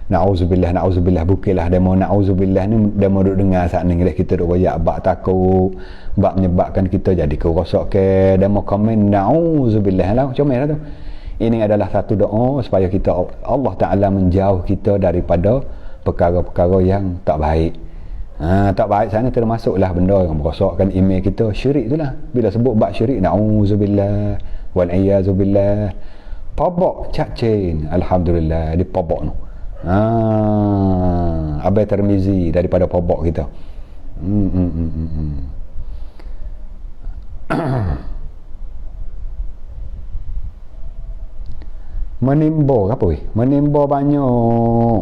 Na'udzubillah bukilah demo na'udzubillah ni demo duk dengar saat ni kita duk royak bab takut, bab menyebabkan kita jadi kerosak ke, demo komen na'udzubillah lah comel lah tu. Ini adalah satu doa supaya kita Allah Ta'ala menjauh kita daripada perkara-perkara yang tak baik. Tak baik sana termasuklah benda yang merosakkan iman kita, syirik tu lah. Bila sebut bab syirik, na'udzubillah wal iyazubillah, pobok cacing. Alhamdulillah di pobok tu. Abai Tirmizi daripada pobok kita. Menimba apa weh? Menimba banyak.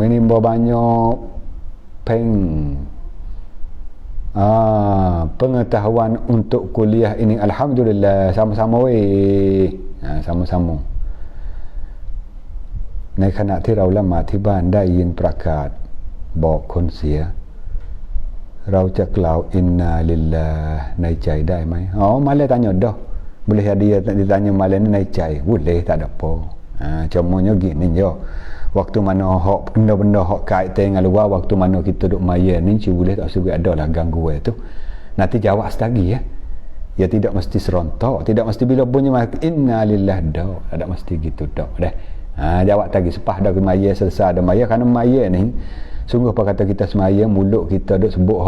Menimba banyak pengetahuan untuk kuliah ini. Alhamdulillah, sama-sama weh. Sama-sama. ในขณะที่เราละหมาดที่บ้านได้ยินประกาศบอกคนเสียเราจะกล่าวอินนาลิลลาห์ในใจได้ไหมmalah tanya dah boleh dia ditanya malah niในใจ boleh tak ada apa. Contohnya gini je, waktu mana hak benda-benda hak kait dengan luar, waktu mana kita duk maya ni boleh tak sebut ada lah gangguan tu, nanti jawab setagi ya. Ya tidak mesti serontak, tidak mesti bila bunyi inna lillah dah, ada mesti gitu dah. Jawab tadi sepah dah maya selesai ada maya, kerana maya ni sungguh apa kata kita semaya mulut kita duk sebut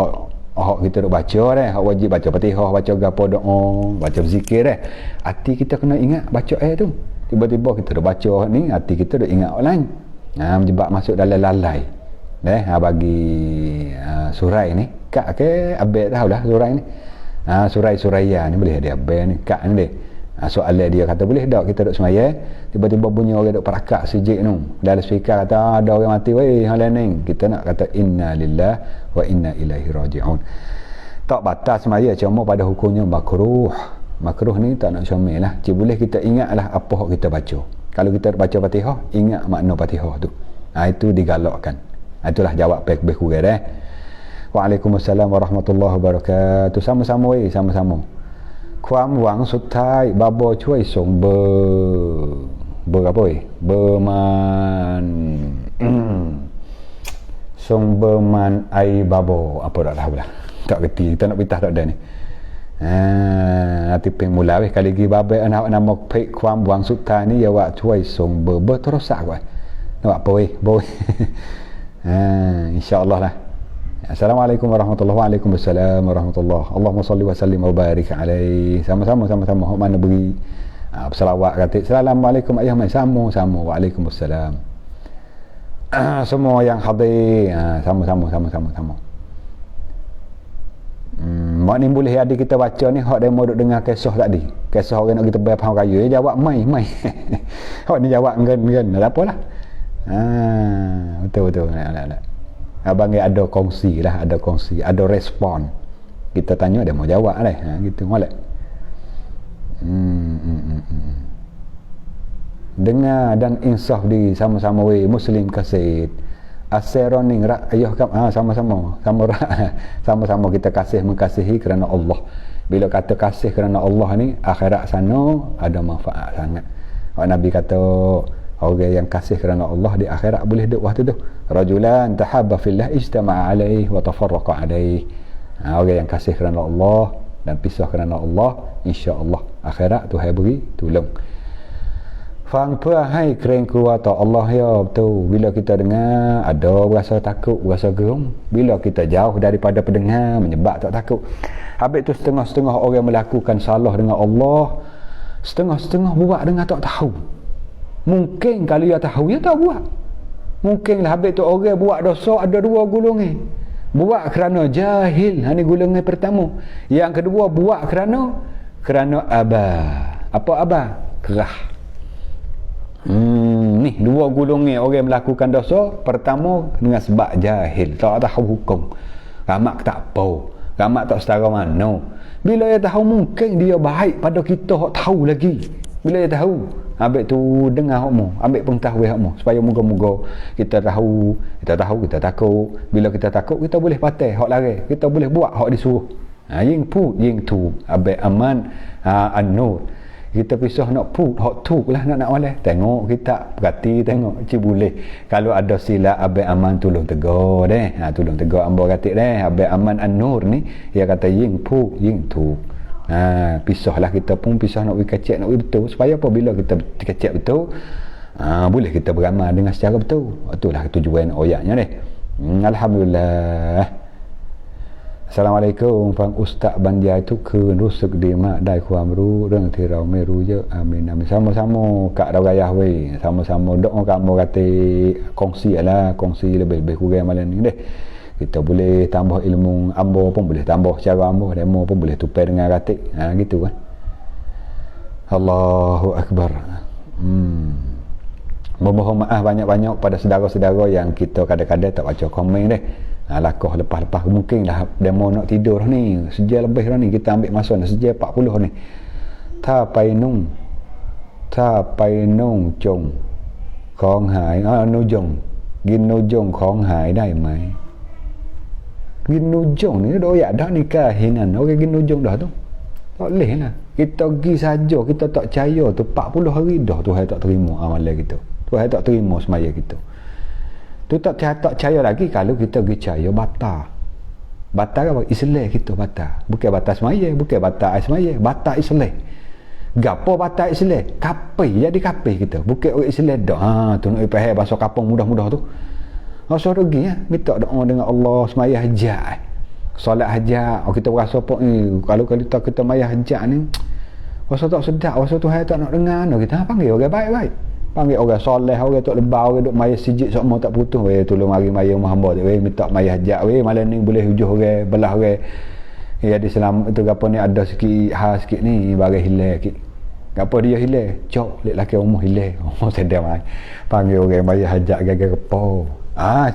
hak kita duk baca dah, hak wajib baca Fatihah, baca gapo doa, baca zikir dah. Hati kita kena ingat baca tu. Tiba-tiba kita duk baca ni, hati kita duk ingat orang lain. Menjebak masuk dalam lalai. Bagi surai ni, kak ke abek tahu lah surai ni. Surai Suraya ni boleh ada abek ni, kak ni deh. Soalan dia kata boleh tak kita duk semaya, tiba-tiba bunyi orang duk perakak sijik tu dalam speaker kata ada orang mati weh hal lain, kita nak kata inna lillahi wa inna ilaihi raji'un. Tak batas semaya, cuma pada hukumnya makruh. Makruh ni tak nak syamil lah. Boleh kita ingatlah apa yang kita baca. Kalau kita baca Fatihah, ingat makna Fatihah tu. Itu digalakkan. Itulah jawab baik-baik kurang dah. Waalaikumsalam warahmatullahi wabarakatuh. Sama-sama weh, sama-sama. ความหวังสุดท้ายบาโบช่วยส่งเบอร์apa weh? เบอร์มันส่งเบอร์มันไอบาโบapa dah lah pula. Tak kerti kita nak pitah tak ada ni. Nanti pemula weh kali lagi babe anak nama pek ความหวังสุดท้ายni ya wak ช่วยส่งเบอร์โทรศัพท์weh. Nak apa weh? Boy. Insya-Allah lah. Assalamualaikum warahmatullahi wabarakatuh. Waalaikumsalam warahmatullahi. Allahumma salli wa sallim wa barik alaihi. Sama-sama hok mana beri selawat kata assalamualaikum ayah mai sama. Waalaikumsalam. Semua yang hadir sama-sama. Mak ni boleh adik kita baca ni hok demo duk dengar kisah tadi. Kisah orang nak kita bayar faham kayu dia jawab mai. Hok ni jawab ngen tak apalah. Betul. Nak. Abang ada kongsi, ada respon. Kita tanya dia mau jawab lah, gitu molek. Dengar dan insaf diri sama-sama weh muslim kasid. Aseroning rak ayah kam sama-sama kita kasih mengasihi kerana Allah. Bila kata kasih kerana Allah ni akhirat sana ada manfaat sangat. Nabi kata orang yang kasih kerana Allah di akhirat boleh duduk waktu tu. Rajulan tahabba fillah ijtama'a alaihi wa tafarraqa alaihi. Orang yang kasih kerana Allah dan pisah kerana Allah, insya-Allah akhirat Tuhan beri tolong. Fang pua hai keren kuat Allah ya betul. Bila kita dengar ada rasa takut, rasa geram. Bila kita jauh daripada pendengar menyebab tak takut. Habis tu setengah-setengah orang melakukan salah dengan Allah, setengah-setengah buat dengan tak tahu. Mungkin kalau dia tahu dia tak buat. Mungkinlah habis tu orang buat dosa ada dua golongan. Buat kerana jahil, ini golongan pertama. Yang kedua buat kerana abah. Apa abah? Kerah. Ni dua golongan orang melakukan dosa. Pertama dengan sebab jahil, tak tahu hukum. Ramak tak apa. Ramak tak setara mana. Bila dia tahu mungkin dia baik pada kita hok tahu lagi. Bila dia tahu, ambil tu dengar hokmu, ambil pengetahuan hokmu supaya moga-moga kita tahu, kita takut. Bila kita takut, kita boleh patah hok lari, kita boleh buat hok disuruh. Ying pu, ying tu, ambil aman an-nur. Kita pisah nak pu, hok tu lah nak oleh. Tengok kita berhati tengok boleh. Kalau ada silap ambil aman tolong tegur deh. Tolong tegur ambo katik deh. Ambil aman an-nur ni dia kata ying pu, ying tu. Pisahlah kita pun pisah nak kecek nak betul supaya apabila kita kecek betul boleh kita beramal dengan secara betul. Itulah tujuan ayatnya deh. Alhamdulillah. Assalamualaikum Pang Ustaz Banjai tu keun rusuk di mak daiความรู้เรื่องที่เราไม่รู้เยอะอามินamin. Sama-sama kak rayah weh, sama-sama doa kamu kata kongsi lebih kurang malam ni deh. Kita boleh tambah ilmu ambo pun boleh tambah cara ambo, demo pun boleh tupai dengan ratik. Gitu kan. Allahu Akbar. Memohon maaf banyak-banyak pada saudara-saudara yang kita kadang-kadang tak baca komen deh. Lakah lepas-lepas mungkin lah demo nak tidur ni. Sejam lebih dah ni kita ambil masa ni sejam 40 ni. Ta pai nung chong khong hai nu jong. Gin nu jong khong hai dai mai. Ginujong ni doyak dah nikahin orang ginujong dah tu. Tak boleh lah. Kita pergi saja kita tak percaya tu 40 hari dah Tuhan tak terima amalan kita. Tuhan tak terima semaya kita. Tu tak percaya lagi kalau kita pergi percaya batal. Batal apa? Islam kita batal. Bukan batal semaya, bukan batal semaya, batal Islam. Gapo batal Islam? Kapai jadi kapai kita. Bukan orang Islam dah. Tu nak faham bahasa kapung mudah-mudah tu. Masa rugi minta doa dengan Allah semaya hajat. Solat hajat. Kita berasa apa ni kalau kita maya hajat ni rasa tak sedap, rasa Tuhan tak nak dengar. Kita panggil orang baik-baik. Panggil orang soleh, orang tak lebah, orang duk maya sijik semua tak putus. Weh tolong mari maya Muhammad weh minta maya hajat weh malam ni boleh hujuh orang belah orang. Ya di Islam itu apa ni ada sikit sikit ni bagi hilang sikit. Gapo dia hilang? Cok, lek laki umur hilang. Oh, sedap mai. Panggil orang bayar hajat gagal kepo.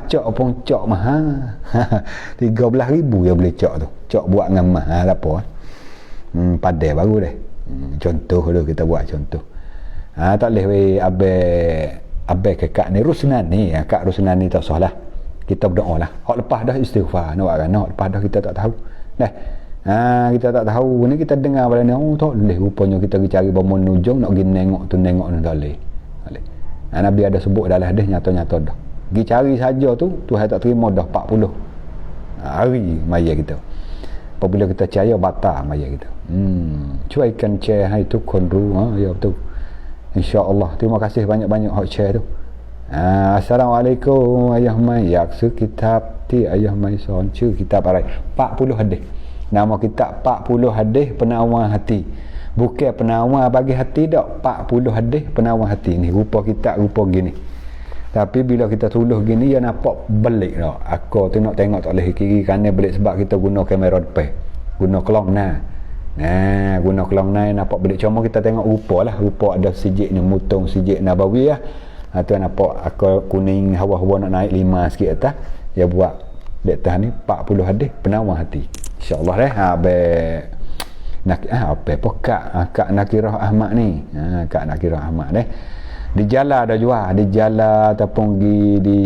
Cok pun cok mahal. 13,000 ya beli cok tu. Cok buat dengan mahal apa? Padai baru deh. Contoh dulu kita buat contoh. Tak boleh weh abe kekak ni Rusnani. Kak Rusnani tak salah. Kita berdoa lah. Hak lepas dah istighfar. Nak kan? Hak lepas dah kita tak tahu. Dah. Kita tak tahu ni, kita dengar pada ni, tak boleh rupanya kita pergi cari bangun nujung nak pergi nengok tu tak boleh. Nabi ada sebut dalam hadis nyata-nyata dah pergi cari saja tu Tuhan tak terima dah 40 hari maya kita. Apabila kita percaya batal maya kita. Cuaikan share hai tu konru. Ya betul, insya-Allah. Terima kasih banyak-banyak hak share tu. Assalamualaikum ayah mai yaksu kitab ti ayah mai soncu kitab arai 40 hadis. Nama kitab 40 hadis penawar hati. Bukan penawar bagi hati dak. 40 hadis penawar hati ni. Rupa kitab rupa gini. Tapi bila kita tulis gini, ya nampak belik dak. Aku tu nak tengok tak boleh kiri kanan belik sebab kita guna kamera depan. Guna kelong nah. Guna kelong nah nampak belik. Cuma kita tengok rupa lah. Rupa ada sijik ni mutung, sijik nabawi lah. Tu nampak aku kuning hawa-hawa nak naik 5 sikit atas. Dia buat dek atas ni 40 hadis penawar hati. InsyaAllah Kak Nakirah Ahmad ni. Kak Nakirah Ahmad di jala dah jual, di jala ataupun di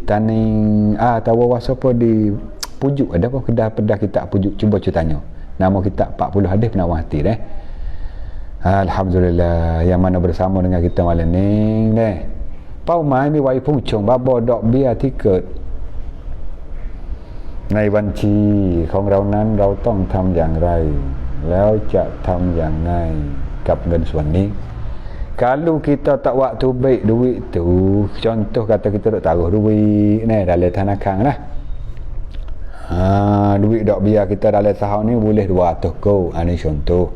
Taning tahu apa di Pujuk ada apa kedai kitab Pujuk, cuba tanya nama kitab 40 hadis penawar hati Alhamdulillah yang mana bersama dengan kita malam ni Pau mai mi wai phung chong babo dok bia tiket ในวันชีของเรานั้นเราต้องทำอย่างไรแล้วจะทำอย่างไรกับเงินส่วนนี้ kalau kita tak waktu baik duit tu, contoh kata kita nak taruh duit ni dalam tanakan lah, duit dok biar kita dalam sahau ni boleh 200 ko, ni contoh.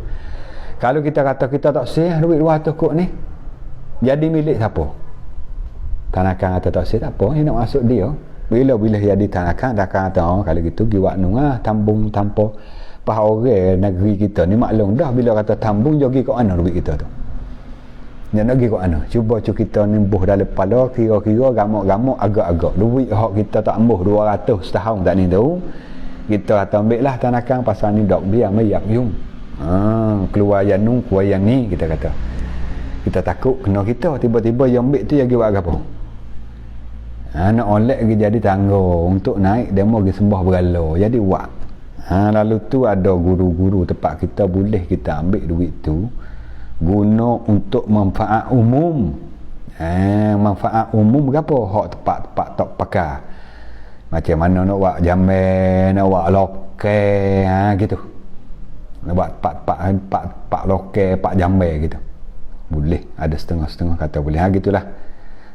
Kalau kita kata kita tak sih duit 200 ko ni jadi milik siapa? Tanakan atau tak sih tak apa, ini nak masuk dia. Bila jadi tanakan kalau gitu giwak nungah tambung tanpa pah orang negeri kita ni maklum dah bila kata tambung jogi kat mana duit kita tu. Nak pergi kat mana? Cuba kita nimbuh dalam kepala kira-kira gamuk-gamuk agak-agak. Duit hak kita tak ambuh 200 setahun tak ni tu. Kita kata ambil lah tanakan pasal ni dok biar mayak yung. Keluar yang nung keluar yang ni kita kata. Kita takut kena kita tiba-tiba yang ambil tu yang giwak apa? Nak olek pergi jadi tangga untuk naik demo pergi sembah berala jadi wak. Lalu tu ada guru-guru tempat kita boleh kita ambil duit tu guna untuk manfaat umum. Manfaat umum berapa? Hak tempat-tempat tak pakai. Macam mana nak buat jamban, nak buat lokal gitu. Nak buat tempat lokal, tempat jamban gitu. Boleh, ada setengah-setengah kata boleh. Gitulah.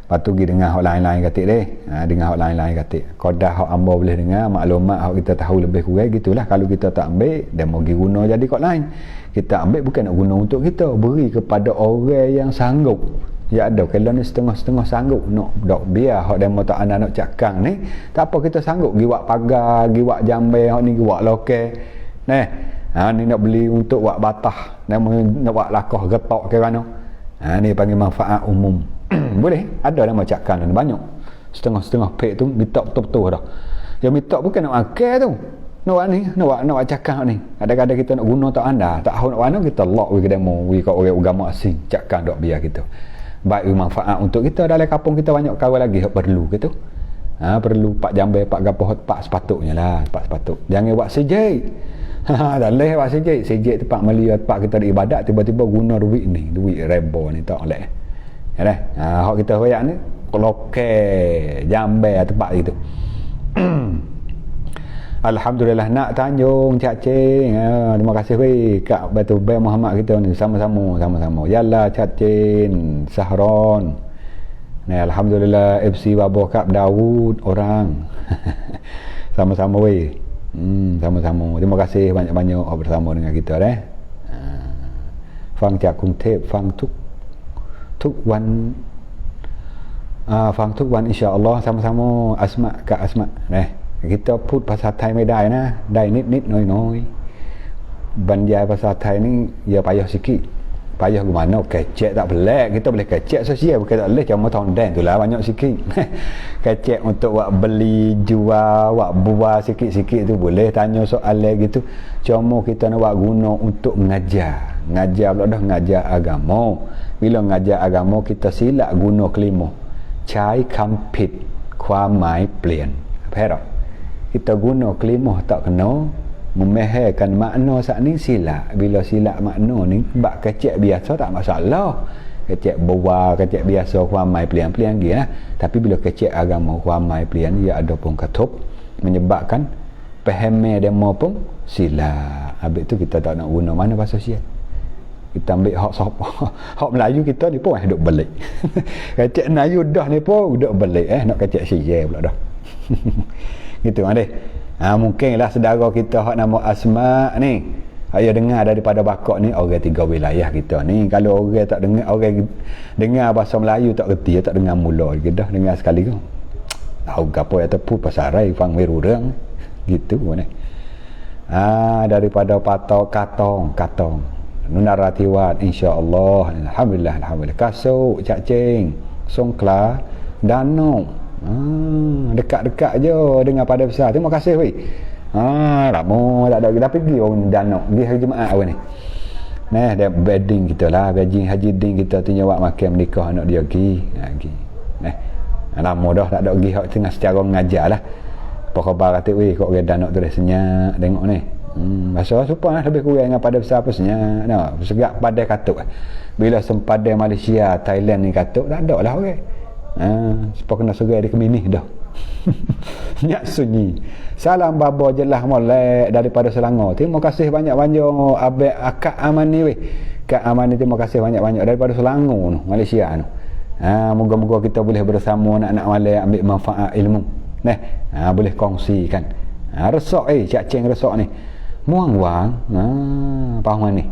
Lepas tu pergi dengar hak lain-lain katik deh. Dengar hak lain-lain katik. Kodah hak amba boleh dengar, maklumat hak kita tahu lebih kurang gitulah. Kalau kita tak ambil, dia mau pergi guna jadi kod lain. Kita ambil bukan nak guna untuk kita, beri kepada orang yang sanggup. Ya ada kalau ni setengah-setengah sanggup nak dok biar hak demo tak ana nak cakang ni, tak apa kita sanggup gi wak pagar, gi wak jamban, hak ni gi wak lokal. Ni nak beli untuk wak batah, nak wak lakah getok ke mana. Ni panggil manfaat umum. Boleh, ada nama cakang dan banyak. Setengah-setengah pek tu minta betul-betul dah. Yang minta bukan nak makan tu. Nak buat cakang ni. Kadang-kadang kita nak guna tak anda, tak tahu nak mana kita lock we demo, we kat orang agama asing, cakang dok biar kita. Baik manfaat untuk kita dalam kampung kita banyak kawan lagi perlu gitu. Perlu pak jambai, pak gapoh, pak sepatutnya lah, pak sepatut. Jangan buat sejik. Dah leh buat sejik tempat Malia tempat kita ada ibadat tiba-tiba guna duit ni, duit rebo ni tak boleh. Ya dah. Hak kita royak ni lokal, jambai tempat gitu. Alhamdulillah nak tanjung Cak Cing. Terima kasih weh Kak Batu Bay Muhammad kita ni sama-sama. Yalah Cak Cing, Sahron. Ni alhamdulillah FC Babah Kap Daud orang. Sama-sama weh. Sama-sama. Terima kasih banyak-banyak bersama dengan kita deh. Fangจากกรุงเทพฟังทุกวันฟังทุกวันอินชาอัลลอฮ์ sama-sama Asma Kak Asma นะkita พูดภาษาไทยไม่ได้นะได้นิดๆน้อยๆบรรยายภาษาไทยนี่อย่าpayah sikit payah ke mana kecek tak pelik, kita boleh kecek sosial bukan tak boleh, cuma tondan tu lah banyak sikit. Kecek untuk buat beli jual, buat buah sikit-sikit tu boleh, tanya soalan gitu, cuma kita nak buat guna untuk ngajar pula dah, ngajar agama. Bila ngajar agama kita silap guna kelima, cai kampit ความหมายเปลี่ยน apa kita guna kelima tak kena memehirkan makna saat ni silap. Bila silap makna ni bak kecek biasa tak masalah, kecek buah, kecek biasa ความหมาย เปลี่ยน gitu lah. Tapi bila kecek agama ความหมาย เปลี่ยน ia ada pun katup menyebabkan pahamnya demo pun silap. Habis tu kita tak nak guna mana bahasa Sia, kita ambil hak Melayu kita ni pun duduk balik. Kecek Melayu dah ni pun duduk balik nak kecek Sia pula dah. Gitu adik. Mungkinlah saudara kita hak nama Asma ni, ayo dengar daripada bakak ni orang 3 wilayah kita ni. Kalau orang tak dengar, orang dengar bahasa Melayu tak kerti, tak dengar mula lagi dah, dengar sekali tu tahu gapo ya tepu pasarai fang merurang gitu ni. Daripada patau katong Nunaratiwat, insya-Allah, alhamdulillah Kasuk, Cak Ceng, Songkla, Danau. Dekat-dekat je dengan pada besar. Terima kasih weh. Lama tak ada kita pergi orang Danau, pergi hari Jumaat awal ni. Nah, dia wedding kita lah, wedding Haji Din kita tu nyawa makan menikah anak dia pergi. Lama dah tak ada pergi hak tengah secara mengajar lah. Apa khabar kata weh kok orang Danau tu dah senyap tengok ni. Bahasa supaya lebih kurang dengan pada besar apa senyap. Segak pada katuk. Bila sempadan Malaysia, Thailand ni katuk, tak ada lah orang. Sebab kena serai di keminih dah. Nyak sunyi. Salam baba jelah molek daripada Selangor. Terima kasih banyak-banyak Abang Akak Amani weh. Kak Amani terima kasih banyak-banyak daripada Selangor tu, Malaysia tu. Moga-moga kita boleh bersama anak-anak Malay ambil manfaat ilmu. Boleh kongsikan. Resok Cak Ceng resok ni. Muang wang, faham ni.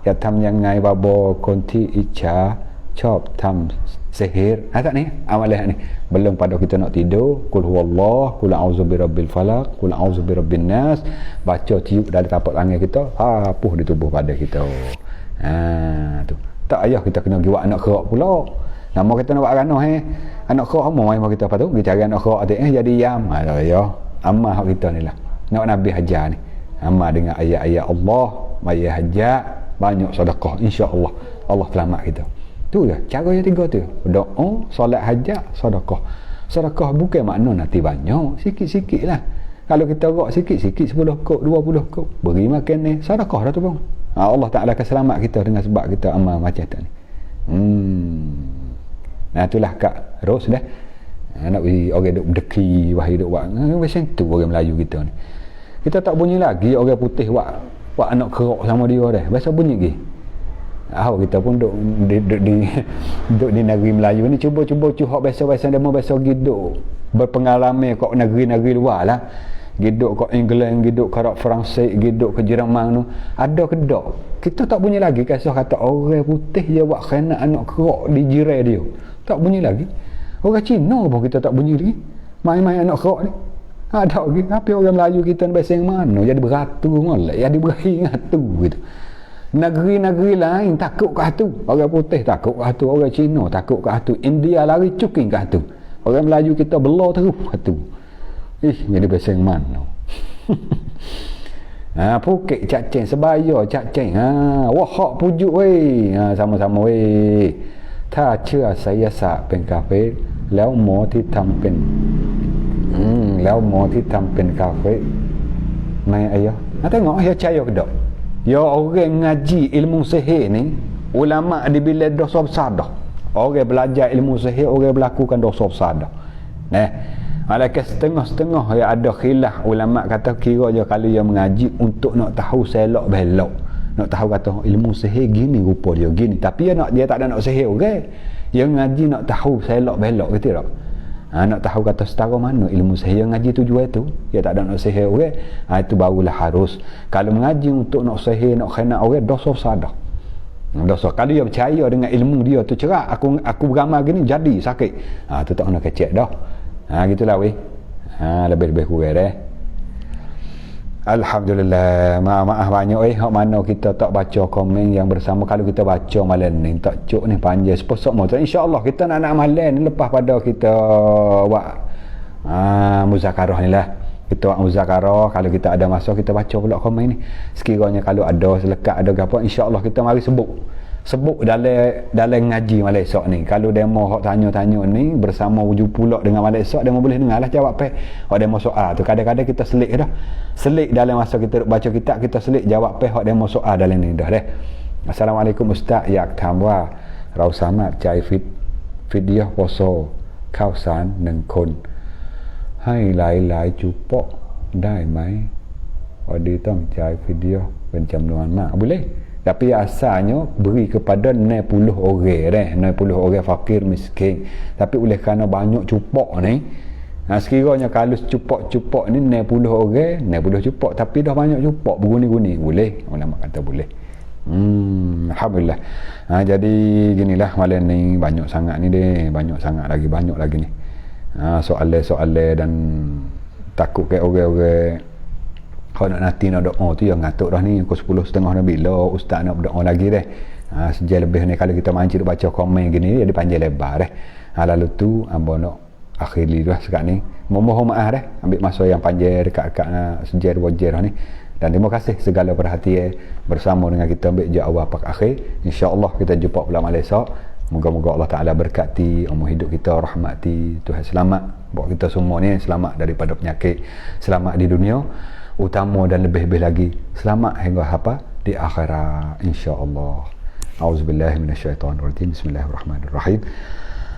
Ya tam yang ngai babo konti icha chop tam sihir. Tak ni amalah ni. Belum pada kita nak tidur, qul huwallah, qul a'udzu birabbil falaq, qul a'udzu birabbin nas, baca tiup dari tapak tangan kita, hapuh di tubuh pada kita. Tu. Tak payah kita kena giwak anak kerak pula. Nama kita nak buat ranah anak kerak mai kita apa tu? Kita cari anak kerak jadi yam. Ya, amal hak kita ni lah. Nak Nabi hajar ni. Amal dengan ayat-ayat Allah, ayat hajat, banyak sedekah, insya-Allah Allah selamat kita. Tu je cara yang 3 tu. Doa, solat hajat, sedekah. Sedekah bukan makna nanti banyak, sikit-sikit lah. Kalau kita rok sikit-sikit 10 kop, 20 kop, beri makan ni, sedekah dah tu bang. Allah Taala akan selamat kita dengan sebab kita amal macam tu ni. Itulah Kak Ros dah. Nak bagi orang duk berdeki, wahai duk buat. Macam tu orang Melayu kita ni. Kita tak bunyi lagi orang putih buat anak kerak sama dia dah. Biasa bunyi lagi. Kita pun duk di negeri Melayu ni cuba cuhak biasa-biasa demo biasa giduk berpengalaman kat negeri-negeri luar lah. Giduk kat England, giduk kat Perancis, giduk ke Jerman tu. Ada ke tak? Kita tak bunyi lagi kisah kata orang putih je buat khianat anak kerak di jiran dia. Tak bunyi lagi. Orang Cina pun kita tak bunyi lagi. Main-main anak kerak ni. Ada lagi. Tapi orang Melayu kita ni bahasa yang mana? Jadi beratu malah. Jadi berakhir ngatu gitu. Negeri-negeri lain takut ke hatu. Orang putih takut ke hatu. Orang Cina takut ke hatu. India lari cuking ke hatu. Orang Melayu kita belah terus hatu. Jadi bahasa yang mana? Pukit Cak Ceng, Sebaya Cak Ceng. Wahak pujuk weh. Sama-sama weh. Ta cia saya sa pen kafe. แล้วหมอที่ทำเป็นkafe mai ayah tengok ya caya ke tak ya orang ngaji ilmu sihir ni ulama di bila dosa besar dah orang belajar ilmu sihir orang melakukan dosa besar dah malaikat setengah-setengah ya ada khilaf ulama kata kira je kalau yang mengaji untuk nak tahu selok belok nak tahu kata ilmu sihir gini rupa dia gini tapi dia tak ada nak sihir orang yang ngaji nak tahu selok belok gitu tak nak tahu kata setara mana ilmu sihir yang ngaji tujuan itu dia tak ada nak sihir orang itu barulah harus kalau mengaji untuk nak sihir nak khianat orang dosa besar dah dosa kalau dia percaya dengan ilmu dia tu cerak aku beramal gini jadi sakit tu tak nak kecek dah gitulah weh lebih-lebih kurang dah Alhamdulillah. Maaf banyak hok mana kita tak baca komen yang bersama. Kalau kita baca malam ni tak cuk ni panjang seposok motor. Insya-Allah kita nak malam ni lepas pada kita buat muzakarah ni lah. Kita buat muzakarah, kalau kita ada masa kita baca pula komen ni. Sekiranya kalau ada selekat ada apa, insya-Allah kita mari sebut dalam ngaji malam esok ni. Kalau demo hok tanya-tanya ni bersama wujud pula dengan malam esok, demo boleh dengar lah jawab hok demo soal tu. Kadang-kadang kita selit dah. Selit dalam masa kita baca kitab, kita selit jawab hok demo soal dalam ni dah. Assalamualaikum Ustaz,อยากถามว่าเราสามารถจ่ายฟิดยะห์ poso ข้าวสาร1คนให้หลายๆจุปะได้ไหมพอดีต้องจ่ายฟิดยะห์เป็นจำนวนมาก boleh. Tapi asalnya beri kepada 60 orang 60 orang fakir miskin. Tapi oleh kerana banyak cupok ni, sekiranya kalau cupok ni 60 orang 60 cupok, tapi dah banyak cupok berguni-guni, boleh. Ulama kata boleh. Alhamdulillah. Jadi ginilah malam ni banyak sangat ni deh, banyak lagi ni. Soalan-soalan dan takut ke orang-orang kalau nak nanti nak doa tu yang ngatuk dah ni pukul 10.30 bila ustaz nak berdoa lagi deh. Sejak lebih ni kalau kita mancing baca komen gini jadi panjang lebar deh. Lalu tu ambo nak akhiri dah sekarang ni. Mohon maaf deh ambil masa yang panjang dekat sejak 2 jam ni. Dan terima kasih segala perhatian bersama dengan kita ambil je awal pak akhir. Insya-Allah kita jumpa pula malam esok. Moga-moga Allah Ta'ala berkati umur hidup kita, rahmati Tuhan selamat buat kita semua ni, selamat daripada penyakit, selamat di dunia, utama dan lebih-lebih lagi selamat hingga apa di akhirat insya-Allah. Auzubillahi minasyaitonirrajim. Bismillahirrahmanirrahim.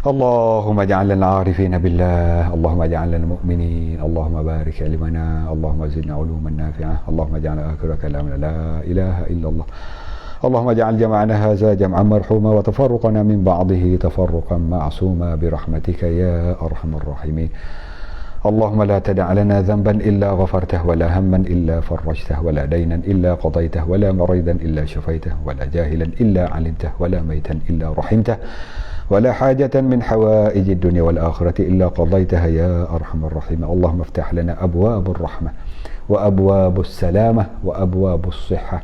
Allahumma ja'alna al-'arifina billah, Allahumma ja'alna al-mu'minin, Allahumma barik ilmana, Allahumma zidna 'uluman nafi'ah, Allahumma ja'al akhir kalamana la ilaha illallah. اللهم اجعل جمعنا هذا جمعا مرحوما وتفرقنا من بعضه تفرقا معصوما برحمتك يا أرحم الراحمين. اللهم لا تدع لنا ذنبا إلا غفرته ولا هما إلا فرجته ولا دينا إلا قضيته ولا مريضا إلا شفيته ولا جاهلا إلا علمته ولا ميتا إلا رحمته ولا حاجة من حوائج الدنيا والآخرة إلا قضيتها يا أرحم الراحمين. اللهم افتح لنا أبواب الرحمة وأبواب السلامة وأبواب الصحة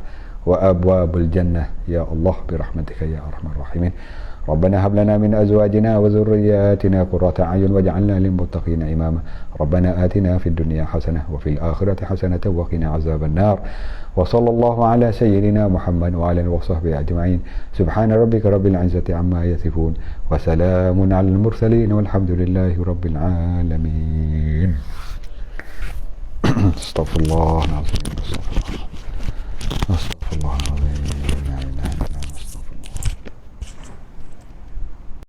وأبواب الجنة يا الله برحمتك يا أرحم الراحمين. ربنا هب لنا من أزواجنا وذرياتنا قرة أعين واجعلنا للمتقين إماما. ربنا آتنا في الدنيا حسنة وفي الآخرة حسنة وقنا عذاب النار. وصلى الله على سيدنا محمد وعلى آله وصحبه أجمعين. سبحان ربك رب العزة عما يصفون وسلام على المرسلين والحمد لله رب العالمين. استغفر الله العظيم.